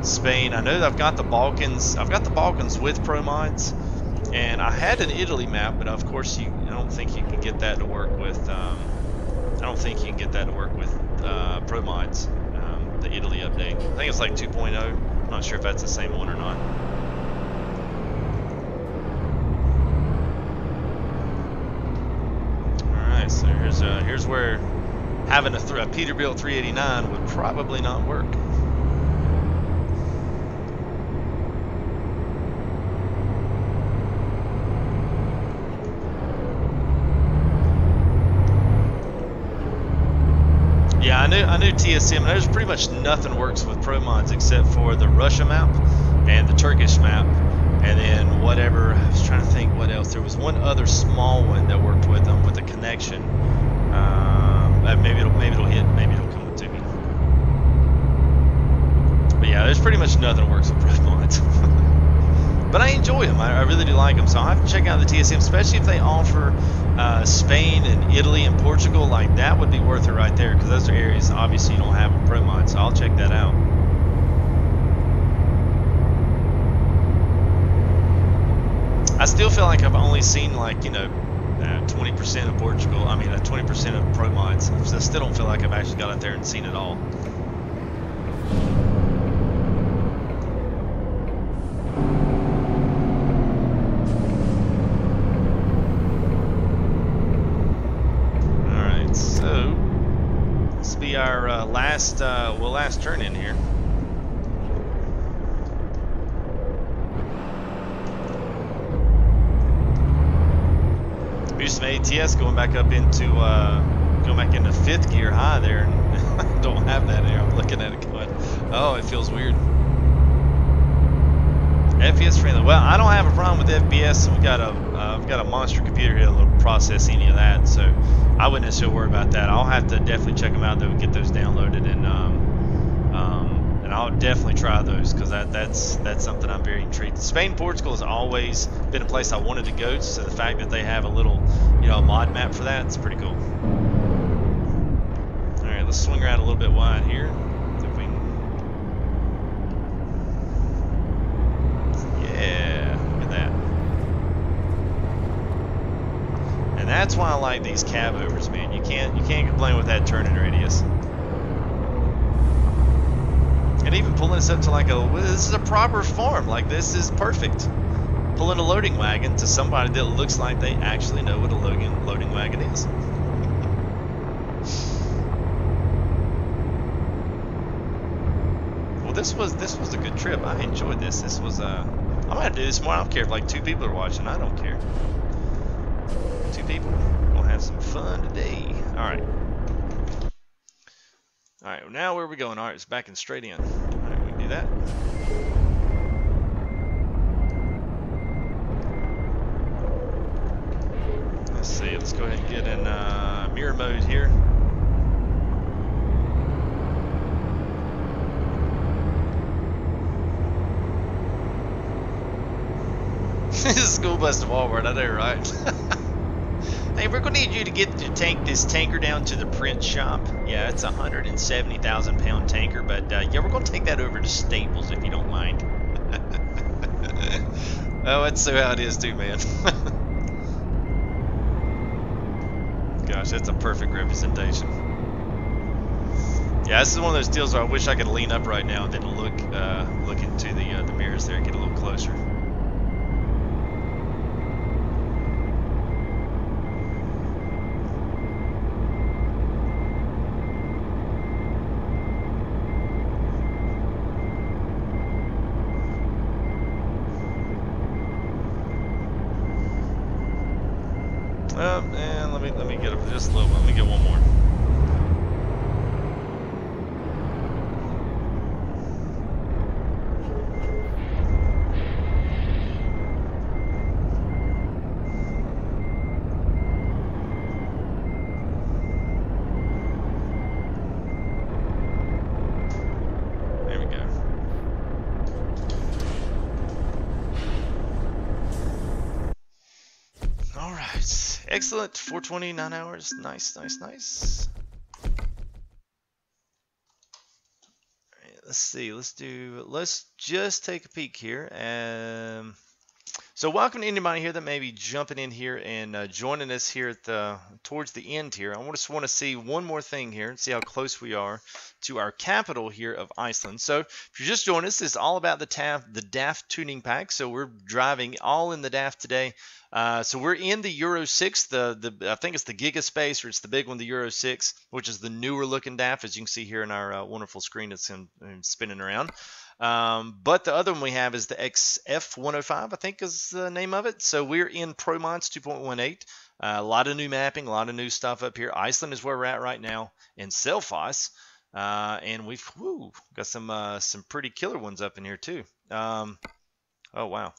Spain. I know that I've got the Balkans. I've got the Balkans with ProMods, and I had an Italy map, but of course, I don't think you can get that to work with. I don't think you can get that to work with ProMods, the Italy update. I think it's like 2.0. I'm not sure if that's the same one or not. Alright, so here's where having a Peterbilt 389 would probably not work. Yeah, I knew TSM. There's pretty much nothing works with ProMods except for the Russia map and the Turkish map, and then whatever. I was trying to think what else. There was one other small one that worked with them with a connection. Maybe it'll hit. Maybe it'll come to me. But yeah, there's pretty much nothing that works with ProMods. But I enjoy them. I really do like them. So I'll have to check out the TSM, especially if they offer Spain and Italy and Portugal. Like, that would be worth it right there, because those are areas obviously you don't have with ProMod. So I'll check that out. I still feel like I've only seen, like, you know, 20% of Portugal. I mean, 20% of ProMods. So I still don't feel like I've actually got out there and seen it all. Our last turn in here. We used some ATS going back into fifth gear high there, and I don't have that here. I'm looking at it going, oh, it feels weird. FPS friendly. Well, I don't have a problem with FPS. I've got a monster computer here that'll process any of that, so I wouldn't necessarily worry about that. I'll have to definitely check them out though, get those downloaded, and I'll definitely try those, because that's something I'm very intrigued. Spain, Portugal has always been a place I wanted to go, so the fact that they have a little, you know, mod map for that, it's pretty cool. All right, let's swing around a little bit wide here. Yeah, look at that. And that's why I like these cab overs, man. You can't complain with that turning radius. And even pulling this up to like this is a proper farm. Like, this is perfect. Pulling a loading wagon to somebody that looks like they actually know what a loading wagon is. Well, this was a good trip. I enjoyed this. This was I'm gonna do this more. I don't care if like 2 people are watching. I don't care. 2 people. We're gonna have some fun today. All right. All right. Now where are we going? All right, it's backing straight in. All right, we can do that. Let's see. Let's go ahead and get in mirror mode here. This is school bus to Walmart, I know, right? Hey, we're gonna need you to get this tanker down to the print shop. Yeah, it's a 170,000 pound tanker, but yeah, we're gonna take that over to Staples if you don't mind. Oh, that's so how it is too, man. Gosh, that's a perfect representation. Yeah, this is one of those deals where I wish I could lean up right now and then look into the mirrors there and get a little closer. let me get up just a little bit. Let me get one more. Excellent. 420, 9 hours. Nice, nice, nice. All right, let's see. Let's just take a peek here. So welcome to anybody here that may be jumping in here and joining us here at towards the end here. I just want to see one more thing here and see how close we are to our capital here of Iceland. So if you're just joining us, this is all about the DAF tuning pack. So we're driving all in the DAF today. So we're in the Euro 6, I think it's the Giga Space, or it's the big one, the Euro 6, which is the newer looking DAF, as you can see here in our wonderful screen that's spinning around. But the other one we have is the XF105, I think is the name of it. So we're in ProMods 2.18. A lot of new mapping, a lot of new stuff up here. Iceland is where we're at right now, in Selfoss. And we've got some pretty killer ones up in here too. Oh, wow.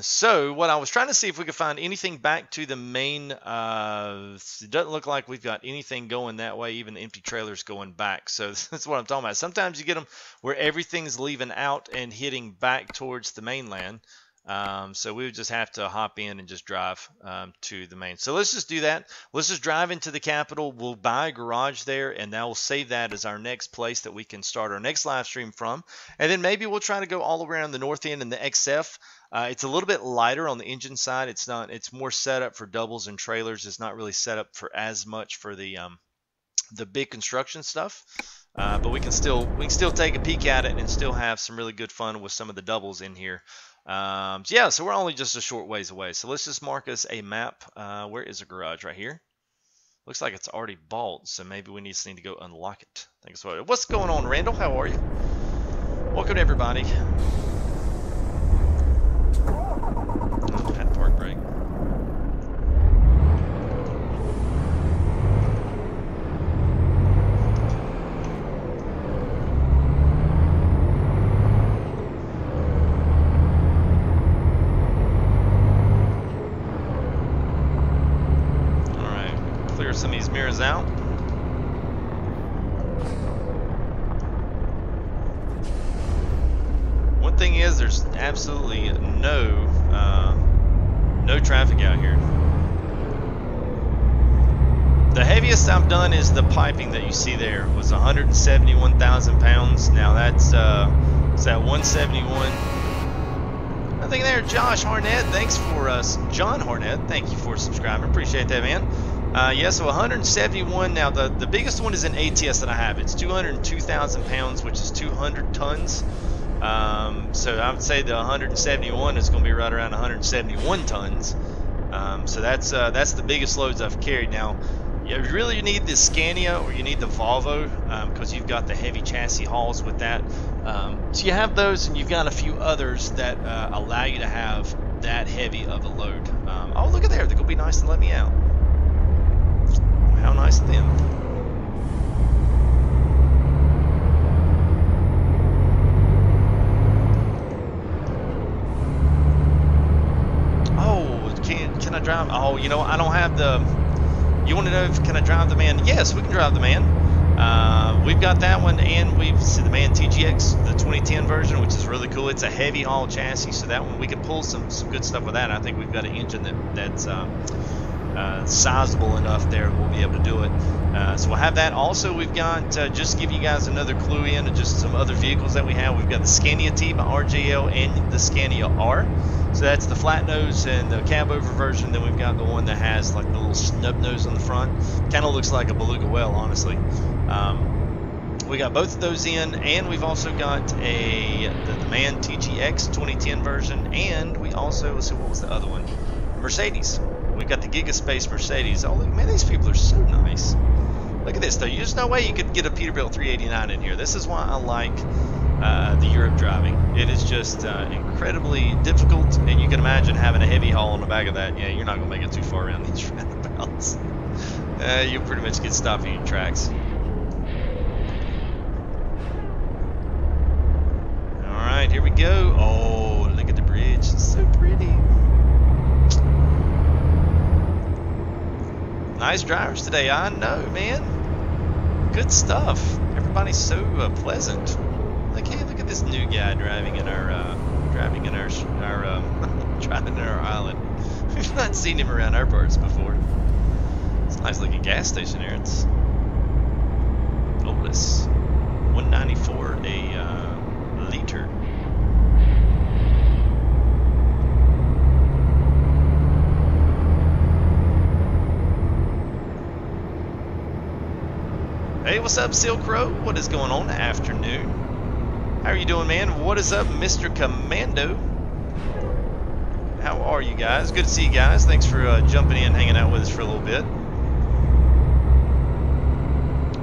So what I was trying to see if we could find anything back to the main, it doesn't look like we've got anything going that way, even the empty trailers going back. So that's what I'm talking about. Sometimes you get them where everything's leaving out and hitting back towards the mainland. So we would just have to hop in and just drive to the main. So let's just do that. Let's just drive into the capital. We'll buy a garage there, and now we'll save that as our next place that we can start our next live stream from. And then maybe we'll try to go all around the north end in the XF. It's a little bit lighter on the engine side. It's more set up for doubles and trailers. It's not really set up for as much for the big construction stuff. But we can still take a peek at it and still have some really good fun with some of the doubles in here. Yeah, so we're only just a short ways away. So let's just mark us a map. Where is a garage? Right here. Looks like it's already bought, so maybe we just need to go unlock it. I think it's what's going on, Randall? How are you? Welcome to everybody. Had park brake. Some of these mirrors out. One thing is there's absolutely no traffic out here. The heaviest I've done is the piping that you see there was 171,000 pounds. Now that's it's at 171. Nothing there. Josh Harnett, thanks for John Harnett, thank you for subscribing. Appreciate that, man. Yeah, so 171. Now the biggest one is an ATS that I have. It's 202,000 pounds, which is 200 tons. So I would say the 171 is going to be right around 171 tons. So that's the biggest loads I've carried. Now, you really need the Scania or you need the Volvo because you've got the heavy chassis hauls with that. So you have those, and you've got a few others that allow you to have that heavy of a load. Oh, look at there. They're going to be nice and let me out. How nice of them. Oh, can I drive? Oh, you know, I don't have the... You want to know if can I drive the man? Yes, we can drive the man. We've got that one, and we've seen the man TGX, the 2010 version, which is really cool. It's a heavy haul chassis, so that one we can pull some good stuff with that. I think we've got an engine that's sizable enough there we'll be able to do it. So we'll have that. Also, we've got just to give you guys another clue in of just some other vehicles that we have. We've got the Scania T by RJL and the Scania R. So that's the flat nose and the cab over version. Then we've got the one that has like the little snub nose on the front. Kind of looks like a beluga whale, honestly. We got both of those in, and we've also got the MAN TGX 2010 version, and we also, let's see, what was the other one? Mercedes. We've got the Giga Space Mercedes. Oh, look, man, these people are so nice. Look at this, though. There's no way you could get a Peterbilt 389 in here. This is why I like the Europe driving. It is just incredibly difficult, and you can imagine having a heavy haul on the back of that. Yeah, you're not going to make it too far around these roundabouts. else. You pretty much get stopped in your tracks. Alright, here we go. Oh, look at the bridge. It's so pretty. Nice drivers today, I know, man. Good stuff. Everybody's so pleasant. Like, hey, look at this new guy driving in our driving in our island. We've not seen him around our parts before. It's a nice looking gas station there. It's Otis, 194 a liter. Hey, what's up, Silk Road? What is going on? Afternoon. How are you doing, man? What is up, Mr. Commando? How are you guys? Good to see you guys. Thanks for jumping in, hanging out with us for a little bit.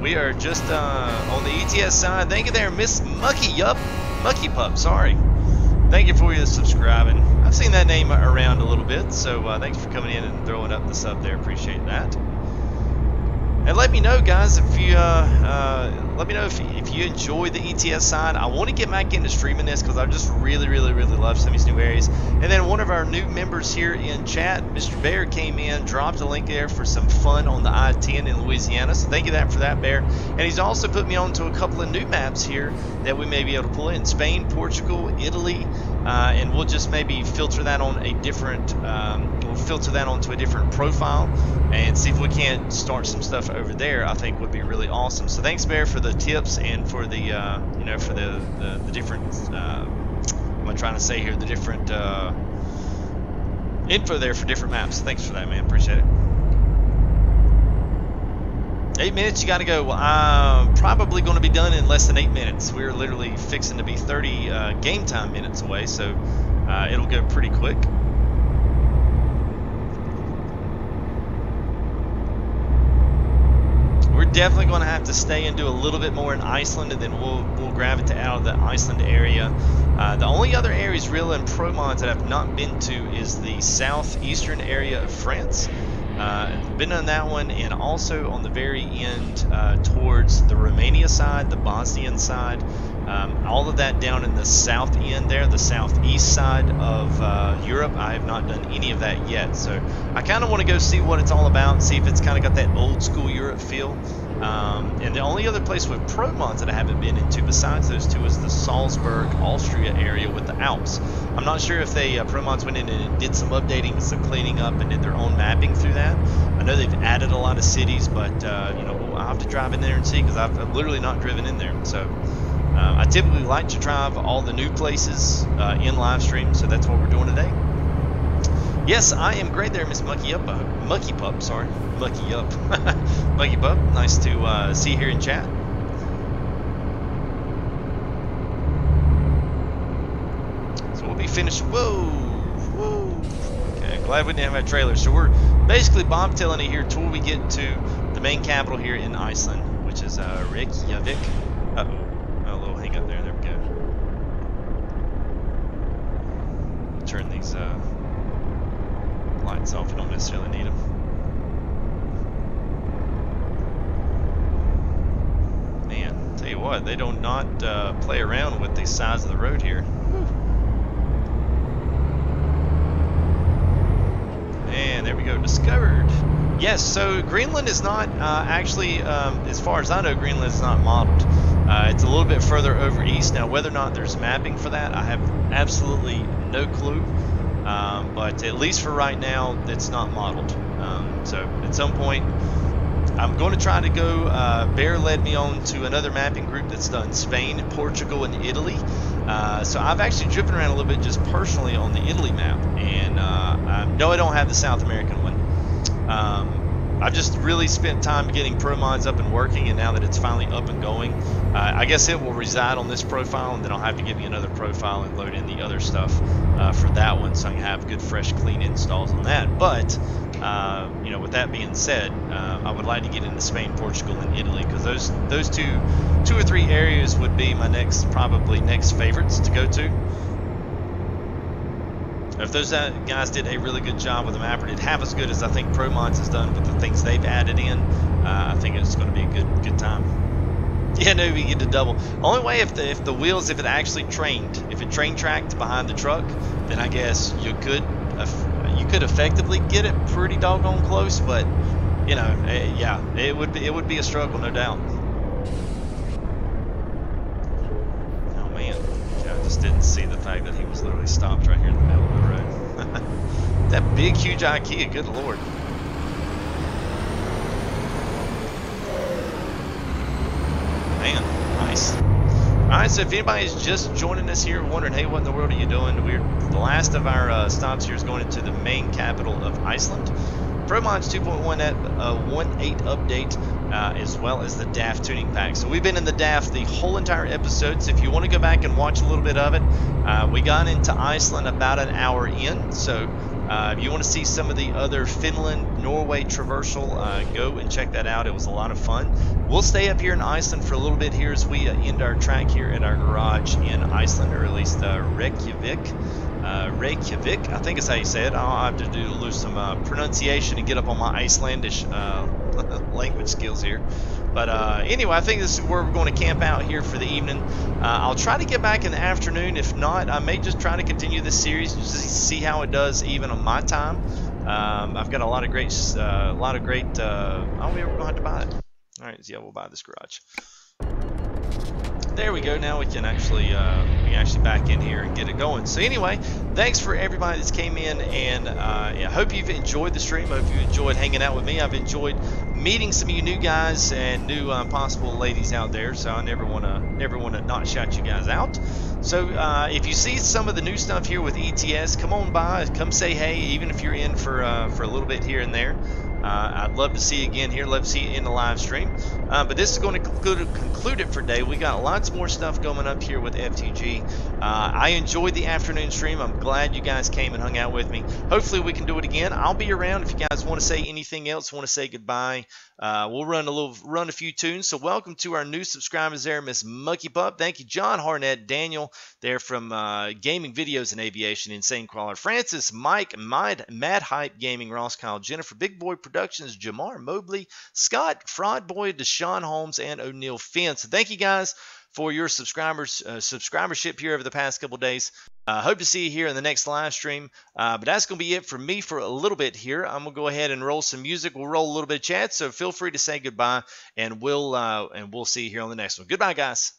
We are just on the ETS side. Thank you there, Miss Mucky. Yup, Mucky Pup. Sorry. Thank you for your subscribing. I've seen that name around a little bit, so thanks for coming in and throwing up the sub there. Appreciate that. And let me know, guys, if you let me know if you enjoy the ETS side. I want to get back into streaming this because I just really love some of these new areas. And then one of our new members here in chat, Mr. Bear, came in, dropped a link there for some fun on the I-10 in Louisiana. So thank you for that, Bear. And he's also put me on to a couple of new maps here that we may be able to pull in: Spain, Portugal, Italy, and we'll just maybe filter that on a different. We'll filter that onto a different profile and see if we can't start some stuff over there. I think would be really awesome. So thanks, Bear, for the tips and for the you know, for the different what am I trying to say here, the different info there for different maps. Thanks for that, man. Appreciate it. 8 minutes, you got to go. Well, I'm probably going to be done in less than 8 minutes. We're literally fixing to be 30 game time minutes away, so it'll go pretty quick. We're definitely going to have to stay and do a little bit more in Iceland, and then we'll gravitate out of the Iceland area. The only other areas real in Pro Mods that I've not been to is the southeastern area of France. Been on that one, and also on the very end towards the Romania side, the Bosnian side, all of that down in the south end there, the southeast side of Europe. I have not done any of that yet, so I kind of want to go see what it's all about, see if it's kind of got that old school Europe feel. And the only other place with Pro Mods that I haven't been into besides those two is the Salzburg, Austria area with the Alps. I'm not sure if they Pro Mods went in and did some updating, some cleaning up, and did their own mapping through that. I know they've added a lot of cities, but you know, I'll have to drive in there and see, because I've literally not driven in there. So I typically like to drive all the new places in live stream, so that's what we're doing today. Yes, I am great there, Miss Mucky Up, Mucky Pup, sorry, Mucky Up, Mucky Pup. Nice to see you here in chat. So we'll be finished. Whoa. Okay, glad we didn't have a trailer. So we're basically bobtailing it here till we get to the main capital here in Iceland, which is Reykjavik. A little hang up there. There we go. Turn these lights off. We don't necessarily need them. Man, tell you what, they do not play around with the size of the road here. And there we go, discovered. Yes, so Greenland is not actually, as far as I know, Greenland is not modeled. It's a little bit further over east. Now, whether or not there's mapping for that, I have absolutely no clue. But at least for right now, it's not modeled. So at some point, I'm going to try to go. Bear led me on to another mapping group that's done Spain, Portugal, and Italy. So I've actually driven around a little bit just personally on the Italy map, and no, I don't have the South American one. I've just really spent time getting Pro Mods up and working, and now that it's finally up and going, I guess it will reside on this profile, and then I'll have to get me another profile and load in the other stuff for that one, so I can have good, fresh, clean installs on that. But you know, with that being said, I would like to get into Spain, Portugal, and Italy, because those two or three areas would be my probably next favorites to go to. if those guys did a really good job with the map, or did half as good as I think ProMods has done with the things they've added in, I think it's going to be a good time. Yeah, no, we get to double. Only way if the wheels, if it actually trained, if it train tracked behind the truck, then I guess you could effectively get it pretty doggone close. But you know, yeah, it would be a struggle, no doubt. Oh man, yeah, I just didn't see the fact that he was literally stopped right here in the middle of the road. That big, huge IKEA, good lord. Man, nice. Alright, so if anybody's just joining us here wondering, hey, what in the world are you doing? The last of our stops here is going into the main capital of Iceland. ProMods 2.1.18 update, as well as the DAF tuning pack. So we've been in the DAF the whole entire episode, so if you want to go back and watch a little bit of it, we got into Iceland about an hour in, so if you want to see some of the other Finland, Norway traversal, go and check that out. It was a lot of fun. We'll stay up here in Iceland for a little bit here as we end our track here at our garage in Iceland, or at least Reykjavik. Reykjavik, I think is how you say it. I'll have to lose some pronunciation and get up on my Icelandish language skills here. But anyway, I think this is where we're going to camp out here for the evening. I'll try to get back in the afternoon. If not, I may just try to continue this series and just see how it does even on my time. I've got a lot of great, oh, we're going to have to buy it. All right, yeah, we'll buy this garage. There we go. Now we can actually back in here and get it going. So anyway, thanks for everybody that's came in, and I hope you've enjoyed the stream. I hope you enjoyed hanging out with me. I've enjoyed meeting some of you new guys and new possible ladies out there. So I never want to not shout you guys out. So if you see some of the new stuff here with ETS, come on by, come say hey, even if you're in for a little bit here and there. I'd love to see you again here. Love to see you in the live stream. But this is going to conclude it for today. We got lots more stuff coming up here with FTG. I enjoyed the afternoon stream. I'm glad you guys came and hung out with me. Hopefully we can do it again. I'll be around if you guys want to say anything else, want to say goodbye. We'll run a few tunes. So welcome to our new subscribers there, Miss Mucky Pup. Thank you, John Harnett, Daniel, there from Gaming Videos and Aviation, Insane Crawler, Francis, Mike, Mad Hype Gaming, Ross Kyle, Jennifer, Big Boy Productions, Jamar Mobley, Scott, Fraud Boy, Deshaun Holmes, and O'Neill Finn. So thank you guys for your subscribership here over the past couple days. Hope to see you here in the next live stream. But that's going to be it for me for a little bit here. I'm going to go ahead and roll some music. We'll roll a little bit of chat, so feel free to say goodbye, and we'll see you here on the next one. Goodbye, guys.